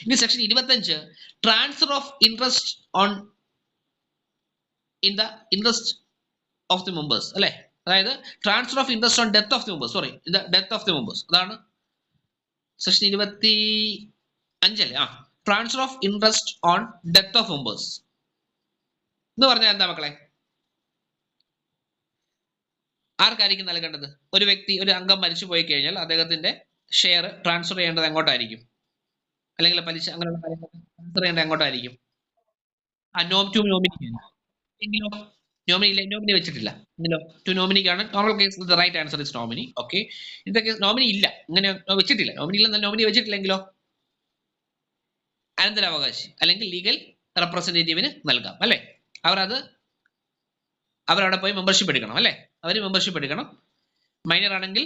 ഇനി section 25 transfer of interest on in the interest of the members അല്ലെ? അതായത് transfer of interest on death of the members, death of the members. അതാണ് സെക്ഷൻ 25 അല്ലേ? Transfer of interest on death of members എന്ന് പറഞ്ഞാൽ എന്താ മക്കളെ? ആർക്കായിരിക്കും നൽകേണ്ടത്? ഒരു വ്യക്തി, ഒരു അംഗം മരിച്ചു പോയി കഴിഞ്ഞാൽ അദ്ദേഹത്തിന്റെ ഷെയർ ട്രാൻസ്ഫർ ചെയ്യേണ്ടത് എങ്ങോട്ടായിരിക്കും? അല്ലെങ്കിൽ പലിശ അങ്ങനെയുള്ള കാര്യങ്ങൾ ട്രാൻസ്ഫർ ചെയ്യേണ്ടത് എങ്ങോട്ടായിരിക്കും? നോമിനി വെച്ചിട്ടില്ല. ടു നോമിനിക്കാണ് normal case. The right answer is nominee. Okay, ഇന്നത്തെ കേസ് നോമിനി ഇല്ല, ഇങ്ങനെ വെച്ചിട്ടില്ല. നോമിനി വെച്ചിട്ടില്ലെങ്കിലോ അനന്തരാവകാശി അല്ലെങ്കിൽ ലീഗൽ റെപ്രസെന്റേറ്റീവിന് നൽകാം അല്ലെ? അവരവിടെ പോയി മെമ്പർഷിപ്പ് എടുക്കണം അല്ലെ? അവർ മെമ്പർഷിപ്പ് എടുക്കണം. മൈനർ ആണെങ്കിൽ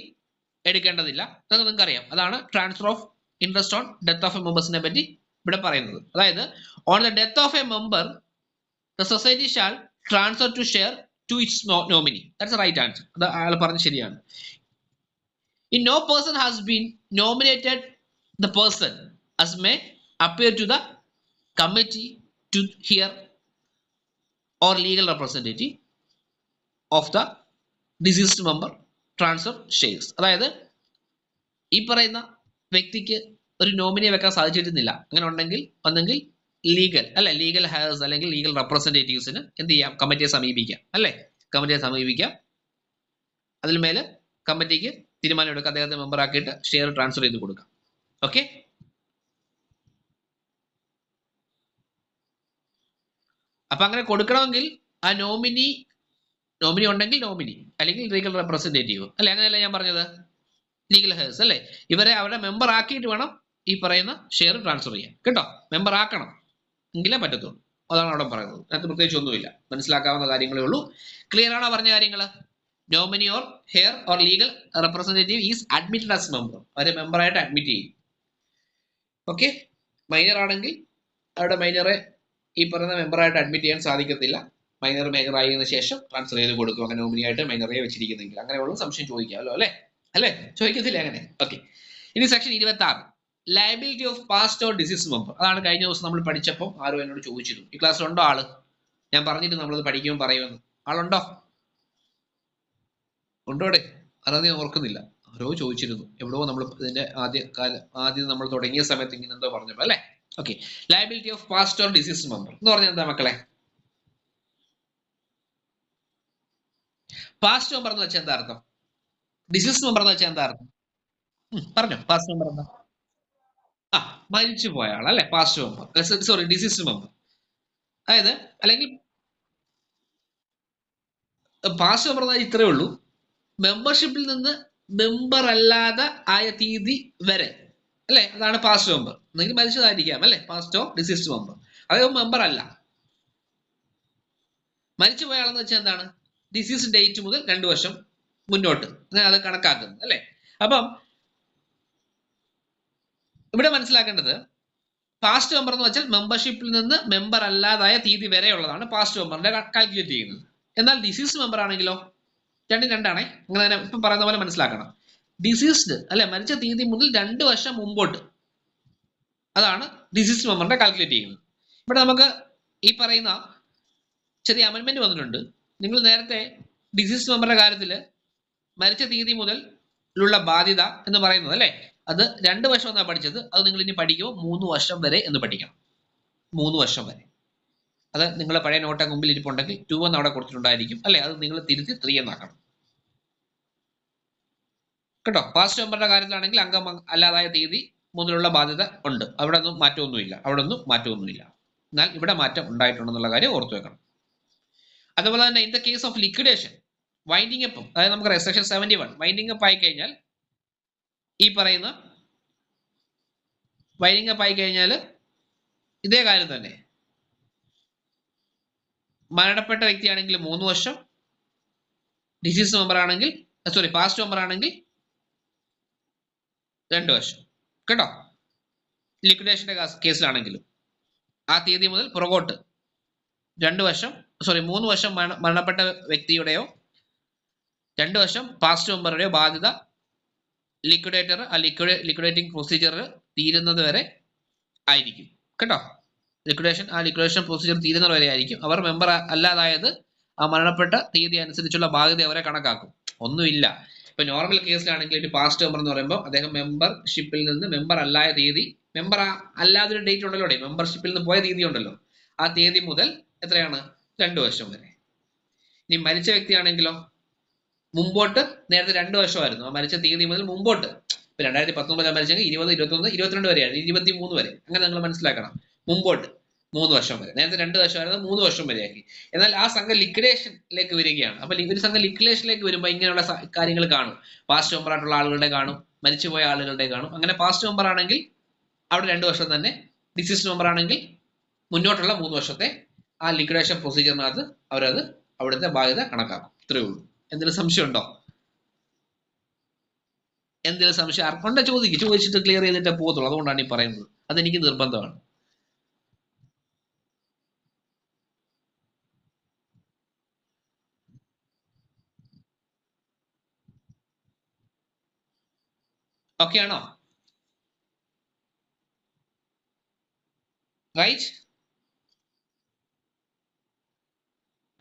എടുക്കേണ്ടതില്ല. അതൊക്കെ നിങ്ങൾക്ക് അറിയാം. അതാണ് transfer of interest on death of a മെമ്പേഴ്സിനെ പറ്റി ഇവിടെ പറയുന്നത്. അതായത് on the death of a member the society shall transfer to share to its nominee. That's right answer. അത് അയാൾ പറഞ്ഞത് ശരിയാണ്. In no person has been nominated the person as may appear to the committee to hear or legal representative of the deceased member transfer shares. അതായത് ഈ പറയുന്ന വ്യക്തിക്ക് ഒരു നോമിനിയെ വെക്കാൻ സാധിച്ചിരുന്നില്ല. അങ്ങനെ ഉണ്ടെങ്കിൽ ഒന്നെങ്കിൽ ലീഗൽ ഹെയർസ് അല്ലെങ്കിൽ ലീഗൽ റെപ്രസെന്റേറ്റീവ്സിന് എന്ത് ചെയ്യാം? കമ്മിറ്റിയെ സമീപിക്കാം അല്ലെ? കമ്മിറ്റിയെ സമീപിക്കാം. അതിൽ മേലെ കമ്മിറ്റിക്ക് തീരുമാനം എടുക്കാം, അദ്ദേഹത്തെ മെമ്പർ ആക്കിയിട്ട് ഷെയർ ട്രാൻസ്ഫർ ചെയ്ത് കൊടുക്കാം. ഓക്കെ, അപ്പൊ അങ്ങനെ കൊടുക്കണമെങ്കിൽ ആ നോമിനി ഉണ്ടെങ്കിൽ നോമിനി അല്ലെങ്കിൽ ലീഗൽ റെപ്രസെന്റേറ്റീവ് അല്ലെ? അങ്ങനെയല്ല ഞാൻ പറഞ്ഞത്, ലീഗൽ ഹെയർസ് അല്ലെ? ഇവരെ അവരുടെ മെമ്പർ ആക്കിയിട്ട് വേണം ഈ പറയുന്ന ഷെയർ ട്രാൻസ്ഫർ ചെയ്യാൻ കേട്ടോ. മെമ്പർ ആക്കണം എങ്കിലേ പറ്റത്തുള്ളൂ. അതാണ് അവിടെ പറയുന്നത്. അതിനകത്ത് പ്രത്യേകിച്ച് ഒന്നുമില്ല, മനസ്സിലാക്കാവുന്ന കാര്യങ്ങളേ ഉള്ളൂ. ക്ലിയർ ആണോ പറഞ്ഞ കാര്യങ്ങൾ? Nominee or hair or legal representative is admitted as member, അവരെ മെമ്പറായിട്ട് അഡ്മിറ്റ് ചെയ്യും. ഓക്കെ, മൈനർ ആണെങ്കിൽ അവിടെ മൈനറെ ഈ പറയുന്ന മെമ്പറായിട്ട് അഡ്മിറ്റ് ചെയ്യാൻ സാധിക്കത്തില്ല. മൈനർ മേജർ ആയതിനു ശേഷം ട്രാൻസ്ഫർ ചെയ്ത് കൊടുക്കും, അങ്ങനെ നോമിനിയായിട്ട് മൈനറെ വെച്ചിരിക്കുന്നെങ്കിൽ. അങ്ങനെയുള്ള സംശയം ചോദിക്കാമല്ലോ അല്ലേ? അല്ലേ, ചോദിക്കത്തില്ല അങ്ങനെ. ഓക്കെ, ഇനി section 26 liability of past or disease member. അതാണ് കഴിഞ്ഞ ദിവസം നമ്മൾ പഠിച്ചപ്പോൾ ആരും എന്നോട് ചോദിച്ചിരുന്നു, ഈ ക്ലാസ്സിലുണ്ടോ ആള്? ഞാൻ പറഞ്ഞിട്ട് നമ്മളത് പഠിക്കുമ്പോൾ പറയുമെന്ന്. ആളുണ്ടോ? ഉണ്ടോടെ? അതാണ് ഞാൻ ഓർക്കുന്നില്ല. ആരോ ചോദിച്ചിരുന്നു എവിടെയോ, നമ്മൾ ഇതിന്റെ ആദ്യം നമ്മൾ തുടങ്ങിയ സമയത്ത് ഇങ്ങനെ എന്തോ പറഞ്ഞപ്പോ അല്ലേ? Okay, liability of past or disease member എന്ന് പറഞ്ഞാൽ എന്താ മക്കളെ? പാസ്റ്റ് മെമ്പർ എന്ന് വെച്ചാൽ എന്താ അർത്ഥം? ഡിസീസ് മെമ്പർ എന്ന് വെച്ചാൽ എന്താ അർത്ഥം? പറഞ്ഞോ, പാസ്റ്റ് മെമ്പർ എന്താ? ആ, മരിച്ചു പോയ ആൾ അല്ലെ past member, sorry disease member. അതായത് അല്ലെങ്കിൽ പാസ്റ്റ് മെമ്പർ എന്ന് ഇത്രേ ഉള്ളൂ, മെമ്പർഷിപ്പിൽ നിന്ന് മെമ്പർ അല്ലാതെ ആയ തീയതി വരെ അല്ലെ, അതാണ് പാസ്റ്റ് മെമ്പർ. ഒന്നെങ്കിൽ മരിച്ചതായിരിക്കാം അല്ലെ, പാസ്റ്റോ ഡിസീസ്ഡ് മെമ്പർ. അതായത് മെമ്പർ അല്ല, മരിച്ചു പോയ ആളെന്ന് വെച്ചാൽ എന്താണ്? ഡിസീസ് ഡേറ്റ് മുതൽ 2 വർഷം മുന്നോട്ട് അങ്ങനെ അത് കണക്കാക്കുന്നത് അല്ലെ. അപ്പം ഇവിടെ മനസ്സിലാക്കേണ്ടത്, പാസ്റ്റ് മെമ്പർ എന്ന് വെച്ചാൽ മെമ്പർഷിപ്പിൽ നിന്ന് മെമ്പർ അല്ലാതായ തീയതി വരെ ഉള്ളതാണ് പാസ്റ്റ് മെമ്പറിന്റെ കാൽക്കുലേറ്റ് ചെയ്യുന്നത്. എന്നാൽ ഡിസീസ് മെമ്പർ ആണെങ്കിലോ രണ്ടും രണ്ടാണേ, അങ്ങനെ തന്നെ ഇപ്പം പറയുന്ന പോലെ മനസ്സിലാക്കണം. ഡിസീസ്ഡ് അല്ലെ, മരിച്ച തീയതി മുതൽ 2 വർഷം മുമ്പോട്ട്, അതാണ് ഡിസീസ് മെമ്പറിന്റെ കാൽക്കുലേറ്റ് ചെയ്യുന്നത്. ഇവിടെ നമുക്ക് ഈ പറയുന്ന ചെറിയ അമെന്റ്മെന്റ് വന്നിട്ടുണ്ട്. നിങ്ങൾ നേരത്തെ ഡിസീസ് മെമ്പറിന്റെ കാര്യത്തിൽ മരിച്ച തീയതി മുതൽ ഉള്ള ബാധ്യത എന്ന് പറയുന്നത് അല്ലെ, അത് 2 വർഷം എന്നാണ് പഠിച്ചത്. അത് നിങ്ങൾ ഇനി പഠിക്കുമ്പോൾ 3 വർഷം വരെ എന്ന് പഠിക്കണം. 3 വർഷം വരെ. അത് നിങ്ങളുടെ പഴയ നോട്ട് മുമ്പിൽ ഇരിപ്പുണ്ടെങ്കിൽ 2 എന്ന് അവിടെ കൊടുത്തിട്ടുണ്ടായിരിക്കും അല്ലെ, അത് നിങ്ങൾ തിരുത്തി 3 എന്നാക്കണം കേട്ടോ. പാസ്റ്റ് മെമ്പറിന്റെ കാര്യത്തിലാണെങ്കിൽ അംഗം അല്ലാതായ തീയതി മുതലുള്ള ബാധ്യത ഉണ്ട്, അവിടെ ഒന്നും മാറ്റമൊന്നുമില്ല, അവിടെ ഒന്നും മാറ്റമൊന്നുമില്ല. എന്നാൽ ഇവിടെ മാറ്റം ഉണ്ടായിട്ടുണ്ടെന്നുള്ള കാര്യം ഓർത്തു വെക്കണം. അതുപോലെ തന്നെ in the case of liquidation, winding up, അതായത് നമുക്ക് സെക്ഷൻ 71 വൈൻഡിങ് അപ്പ് ആയി കഴിഞ്ഞാൽ, ഈ പറയുന്ന വൈൻഡിങ് അപ്പ് ആയി കഴിഞ്ഞാൽ ഇതേ കാര്യം തന്നെ, മരണപ്പെട്ട വ്യക്തിയാണെങ്കിൽ 3 വർഷം, ഡിസീസ് മെമ്പർ ആണെങ്കിൽ സോറി പാസ്റ്റ് മെമ്പർ ആണെങ്കിൽ 2 വർഷം കേട്ടോ. ലിക്വിഡേഷന്റെ കേസിലാണെങ്കിലും ആ തീയതി മുതൽ പുറകോട്ട് 2 വർഷം, സോറി 3 വർഷം മരണപ്പെട്ട വ്യക്തിയുടെയോ 2 വർഷം പാസ്റ്റ് മെമ്പറുടെയോ ബാധ്യത ലിക്വിഡേറ്റർ ആ ലിക്വിഡേറ്റിംഗ് പ്രൊസീജിയർ തീരുന്നത് വരെ ആയിരിക്കും കേട്ടോ. ലിക്വിഡേഷൻ പ്രൊസീജിയർ തീരുന്നത് വരെ ആയിരിക്കും. അവർ മെമ്പർ അല്ലാതായത് ആ മരണപ്പെട്ട തീയതി അനുസരിച്ചുള്ള ബാധ്യത അവരെ കണക്കാക്കും. ഒന്നുമില്ല, ഇപ്പൊ നോർമൽ കേസിലാണെങ്കിൽ ഒരു പാസ്റ്റ് മെമ്പർ എന്ന് പറയുമ്പോൾ അദ്ദേഹം മെമ്പർഷിപ്പിൽ നിന്ന് മെമ്പർ അല്ലായ തീയതി, മെമ്പർ അല്ലാതൊരു ഡേറ്റ് ഉണ്ടല്ലോ, മെമ്പർഷിപ്പിൽ നിന്ന് പോയ തീയതി ഉണ്ടല്ലോ, ആ തീയതി മുതൽ എത്രയാണ്? 2 വർഷം വരെ. ഇനി മരിച്ച വ്യക്തിയാണെങ്കിലോ മുമ്പോട്ട് നേരത്തെ 2 വർഷമായിരുന്നു, ആ മരിച്ച തീയതി മുതൽ മുമ്പോട്ട്, ഇപ്പൊ 2019 മരിച്ചെങ്കിൽ 20, 21, 22 വരെയാണ്, 23 വരെ, അങ്ങനെ നിങ്ങൾ മനസ്സിലാക്കണം. മുമ്പോട്ട് 3 വർഷം വരെ, നേരത്തെ 2 വർഷമായിരുന്നു 3 വർഷം വരെയാക്കി. എന്നാൽ ആ സംഘം ലിക്വിഡേഷനിലേക്ക് വരികയാണ്. അപ്പൊ ഒരു സംഘം ലിക്വിഡേഷനിലേക്ക് വരുമ്പോൾ ഇങ്ങനെയുള്ള കാര്യങ്ങൾ കാണും. പാസ്റ്റ് മെമ്പർ ആയിട്ടുള്ള ആളുകളുടെ കാണും, മരിച്ചുപോയ ആളുകളുടെ കാണും. അങ്ങനെ പാസ്റ്റ് മെമ്പർ ആണെങ്കിൽ അവിടെ 2 വർഷം തന്നെ, ഡിസീസ് മെമ്പർ ആണെങ്കിൽ മുന്നോട്ടുള്ള 3 വർഷത്തെ ആ ലിക്വിഡേഷൻ പ്രൊസീജിയറിനകത്ത് അവരത് അവിടുത്തെ ബാധ്യത കണക്കാക്കും. ഇത്രയേ ഉള്ളൂ. എന്തെങ്കിലും സംശയം ഉണ്ടോ? എന്തെങ്കിലും സംശയം ആർക്കൊണ്ട ചോദിച്ചിട്ട് ക്ലിയർ ചെയ്തിട്ടേ പോകത്തുള്ളൂ. അതുകൊണ്ടാണ് ഈ പറയുന്നത്, അതെനിക്ക് നിർബന്ധമാണ്. ഓക്കെ ആണോ? റൈറ്റ്,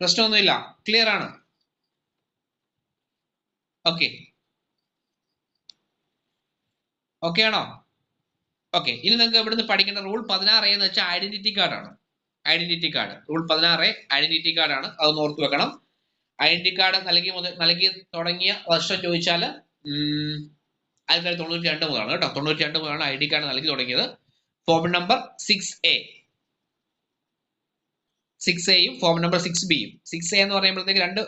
പ്രശ്നമൊന്നുമില്ല, ക്ലിയർ ആണ്. ഓക്കെ, ഓക്കെ ആണോ? ഓക്കെ, ഇനി നിങ്ങൾക്ക് ഇവിടുന്ന് പഠിക്കേണ്ട റൂൾ 16 എന്ന് വെച്ചാൽ ഐഡന്റിറ്റി കാർഡ് ആണ്. Identity card, rule 16 identity card ആണ്, അതൊന്ന് ഓർത്ത് വെക്കണം. ഐഡന്റിറ്റി കാർഡ് നൽകി തുടങ്ങിയ വർഷം ചോദിച്ചാൽ 1992 മുതലാണ് കേട്ടോ. 92 മുതലാണ് ഐ ഡി കാർഡ് നൽകി തുടങ്ങിയത്. ഫോം നമ്പർ 6A, 6Aയും ഫോം നമ്പർ 6Bയും. 6A എന്ന് പറയുമ്പോഴത്തേക്ക് 2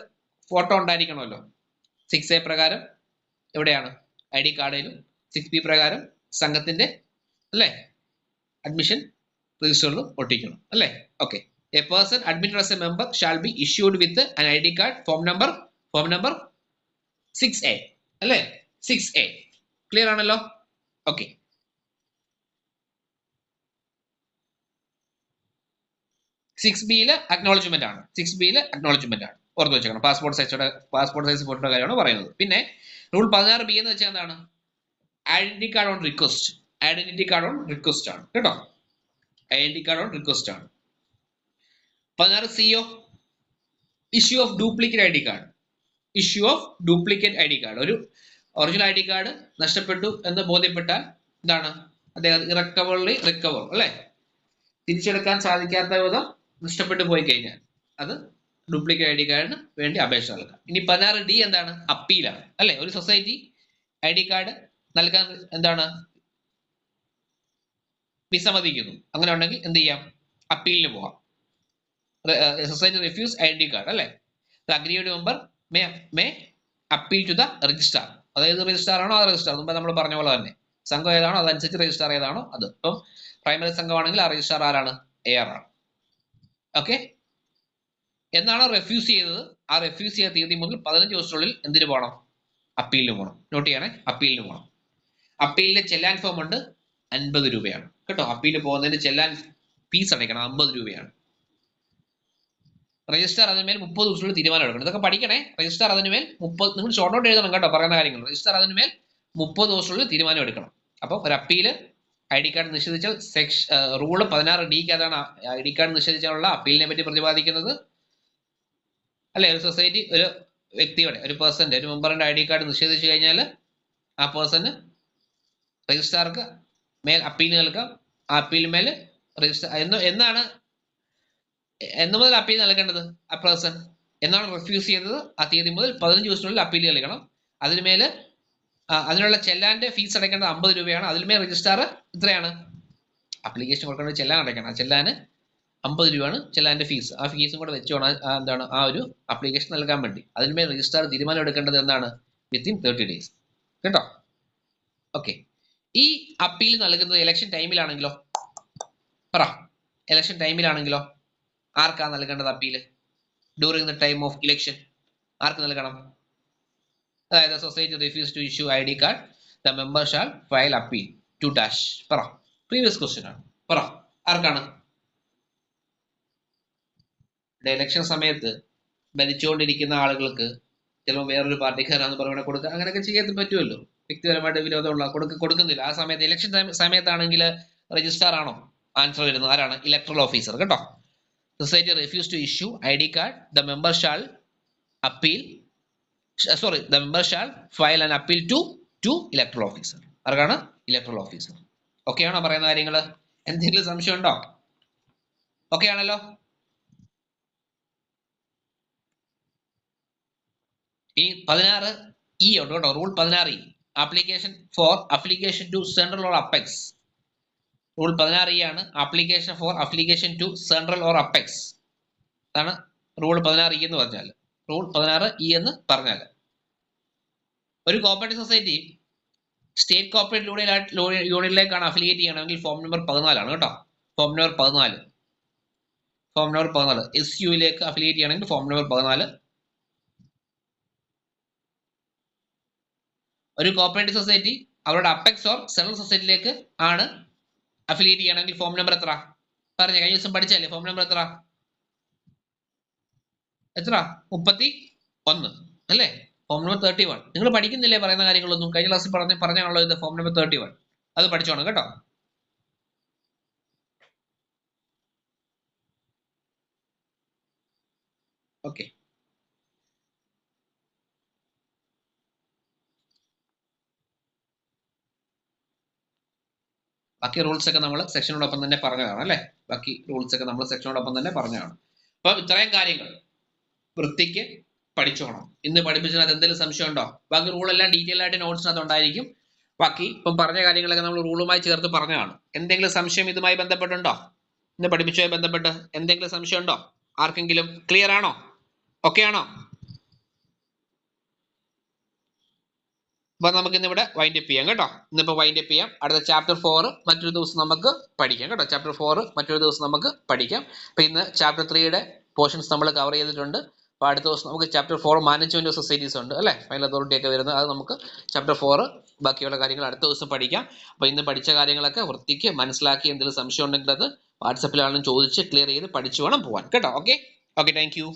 ഫോട്ടോ ഉണ്ടായിരിക്കണമല്ലോ. 6A പ്രകാരം എവിടെയാണ്? I D കാർഡിലും. 6B പ്രകാരം സംഘത്തിന്റെ അല്ലേ അഡ്മിഷൻ രജിസ്റ്ററിലും ഒട്ടിക്കണം അല്ലേ. Okay, A person admitted as A member shall be issued with an ID card form number 6A അല്ലേ? 6A ക്ലിയർ ആണല്ലോ? ഓക്കെ. 6Bയിൽ അക്നോളജ്മെന്റ് ആണ്. 6Bയിൽ അക്നോളജ്മെന്റ് ആണ്, ഓർത്ത് വെച്ചേക്കണം. പാസ്പോർട്ട് സൈസ് ഫോട്ടോ കാര്യമാണ് പറയുന്നത്. പിന്നെ റൂൾ 16B എന്ന് വെച്ചാൽ എന്താണ്? Identity card on request. Identity card on request ആണ് കേട്ടോ. ഐഡന്റിറ്റി കാർഡ് ഓൺ റിക്വസ്റ്റ് ആണ്. 16CO issue of duplicate ID card. Issue of duplicate ID card. ഒരു ഒറിജിനൽ ID കാർഡ് നഷ്ടപ്പെട്ടു എന്ന് ബോധ്യപ്പെട്ടാൽ എന്താണ്? അദ്ദേഹം റിക്കവർ അല്ലെ, തിരിച്ചെടുക്കാൻ സാധിക്കാത്ത വിധം നഷ്ടപ്പെട്ടു പോയി കഴിഞ്ഞാൽ അത് ഡ്യൂപ്ലിക്കേറ്റ് ID കാർഡിന് വേണ്ടി അപേക്ഷ നൽകാം. ഇനി 16D എന്താണ്? അപ്പീലാണ് അല്ലെ. ഒരു സൊസൈറ്റി ID കാർഡ് നൽകാൻ എന്താണ് വിസമ്മതിക്കുന്നു, അങ്ങനെ ഉണ്ടെങ്കിൽ എന്ത് ചെയ്യാം? അപ്പീലിന് പോകാം. സൊസൈറ്റി റിഫ്യൂസ് ID കാർഡ് അല്ലെ. Agreed member may appeal to the registrar. അതായത് രജിസ്ട്രാർ ആണോ അത് രജിസ്ട്രാർ, മുമ്പ് നമ്മൾ പറഞ്ഞ പോലെ തന്നെ സംഘം ഏതാണോ അതനുസരിച്ച് രജിസ്ട്രാർ ഏതാണോ അത്. ഇപ്പം പ്രൈമറി സംഘമാണെങ്കിൽ ആ രജിസ്ട്രാർ ആരാണ്? AR ആണ്. ഓക്കെ. എന്നാണോ റെഫ്യൂസ് ചെയ്തത് ആ റെഫ്യൂസ് ചെയ്ത തീയതി മുതൽ 15 ദിവസത്തിനുള്ളിൽ എന്തിനു പോകണം? അപ്പീലിന് പോകണം. നോട്ട് ചെയ്യണേ, അപ്പീലിന് പോകണം. അപ്പീലിന് ചെല്ലാൻ ഫോം ഉണ്ട്, 50 രൂപയാണ് കേട്ടോ. അപ്പീലിന് പോകുന്നതിന് ചെല്ലാൻ ഫീസ് അടയ്ക്കണം, 50 രൂപയാണ്. രജിസ്ട്രാർ അതിന്മേൽ 30 ദിവസത്തിനുള്ളിൽ തീരുമാനം എടുക്കണം. ഇതൊക്കെ പഠിക്കണേ. രജിസ്ട്രാർ അതിന്മേൽ 30, നിങ്ങൾ ഷോർട്ട് നോട്ട് എഴുതണം കേട്ടോ പറയുന്ന കാര്യങ്ങൾ. രജിസ്ട്രാർ അതിന്മേൽ 30 ദിവസത്തിനുള്ളിൽ തീരുമാനം എടുക്കണം. അപ്പോൾ ഒരു അപ്പീല് ID കാർഡ് നിഷേധിച്ചാൽ റൂള് 16Dക്കകത്താണ് ID കാർഡ് നിഷേധിച്ചാലുള്ള അപ്പീലിനെ പറ്റി പ്രതിപാദിക്കുന്നത് അല്ലെ. ഒരു സൊസൈറ്റി ഒരു വ്യക്തിയുടെ, ഒരു പേഴ്സന്റെ, ഒരു മെമ്പറിന്റെ ID കാർഡ് നിഷേധിച്ചു കഴിഞ്ഞാൽ ആ പേഴ്സന് രജിസ്ട്രാർക്ക് മേൽ അപ്പീൽ നൽകാം. ആ അപ്പീൽ മേൽ രജിസ്റ്റർ എന്ന് മുതൽ അപ്പീൽ നൽകേണ്ടത്? ആ പേഴ്സൺ എന്നാണ് റിഫ്യൂസ് ചെയ്തത് ആ തീയതി മുതൽ 15 ദിവസത്തിനുള്ളിൽ അപ്പീൽ നൽകണം. അതിന്മേൽ അതിനുള്ള ചെല്ലാന്റെ ഫീസ് അടയ്ക്കേണ്ടത് 50 രൂപയാണ്. അതിന്മേൽ രജിസ്ട്രാർ എത്രയാണ്? അപ്ലിക്കേഷൻ കൊടുക്കേണ്ടത് ചെല്ലാൻ അടയ്ക്കണം. ആ ചെല്ലാന് 50 രൂപയാണ് ചെല്ലാന്റെ ഫീസ്. ആ ഫീസും കൂടെ വെച്ചോണം എന്താണ് ആ ഒരു അപ്ലിക്കേഷൻ നൽകാൻ വേണ്ടി. അതിന്മേൽ രജിസ്ട്രാർ തീരുമാനം എടുക്കേണ്ടത് എന്താണ്? വിത്തിൻ 30 days കേട്ടോ. ഓക്കെ. ഈ അപ്പീൽ നൽകുന്നത് ഇലക്ഷൻ ടൈമിലാണെങ്കിലോ? പറ, ഇലക്ഷൻ ടൈമിലാണെങ്കിലോ ആർക്കാ നൽകേണ്ടത് appeal? During the time of election ആർക്ക് നൽകണം? അതായത് society refuse to issue ID card, the member shall file appeal to dash. പറ, പ്രീവിയസ് ക്വസ്റ്റ്യൻ ആണ്. പറ, ആർക്കാണ്? ഇലക്ഷൻ സമയത്ത് ഭരിച്ചുകൊണ്ടിരിക്കുന്ന ആളുകൾക്ക് ചിലപ്പോൾ വേറൊരു പാർട്ടിക്കാരാന്ന് പറഞ്ഞ കൊടുക്കുക, അങ്ങനെയൊക്കെ ചെയ്യാൻ പറ്റുമല്ലോ. വ്യക്തിപരമായിട്ട് വിരോധമുള്ള കൊടുക്കുന്നില്ല. ആ സമയത്ത് ഇലക്ഷൻ സമയത്താണെങ്കിൽ രജിസ്ട്രാർ ആണോ ആൻസർ വരുന്നത്? ആരാണ്? ഇലക്ട്രൽ ഓഫീസർ കേട്ടോ. Society refuse to issue ID card, the member shall appeal the member shall file an appeal to electoral officer. ആർക്കാണ്? Electoral officer. ഓക്കെ ആണോ പറയുന്ന കാര്യങ്ങൾ? എന്തെങ്കിലും സംശയം ഉണ്ടോ? ഓക്കെ ആണല്ലോ? ഈ 16E ഉണ്ട് കേട്ടോ. Rule 16E application to central or apex. Rule 16E ആണ് application to central or apex. അതാണ് റൂൾ 16E എന്ന് പറഞ്ഞാൽ. റൂൾ 16E എന്ന് പറഞ്ഞാൽ ഒരു കോപ്പറേറ്റീവ് സൊസൈറ്റി സ്റ്റേറ്റ് കോപ്പറേറ്റ് യൂണിയനിലേക്കാണ് അഫിലിയേറ്റ് ചെയ്യണമെങ്കിൽ ഫോം നമ്പർ 14 ആണ് കേട്ടോ. ഫോം നമ്പർ 14 SUയിലേക്ക് അഫിലിയേറ്റ് ചെയ്യണമെങ്കിൽ ഫോം നമ്പർ 14. ഒരു കോപ്പറേറ്റീവ് സൊസൈറ്റി അവരുടെ അപ്പെക്സ് ഓർ സെൻട്രൽ സൊസൈറ്റിയിലേക്ക് ആണ് അഫിലിയേറ്റ് ചെയ്യണമെങ്കിൽ ഫോം നമ്പർ എത്ര? പറഞ്ഞ കഴിഞ്ഞ ദിവസം പഠിച്ചല്ലേ. ഫോം നമ്പർ എത്ര? 31 അല്ലേ? Form number 31. നിങ്ങൾ പഠിക്കുന്നില്ലേ പറയുന്ന കാര്യങ്ങളൊന്നും? കഴിഞ്ഞ ക്ലാസ്സിൽ പറഞ്ഞാണല്ലോ ഇത്. ഫോം നമ്പർ 31 അത് പഠിച്ചോണം കേട്ടോ. ഓക്കെ. ബാക്കി റൂൾസ് ഒക്കെ നമ്മൾ സെക്ഷനോടൊപ്പം തന്നെ പറഞ്ഞതാണ് അല്ലേ. അപ്പം ഇത്രയും കാര്യങ്ങൾ വൃത്തിക്ക് പഠിച്ചോണം. ഇന്ന് പഠിപ്പിച്ചതിനകത്ത് എന്തെങ്കിലും സംശയം ഉണ്ടോ? ബാക്കി റൂളെല്ലാം ഡീറ്റെയിൽ ആയിട്ട് നോട്ട്സിനകത്ത് ഉണ്ടായിരിക്കും. ബാക്കി ഇപ്പം പറഞ്ഞ കാര്യങ്ങളൊക്കെ നമ്മൾ റൂളുമായി ചേർത്ത് പറഞ്ഞതാണ്. എന്തെങ്കിലും സംശയം ഇതുമായി ബന്ധപ്പെട്ടുണ്ടോ? ഇന്ന് പഠിപ്പിച്ചതുമായി ബന്ധപ്പെട്ട് എന്തെങ്കിലും സംശയം ഉണ്ടോ ആർക്കെങ്കിലും? ക്ലിയർ ആണോ? ഓക്കെ ആണോ? അപ്പൊ നമുക്ക് ഇന്നിവിടെ വൈൻഡ് അപ്പ് ചെയ്യാം കേട്ടോ. ഇന്നിപ്പോ വൈൻഡ് അപ്പ് ചെയ്യാം. അടുത്ത ചാപ്റ്റർ 4 മറ്റൊരു ദിവസം നമുക്ക് പഠിക്കാം കേട്ടോ. ചാപ്റ്റർ 4 മറ്റൊരു ദിവസം നമുക്ക് പഠിക്കാം. അപ്പൊ ഇന്ന് ചാപ്റ്റർ 3യുടെ പോർഷൻസ് നമ്മൾ കവർ ചെയ്തിട്ടുണ്ട്. അപ്പൊ അടുത്ത ദിവസം നമുക്ക് ചാപ്റ്റർ 4 മാനേജ്മെന്റ് ഓഫ് സൊസൈറ്റീസ് ഉണ്ട് അല്ലെ, ഫൈനൽ അതോറിറ്റി ഒക്കെ വരുന്നത്. അത് നമുക്ക് ചാപ്റ്റർ 4 ബാക്കിയുള്ള കാര്യങ്ങൾ അടുത്ത ദിവസം പഠിക്കാം. അപ്പൊ ഇന്ന് പഠിച്ച കാര്യങ്ങളൊക്കെ വൃത്തിക്ക് മനസ്സിലാക്കി എന്തെങ്കിലും സംശയം ഉണ്ടെങ്കിൽ അത് വാട്സപ്പിലാണെങ്കിലും ചോദിച്ച് ക്ലിയർ ചെയ്ത് പഠിച്ചു വേണം പോവാൻ കേട്ടോ. Okay, thank you.